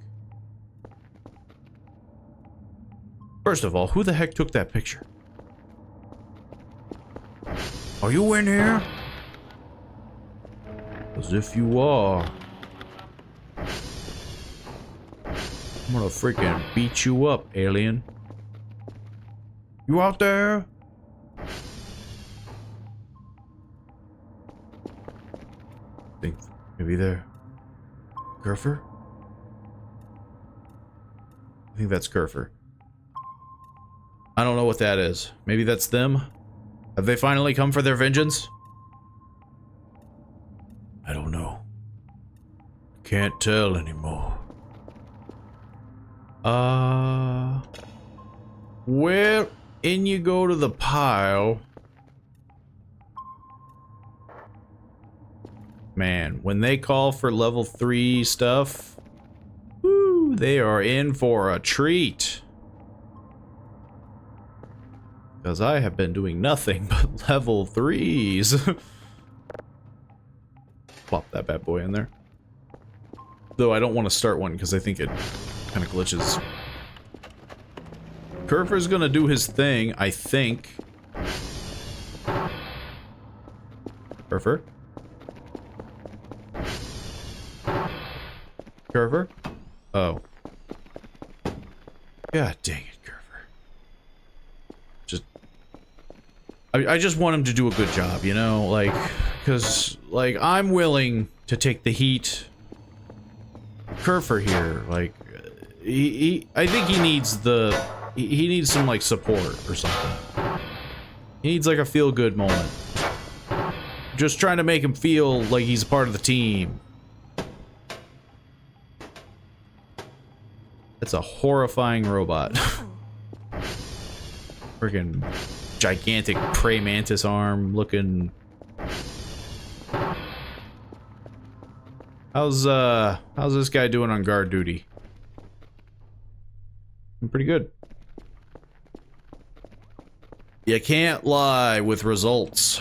First of all, who the heck took that picture? Are you in here? As if you are. I'm gonna freaking beat you up, alien. You out there? Think maybe there. Kerfer? I think that's Kerfer. I don't know what that is. Maybe that's them? Have they finally come for their vengeance? I don't know. Can't tell anymore. Well, in you go to the pile. Man, when they call for level 3 stuff, woo, they are in for a treat. Because I have been doing nothing but level 3s. Plop that bad boy in there. Though I don't want to start one because I think it kind of glitches. Kerfer's gonna do his thing, I think. Kerfer? Kerfer? Oh. God dang it, Kerfer. Just... I just want him to do a good job, you know? Like, because, like, I'm willing to take the heat. Kerfer here, like, I think he needs the... He needs some, like, support or something. He needs, like, a feel-good moment. Just trying to make him feel like he's a part of the team. That's a horrifying robot. Freaking gigantic prey mantis arm looking. How's this guy doing on guard duty? Pretty good. You can't lie with results.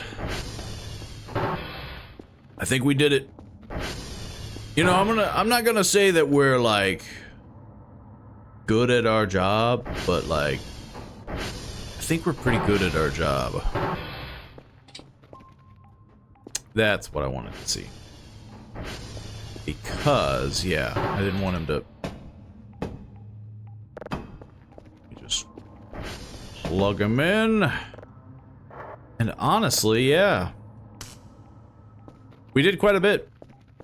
I think we did it. You know, I'm not gonna say that we're like good at our job, but like I think we're pretty good at our job. That's what I wanted to see. Because, yeah, I didn't want him to just plug him in. And honestly, yeah. We did quite a bit.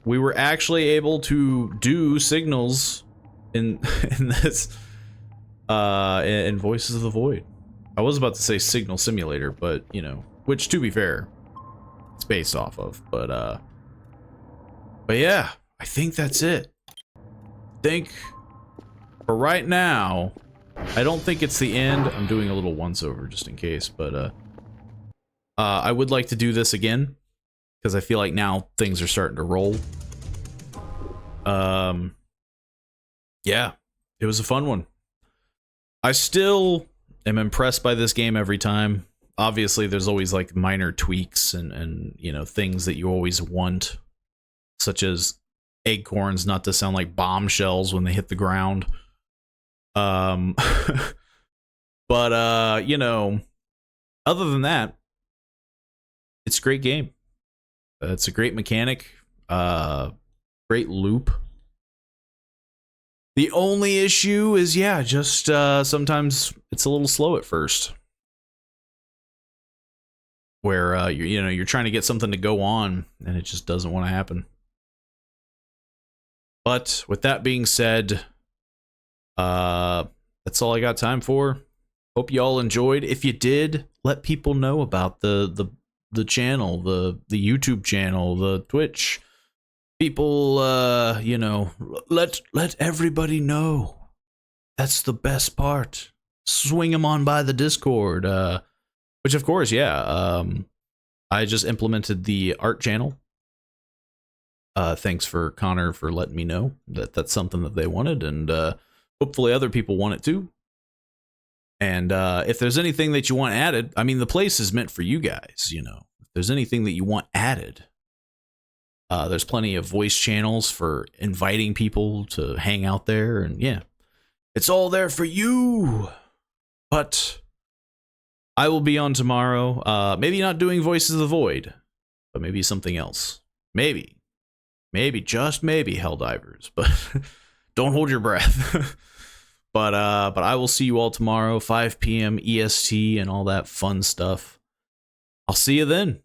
We were actually able to do signals in this in Voices of the Void. I was about to say Signal Simulator, but you know, which to be fair, it's based off of. But yeah, I think that's it. I think for right now, I don't think it's the end. I'm doing a little once over just in case, but I would like to do this again because I feel like now things are starting to roll. Yeah, it was a fun one. I still am impressed by this game every time. Obviously, there's always like minor tweaks and you know, things that you always want, such as acorns not to sound like bombshells when they hit the ground. But you know, other than that, it's a great game. It's a great mechanic. Great loop. The only issue is, yeah, just sometimes it's a little slow at first. Where you're trying to get something to go on and it just doesn't want to happen. But with that being said, that's all I got time for. Hope you all enjoyed. If you did, let people know about the channel, the YouTube channel, the Twitch. People, you know, let everybody know. That's the best part. Swing them on by the Discord. Which of course, yeah. I just implemented the art channel. Thanks for Connor for letting me know that that's something that they wanted, and hopefully other people want it too. And if there's anything that you want added, I mean, the place is meant for you guys, you know. If there's anything that you want added, there's plenty of voice channels for inviting people to hang out there, and yeah, it's all there for you. But I will be on tomorrow. Maybe not doing Voices of the Void, but maybe something else. Maybe, just maybe Helldivers, but don't hold your breath. But I will see you all tomorrow, 5 p.m. EST and all that fun stuff. I'll see you then.